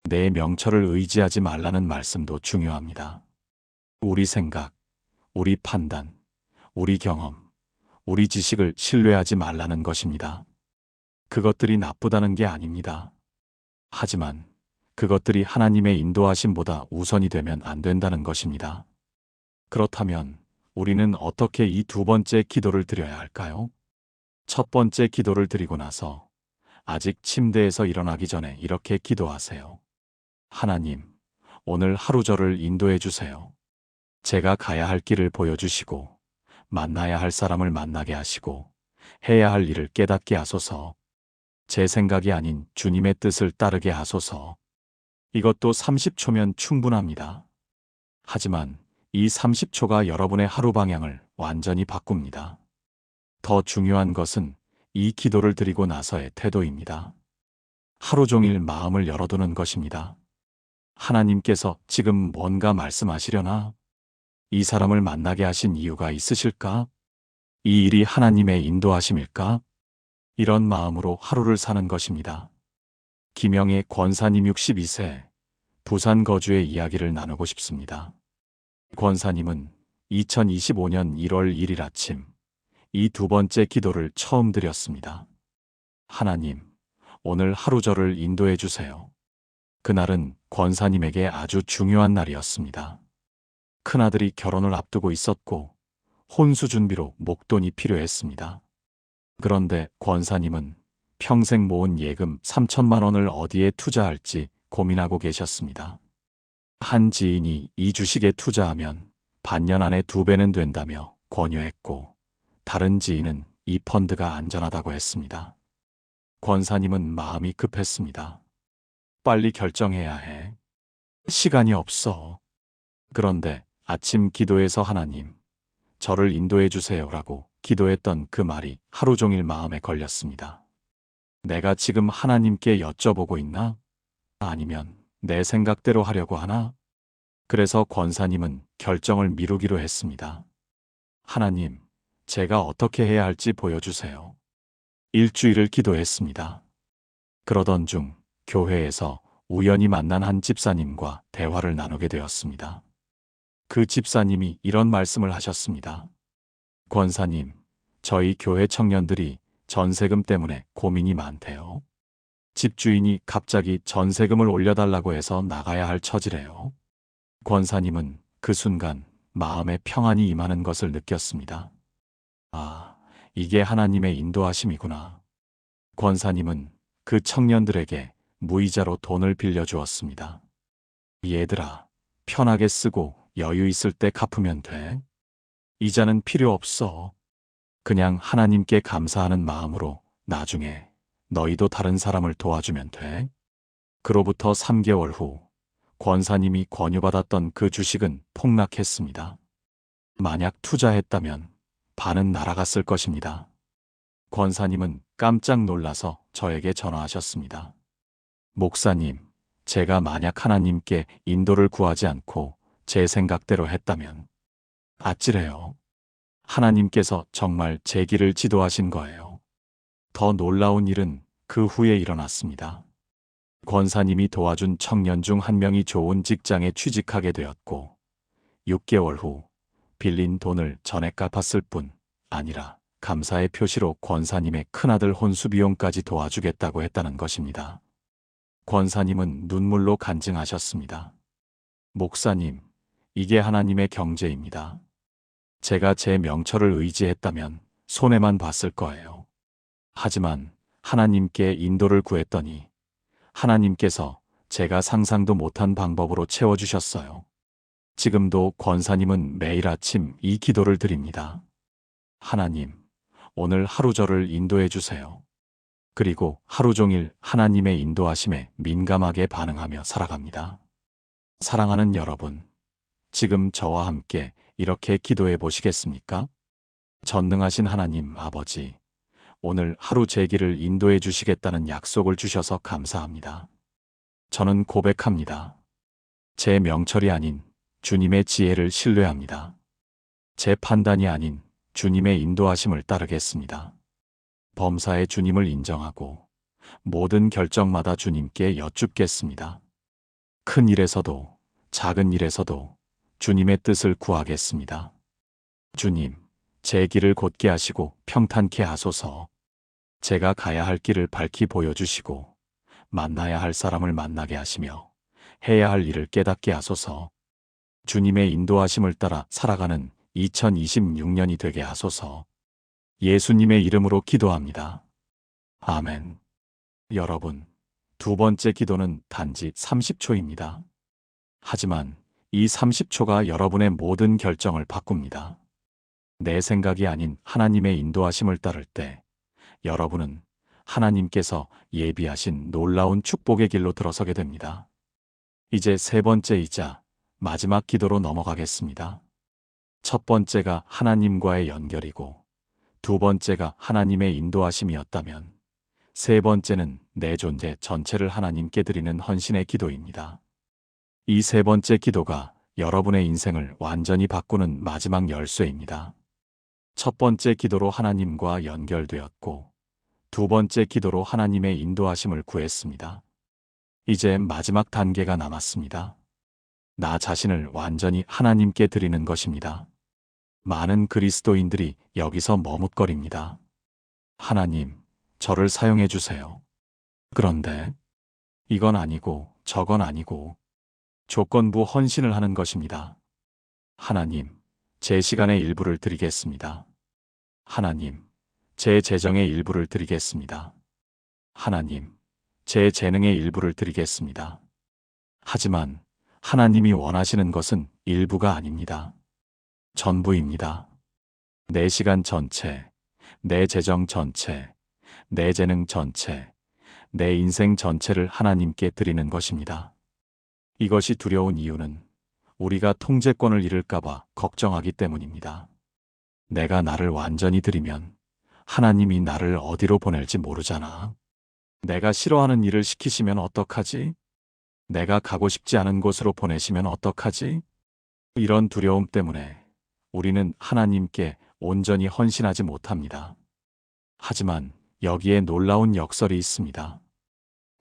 A: 내 명철을 의지하지 말라는 말씀도 중요합니다. 우리 생각, 우리 판단, 우리 경험, 우리 지식을 신뢰하지 말라는 것입니다. 그것들이 나쁘다는 게 아닙니다. 하지만 그것들이 하나님의 인도하심보다 우선이 되면 안 된다는 것입니다. 그렇다면 우리는 어떻게 이 두 번째 기도를 드려야 할까요? 첫 번째 기도를 드리고 나서 아직 침대에서 일어나기 전에 이렇게 기도하세요. 하나님, 오늘 하루 저를 인도해 주세요. 제가 가야 할 길을 보여주시고 만나야 할 사람을 만나게 하시고 해야 할 일을 깨닫게 하소서. 제 생각이 아닌 주님의 뜻을 따르게 하소서. 이것도 30초면 충분합니다. 하지만 이 30초가 여러분의 하루 방향을 완전히 바꿉니다. 더 중요한 것은 이 기도를 드리고 나서의 태도입니다. 하루 종일 마음을 열어두는 것입니다. 하나님께서 지금 뭔가 말씀하시려나? 이 사람을 만나게 하신 이유가 있으실까? 이 일이 하나님의 인도하심일까? 이런 마음으로 하루를 사는 것입니다. 김영애 권사님 62세, 부산 거주의 이야기를 나누고 싶습니다. 권사님은 2025년 1월 1일 아침 이 두 번째 기도를 처음 드렸습니다. 하나님, 오늘 하루 저를 인도해 주세요. 그날은 권사님에게 아주 중요한 날이었습니다. 큰아들이 결혼을 앞두고 있었고 혼수 준비로 목돈이 필요했습니다. 그런데 권사님은 평생 모은 예금 3천만 원을 어디에 투자할지 고민하고 계셨습니다. 한 지인이 이 주식에 투자하면 반년 안에 2배는 된다며 권유했고 다른 지인은 이 펀드가 안전하다고 했습니다. 권사님은 마음이 급했습니다. 빨리 결정해야 해. 시간이 없어. 그런데 아침 기도에서 하나님, 저를 인도해 주세요라고 기도했던 그 말이 하루 종일 마음에 걸렸습니다. 내가 지금 하나님께 여쭤보고 있나? 아니면 내 생각대로 하려고 하나? 그래서 권사님은 결정을 미루기로 했습니다. 하나님, 제가 어떻게 해야 할지 보여주세요. 일주일을 기도했습니다. 그러던 중 교회에서 우연히 만난 한 집사님과 대화를 나누게 되었습니다. 그 집사님이 이런 말씀을 하셨습니다. 권사님, 저희 교회 청년들이 전세금 때문에 고민이 많대요. 집주인이 갑자기 전세금을 올려달라고 해서 나가야 할 처지래요. 권사님은 그 순간 마음에 평안이 임하는 것을 느꼈습니다. 아, 이게 하나님의 인도하심이구나. 권사님은 그 청년들에게 무이자로 돈을 빌려주었습니다. 얘들아, 편하게 쓰고 여유 있을 때 갚으면 돼. 이자는 필요 없어. 그냥 하나님께 감사하는 마음으로 나중에 너희도 다른 사람을 도와주면 돼. 그로부터 3개월 후 권사님이 권유받았던 그 주식은 폭락했습니다. 만약 투자했다면 반은 날아갔을 것입니다. 권사님은 깜짝 놀라서 저에게 전화하셨습니다. 목사님, 제가 만약 하나님께 인도를 구하지 않고 제 생각대로 했다면 아찔해요. 하나님께서 정말 제 길을 지도하신 거예요. 더 놀라운 일은 그 후에 일어났습니다. 권사님이 도와준 청년 중 한 명이 좋은 직장에 취직하게 되었고 6개월 후 빌린 돈을 전액 갚았을 뿐 아니라 감사의 표시로 권사님의 큰아들 혼수 비용까지 도와주겠다고 했다는 것입니다. 권사님은 눈물로 간증하셨습니다. 목사님, 이게 하나님의 경제입니다. 제가 제 명철을 의지했다면 손해만 봤을 거예요. 하지만 하나님께 인도를 구했더니 하나님께서 제가 상상도 못한 방법으로 채워주셨어요. 지금도 권사님은 매일 아침 이 기도를 드립니다. 하나님, 오늘 하루 저를 인도해 주세요. 그리고 하루 종일 하나님의 인도하심에 민감하게 반응하며 살아갑니다. 사랑하는 여러분, 지금 저와 함께 이렇게 기도해 보시겠습니까? 전능하신 하나님 아버지, 오늘 하루 제 길을 인도해 주시겠다는 약속을 주셔서 감사합니다. 저는 고백합니다. 제 명철이 아닌 주님의 지혜를 신뢰합니다. 제 판단이 아닌 주님의 인도하심을 따르겠습니다. 범사의 주님을 인정하고 모든 결정마다 주님께 여쭙겠습니다. 큰 일에서도 작은 일에서도 주님의 뜻을 구하겠습니다. 주님, 제 길을 곧게 하시고 평탄케 하소서. 제가 가야 할 길을 밝히 보여주시고 만나야 할 사람을 만나게 하시며 해야 할 일을 깨닫게 하소서. 주님의 인도하심을 따라 살아가는 2026년이 되게 하소서. 예수님의 이름으로 기도합니다. 아멘. 여러분, 두 번째 기도는 단지 30초입니다. 하지만 이 30초가 여러분의 모든 결정을 바꿉니다. 내 생각이 아닌 하나님의 인도하심을 따를 때 여러분은 하나님께서 예비하신 놀라운 축복의 길로 들어서게 됩니다. 이제 세 번째이자 마지막 기도로 넘어가겠습니다. 첫 번째가 하나님과의 연결이고 두 번째가 하나님의 인도하심이었다면 세 번째는 내 존재 전체를 하나님께 드리는 헌신의 기도입니다. 이 세 번째 기도가 여러분의 인생을 완전히 바꾸는 마지막 열쇠입니다. 첫 번째 기도로 하나님과 연결되었고 두 번째 기도로 하나님의 인도하심을 구했습니다. 이제 마지막 단계가 남았습니다. 나 자신을 완전히 하나님께 드리는 것입니다. 많은 그리스도인들이 여기서 머뭇거립니다. 하나님, 저를 사용해 주세요. 그런데 이건 아니고 저건 아니고 조건부 헌신을 하는 것입니다. 하나님, 제 시간의 일부를 드리겠습니다. 하나님, 제 재정의 일부를 드리겠습니다. 하나님, 제 재능의 일부를 드리겠습니다. 하지만 하나님이 원하시는 것은 일부가 아닙니다. 전부입니다. 내 시간 전체, 내 재정 전체, 내 재능 전체, 내 인생 전체를 하나님께 드리는 것입니다. 이것이 두려운 이유는 우리가 통제권을 잃을까봐 걱정하기 때문입니다. 내가 나를 완전히 드리면 하나님이 나를 어디로 보낼지 모르잖아. 내가 싫어하는 일을 시키시면 어떡하지? 내가 가고 싶지 않은 곳으로 보내시면 어떡하지? 이런 두려움 때문에 우리는 하나님께 온전히 헌신하지 못합니다. 하지만 여기에 놀라운 역설이 있습니다.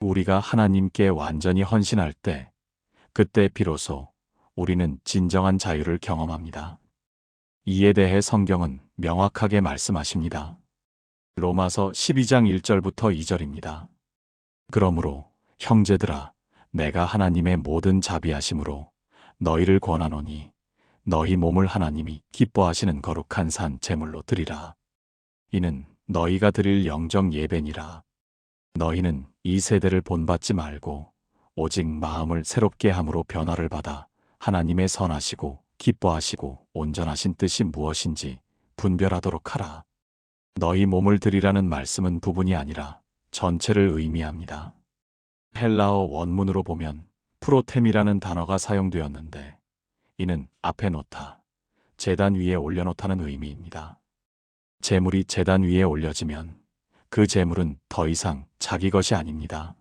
A: 우리가 하나님께 완전히 헌신할 때, 그때 비로소 우리는 진정한 자유를 경험합니다. 이에 대해 성경은 명확하게 말씀하십니다. 로마서 12장 1절부터 2절입니다. 그러므로 형제들아, 내가 하나님의 모든 자비하심으로 너희를 권하노니 너희 몸을 하나님이 기뻐하시는 거룩한 산 제물로 드리라. 이는 너희가 드릴 영적 예배니라. 너희는 이 세대를 본받지 말고 오직 마음을 새롭게 함으로 변화를 받아 하나님의 선하시고 기뻐하시고 온전하신 뜻이 무엇인지 분별하도록 하라. 너희 몸을 드리라는 말씀은 부분이 아니라 전체를 의미합니다. 헬라어 원문으로 보면 프로템이라는 단어가 사용되었는데 이는 앞에 놓다, 제단 위에 올려놓다는 의미입니다. 제물이 제단 위에 올려지면 그 제물은 더 이상 자기 것이 아닙니다.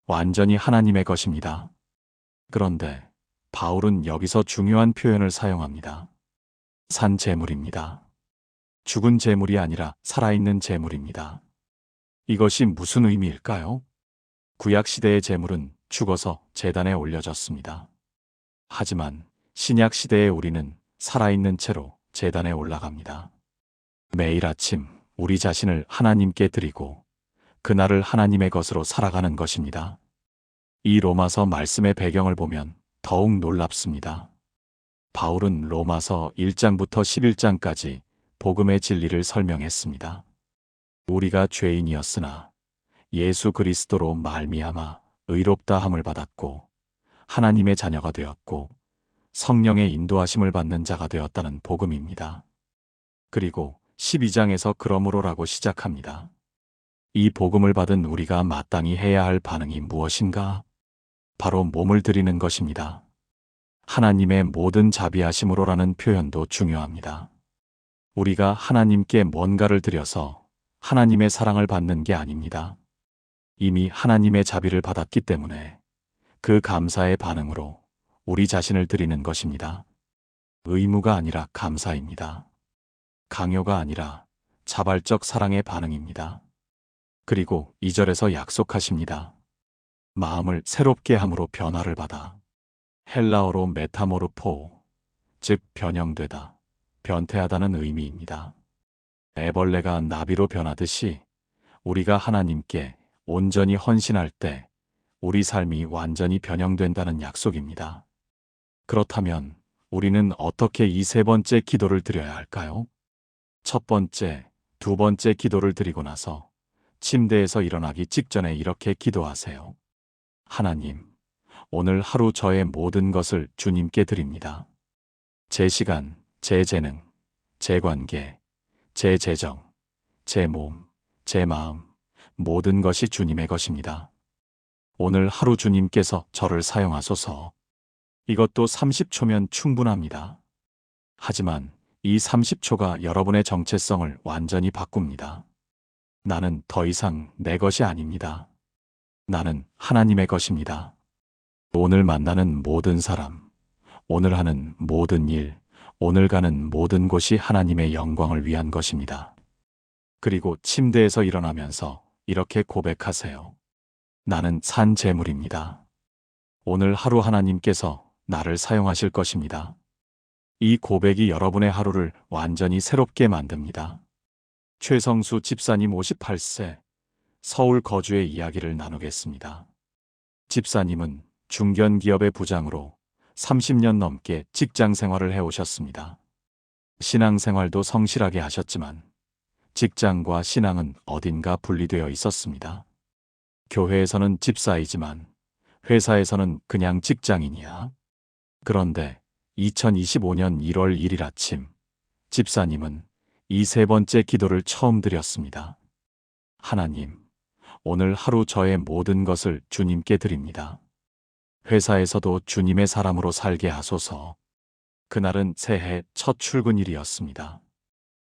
A: 완전히 하나님의 것입니다. 그런데 바울은 여기서 중요한 표현을 사용합니다. 산 제물입니다. 죽은 제물이 아니라 살아있는 제물입니다. 이것이 무슨 의미일까요? 구약시대의 제물은 죽어서 제단에 올려졌습니다. 하지만 신약시대의 우리는 살아있는 채로 제단에 올라갑니다. 매일 아침 우리 자신을 하나님께 드리고 그날을 하나님의 것으로 살아가는 것입니다. 이 로마서 말씀의 배경을 보면 더욱 놀랍습니다. 바울은 로마서 1장부터 11장까지 복음의 진리를 설명했습니다. 우리가 죄인이었으나 예수 그리스도로 말미암아 의롭다 함을 받았고 하나님의 자녀가 되었고 성령의 인도하심을 받는 자가 되었다는 복음입니다. 그리고 12장에서 그러므로라고 시작합니다. 이 복음을 받은 우리가 마땅히 해야 할 반응이 무엇인가? 바로 몸을 드리는 것입니다. 하나님의 모든 자비하심으로라는 표현도 중요합니다. 우리가 하나님께 뭔가를 드려서 하나님의 사랑을 받는 게 아닙니다. 이미 하나님의 자비를 받았기 때문에 그 감사의 반응으로 우리 자신을 드리는 것입니다. 의무가 아니라 감사입니다. 강요가 아니라 자발적 사랑의 반응입니다. 그리고 2절에서 약속하십니다. 마음을 새롭게 함으로 변화를 받아. 헬라어로 메타모르포, 즉 변형되다, 변태하다는 의미입니다. 애벌레가 나비로 변하듯이 우리가 하나님께 온전히 헌신할 때 우리 삶이 완전히 변형된다는 약속입니다. 그렇다면 우리는 어떻게 이 세 번째 기도를 드려야 할까요? 첫 번째, 두 번째 기도를 드리고 나서 침대에서 일어나기 직전에 이렇게 기도하세요. 하나님, 오늘 하루 저의 모든 것을 주님께 드립니다. 제 시간, 제 재능, 제 관계, 제 재정, 제 몸, 제 마음, 모든 것이 주님의 것입니다. 오늘 하루 주님께서 저를 사용하소서. 이것도 30초면 충분합니다. 하지만 이 30초가 여러분의 정체성을 완전히 바꿉니다. 나는 더 이상 내 것이 아닙니다. 나는 하나님의 것입니다. 오늘 만나는 모든 사람, 오늘 하는 모든 일, 오늘 가는 모든 곳이 하나님의 영광을 위한 것입니다. 그리고 침대에서 일어나면서 이렇게 고백하세요. 나는 산 제물입니다. 오늘 하루 하나님께서 나를 사용하실 것입니다. 이 고백이 여러분의 하루를 완전히 새롭게 만듭니다. 최성수 집사님 58세, 서울 거주의 이야기를 나누겠습니다. 집사님은 중견기업의 부장으로 30년 넘게 직장 생활을 해오셨습니다. 신앙생활도 성실하게 하셨지만 직장과 신앙은 어딘가 분리되어 있었습니다. 교회에서는 집사이지만 회사에서는 그냥 직장인이야. 그런데 2025년 1월 1일 아침, 집사님은 이 세 번째 기도를 처음 드렸습니다. 하나님, 오늘 하루 저의 모든 것을 주님께 드립니다. 회사에서도 주님의 사람으로 살게 하소서. 그날은 새해 첫 출근일이었습니다.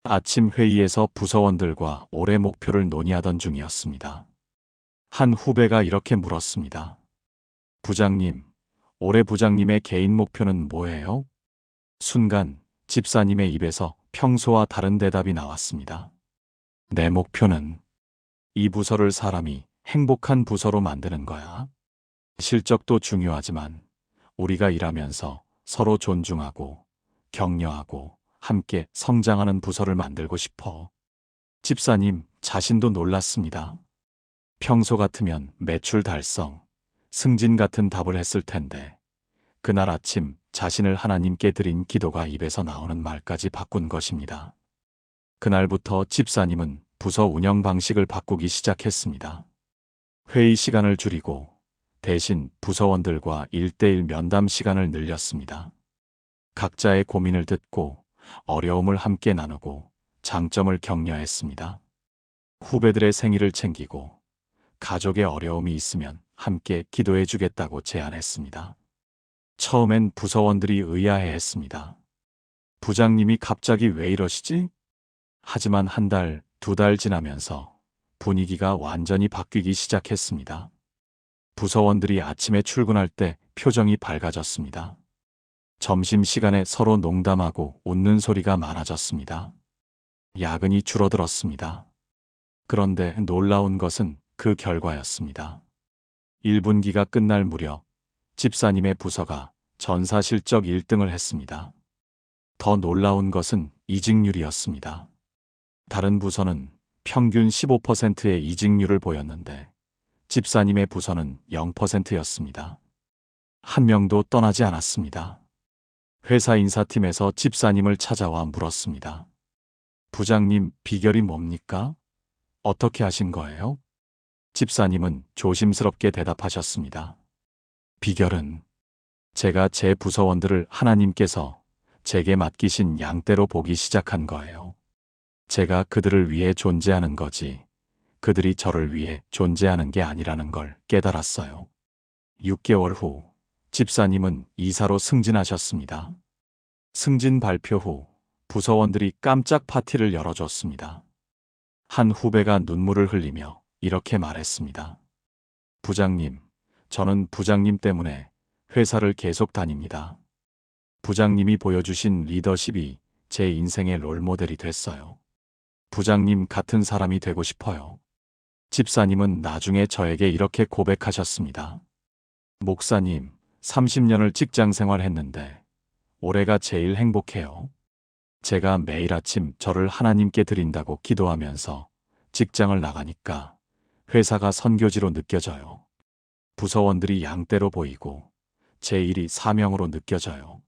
A: 아침 회의에서 부서원들과 올해 목표를 논의하던 중이었습니다. 한 후배가 이렇게 물었습니다. 부장님, 올해 부장님의 개인 목표는 뭐예요? 순간 집사님의 입에서 평소와 다른 대답이 나왔습니다. 내 목표는 이 부서를 사람이 행복한 부서로 만드는 거야. 실적도 중요하지만 우리가 일하면서 서로 존중하고 격려하고 함께 성장하는 부서를 만들고 싶어. 집사님 자신도 놀랐습니다. 평소 같으면 매출 달성, 승진 같은 답을 했을 텐데 그날 아침 자신을 하나님께 드린 기도가 입에서 나오는 말까지 바꾼 것입니다. 그날부터 집사님은 부서 운영 방식을 바꾸기 시작했습니다. 회의 시간을 줄이고 대신 부서원들과 1:1 면담 시간을 늘렸습니다. 각자의 고민을 듣고 어려움을 함께 나누고 장점을 격려했습니다. 후배들의 생일을 챙기고 가족의 어려움이 있으면 함께 기도해 주겠다고 제안했습니다. 처음엔 부서원들이 의아해했습니다. 부장님이 갑자기 왜 이러시지? 하지만 한 달, 두 달 지나면서 분위기가 완전히 바뀌기 시작했습니다. 부서원들이 아침에 출근할 때 표정이 밝아졌습니다. 점심시간에 서로 농담하고 웃는 소리가 많아졌습니다. 야근이 줄어들었습니다. 그런데 놀라운 것은 그 결과였습니다. 1분기가 끝날 무렵 집사님의 부서가 전사 실적 1등을 했습니다. 더 놀라운 것은 이직률이었습니다. 다른 부서는 평균 15%의 이직률을 보였는데 집사님의 부서는 0%였습니다. 한 명도 떠나지 않았습니다. 회사 인사팀에서 집사님을 찾아와 물었습니다. 부장님, 비결이 뭡니까? 어떻게 하신 거예요? 집사님은 조심스럽게 대답하셨습니다. 비결은 제가 제 부서원들을 하나님께서 제게 맡기신 양떼로 보기 시작한 거예요. 제가 그들을 위해 존재하는 거지 그들이 저를 위해 존재하는 게 아니라는 걸 깨달았어요. 6개월 후 집사님은 이사로 승진하셨습니다. 승진 발표 후 부서원들이 깜짝 파티를 열어줬습니다. 한 후배가 눈물을 흘리며 이렇게 말했습니다. 부장님, 저는 부장님 때문에 회사를 계속 다닙니다. 부장님이 보여주신 리더십이 제 인생의 롤모델이 됐어요. 부장님 같은 사람이 되고 싶어요. 집사님은 나중에 저에게 이렇게 고백하셨습니다. 목사님, 30년을 직장 생활했는데 올해가 제일 행복해요. 제가 매일 아침 저를 하나님께 드린다고 기도하면서 직장을 나가니까 회사가 선교지로 느껴져요. 부서원들이 양떼로 보이고 제 일이 사명으로 느껴져요.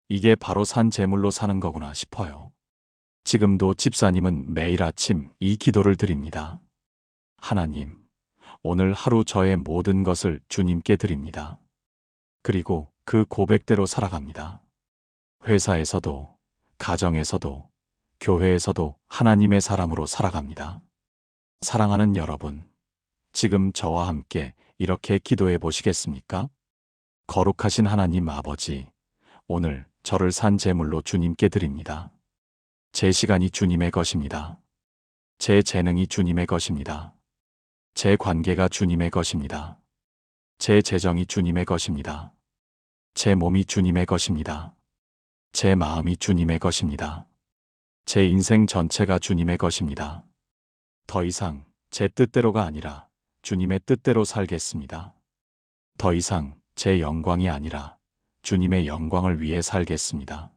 A: 이게 바로 산 제물로 사는 거구나 싶어요. 지금도 집사님은 매일 아침 이 기도를 드립니다. 하나님, 오늘 하루 저의 모든 것을 주님께 드립니다. 그리고 그 고백대로 살아갑니다. 회사에서도, 가정에서도, 교회에서도 하나님의 사람으로 살아갑니다. 사랑하는 여러분, 지금 저와 함께 이렇게 기도해 보시겠습니까? 거룩하신 하나님 아버지, 오늘 저를 산 제물로 주님께 드립니다. 제 시간이 주님의 것입니다. 제 재능이 주님의 것입니다. 제 관계가 주님의 것입니다. 제 재정이 주님의 것입니다. 제 몸이 주님의 것입니다. 제 마음이 주님의 것입니다. 제 인생 전체가 주님의 것입니다. 더 이상 제 뜻대로가 아니라 주님의 뜻대로 살겠습니다. 더 이상 제 영광이 아니라 주님의 영광을 위해 살겠습니다.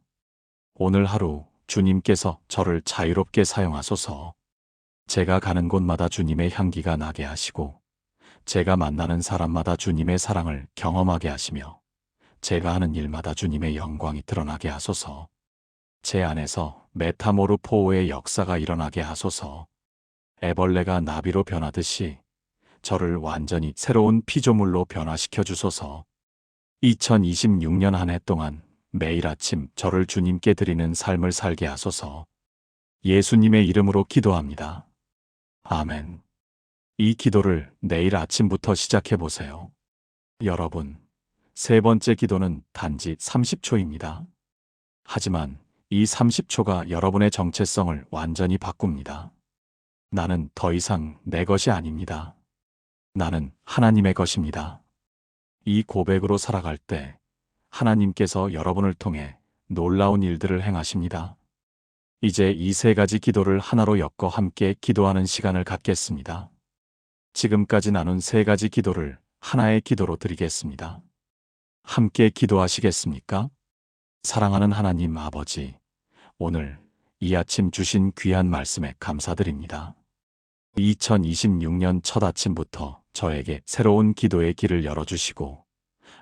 A: 오늘 하루 주님께서 저를 자유롭게 사용하소서. 제가 가는 곳마다 주님의 향기가 나게 하시고, 제가 만나는 사람마다 주님의 사랑을 경험하게 하시며, 제가 하는 일마다 주님의 영광이 드러나게 하소서. 제 안에서 메타모르포의 역사가 일어나게 하소서. 애벌레가 나비로 변하듯이 저를 완전히 새로운 피조물로 변화시켜 주소서. 2026년 한 해 동안 매일 아침 저를 주님께 드리는 삶을 살게 하소서. 예수님의 이름으로 기도합니다. 아멘. 이 기도를 내일 아침부터 시작해 보세요. 여러분, 세 번째 기도는 단지 30초입니다. 하지만 이 30초가 여러분의 정체성을 완전히 바꿉니다. 나는 더 이상 내 것이 아닙니다. 나는 하나님의 것입니다. 이 고백으로 살아갈 때 하나님께서 여러분을 통해 놀라운 일들을 행하십니다. 이제 이 세 가지 기도를 하나로 엮어 함께 기도하는 시간을 갖겠습니다. 지금까지 나눈 세 가지 기도를 하나의 기도로 드리겠습니다. 함께 기도하시겠습니까? 사랑하는 하나님 아버지, 오늘 이 아침 주신 귀한 말씀에 감사드립니다. 2026년 첫 아침부터 저에게 새로운 기도의 길을 열어주시고,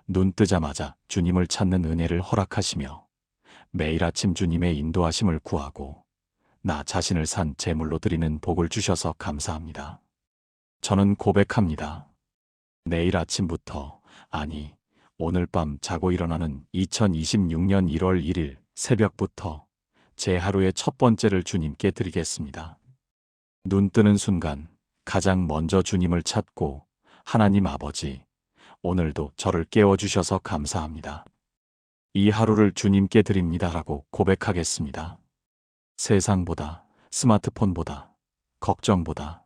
A: 눈 뜨자마자 주님을 찾는 은혜를 허락하시며, 매일 아침 주님의 인도하심을 구하고 나 자신을 산 제물로 드리는 복을 주셔서 감사합니다. 저는 고백합니다. 내일 아침부터, 아니 오늘 밤 자고 일어나는 2026년 1월 1일 새벽부터 제 하루의 첫 번째를 주님께 드리겠습니다. 눈 뜨는 순간 가장 먼저 주님을 찾고, 하나님 아버지, 오늘도 저를 깨워주셔서 감사합니다. 이 하루를 주님께 드립니다라고 고백하겠습니다. 세상보다, 스마트폰보다, 걱정보다,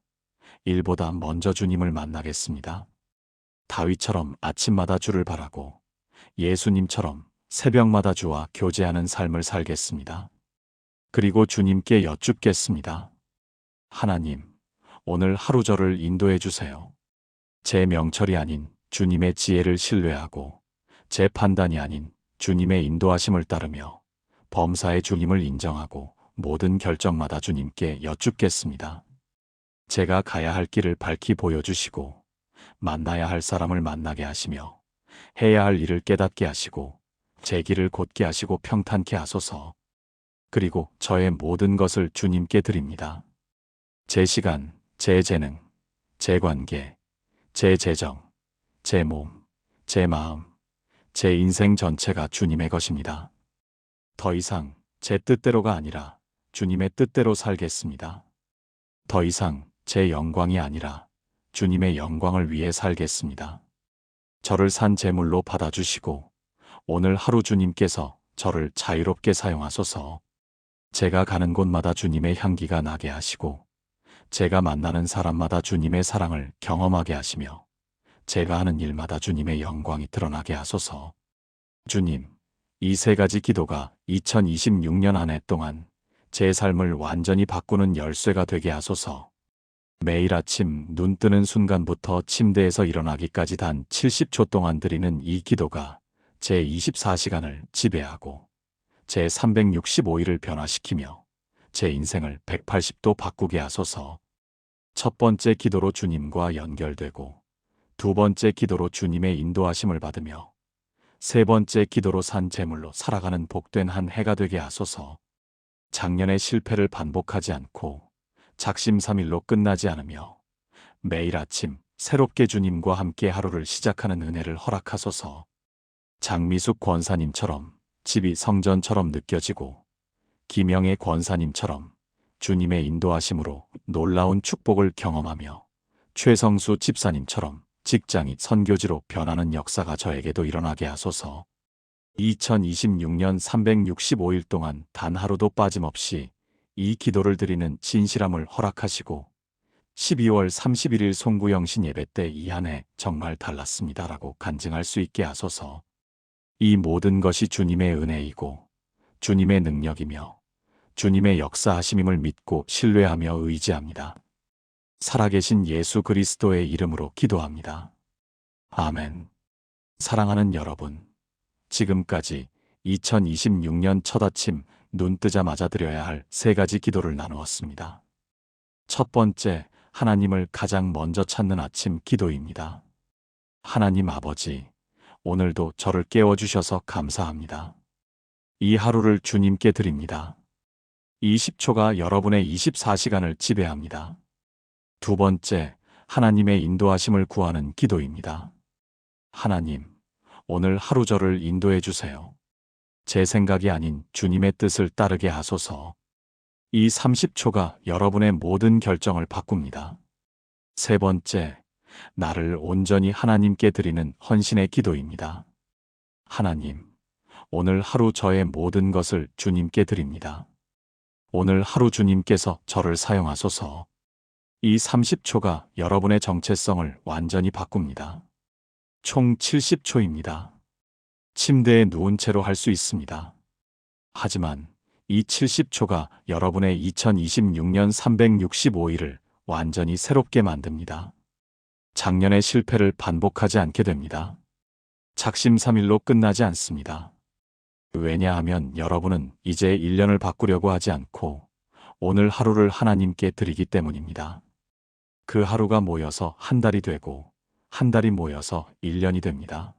A: 일보다 먼저 주님을 만나겠습니다. 다윗처럼 아침마다 주를 바라고 예수님처럼 새벽마다 주와 교제하는 삶을 살겠습니다. 그리고 주님께 여쭙겠습니다. 하나님, 오늘 하루 저를 인도해 주세요. 제 명철이 아닌 주님의 지혜를 신뢰하고, 제 판단이 아닌 주님의 인도하심을 따르며, 범사의 주님을 인정하고 모든 결정마다 주님께 여쭙겠습니다. 제가 가야 할 길을 밝히 보여주시고, 만나야 할 사람을 만나게 하시며, 해야 할 일을 깨닫게 하시고, 제 길을 곧게 하시고 평탄케 하소서. 그리고 저의 모든 것을 주님께 드립니다. 제 시간, 제 재능, 제 관계, 제 재정, 제 몸, 제 마음, 제 인생 전체가 주님의 것입니다. 더 이상 제 뜻대로가 아니라 주님의 뜻대로 살겠습니다. 더 이상 제 영광이 아니라 주님의 영광을 위해 살겠습니다. 저를 산 제물로 받아주시고, 오늘 하루 주님께서 저를 자유롭게 사용하소서. 제가 가는 곳마다 주님의 향기가 나게 하시고, 제가 만나는 사람마다 주님의 사랑을 경험하게 하시며, 제가 하는 일마다 주님의 영광이 드러나게 하소서. 주님, 이 세 가지 기도가 2026년 한 해 동안 제 삶을 완전히 바꾸는 열쇠가 되게 하소서. 매일 아침 눈 뜨는 순간부터 침대에서 일어나기까지 단 70초 동안 드리는 이 기도가 제 24시간을 지배하고 제 365일을 변화시키며 제 인생을 180도 바꾸게 하소서. 첫 번째 기도로 주님과 연결되고, 두 번째 기도로 주님의 인도하심을 받으며, 세 번째 기도로 산 제물로 살아가는 복된 한 해가 되게 하소서. 작년의 실패를 반복하지 않고 작심삼일로 끝나지 않으며, 매일 아침 새롭게 주님과 함께 하루를 시작하는 은혜를 허락하소서. 장미숙 권사님처럼 집이 성전처럼 느껴지고, 김영애 권사님처럼 주님의 인도하심으로 놀라운 축복을 경험하며 최성수 집사님처럼 직장이 선교지로 변하는 역사가 저에게도 일어나게 하소서. 2026년 365일 동안 단 하루도 빠짐없이 이 기도를 드리는 진실함을 허락하시고 12월 31일 송구영신 예배 때 이 한 해 정말 달랐습니다라고 간증할 수 있게 하소서. 이 모든 것이 주님의 은혜이고 주님의 능력이며 주님의 역사하심임을 믿고 신뢰하며 의지합니다. 살아계신 예수 그리스도의 이름으로 기도합니다. 아멘. 사랑하는 여러분, 지금까지 2026년 첫 아침 눈 뜨자마자 드려야 할 3가지 기도를 나누었습니다. 첫 번째, 하나님을 가장 먼저 찾는 아침 기도입니다. 하나님 아버지, 오늘도 저를 깨워주셔서 감사합니다. 이 하루를 주님께 드립니다. 20초가 여러분의 24시간을 지배합니다. 두 번째, 하나님의 인도하심을 구하는 기도입니다. 하나님, 오늘 하루 저를 인도해 주세요. 제 생각이 아닌 주님의 뜻을 따르게 하소서. 이 30초가 여러분의 모든 결정을 바꿉니다. 세 번째, 나를 온전히 하나님께 드리는 헌신의 기도입니다. 하나님, 오늘 하루 저의 모든 것을 주님께 드립니다. 오늘 하루 주님께서 저를 사용하소서. 이 30초가 여러분의 정체성을 완전히 바꿉니다. 총 70초입니다. 침대에 누운 채로 할 수 있습니다. 하지만 이 70초가 여러분의 2026년 365일을 완전히 새롭게 만듭니다. 작년의 실패를 반복하지 않게 됩니다. 작심삼일로 끝나지 않습니다. 왜냐하면 여러분은 이제 1년을 바꾸려고 하지 않고 오늘 하루를 하나님께 드리기 때문입니다. 그 하루가 모여서 한 달이 되고 한 달이 모여서 1년이 됩니다.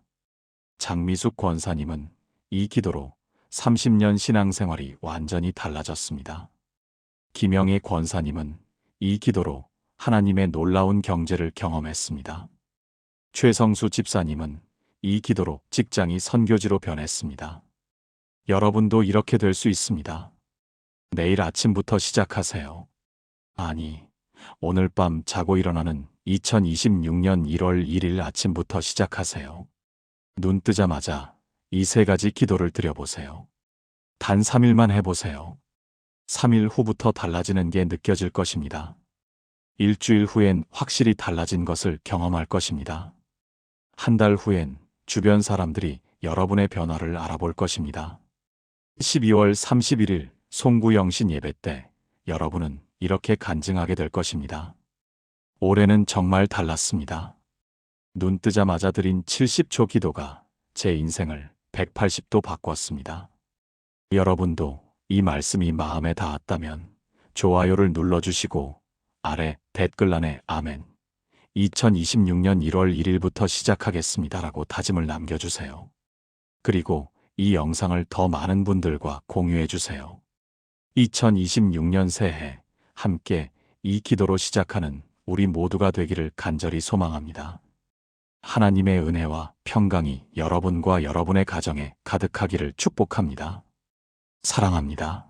A: 장미숙 권사님은 이 기도로 30년 신앙생활이 완전히 달라졌습니다. 김영애 권사님은 이 기도로 하나님의 놀라운 경제를 경험했습니다. 최성수 집사님은 이 기도로 직장이 선교지로 변했습니다. 여러분도 이렇게 될 수 있습니다. 내일 아침부터 시작하세요. 아니, 오늘 밤 자고 일어나는 2026년 1월 1일 아침부터 시작하세요. 눈 뜨자마자 이 3가지 기도를 드려보세요. 단 3일만 해보세요. 3일 후부터 달라지는 게 느껴질 것입니다. 일주일 후엔 확실히 달라진 것을 경험할 것입니다. 한 달 후엔 주변 사람들이 여러분의 변화를 알아볼 것입니다. 12월 31일 송구영신 예배 때 여러분은 이렇게 간증하게 될 것입니다. 올해는 정말 달랐습니다. 눈 뜨자마자 드린 70초 기도가 제 인생을 180도 바꿨습니다. 여러분도 이 말씀이 마음에 닿았다면 좋아요를 눌러주시고 아래 댓글란에 아멘 2026년 1월 1일부터 시작하겠습니다라고 다짐을 남겨주세요. 그리고 이 영상을 더 많은 분들과 공유해주세요. 2026년 새해 함께 이 기도로 시작하는 우리 모두가 되기를 간절히 소망합니다. 하나님의 은혜와 평강이 여러분과 여러분의 가정에 가득하기를 축복합니다. 사랑합니다.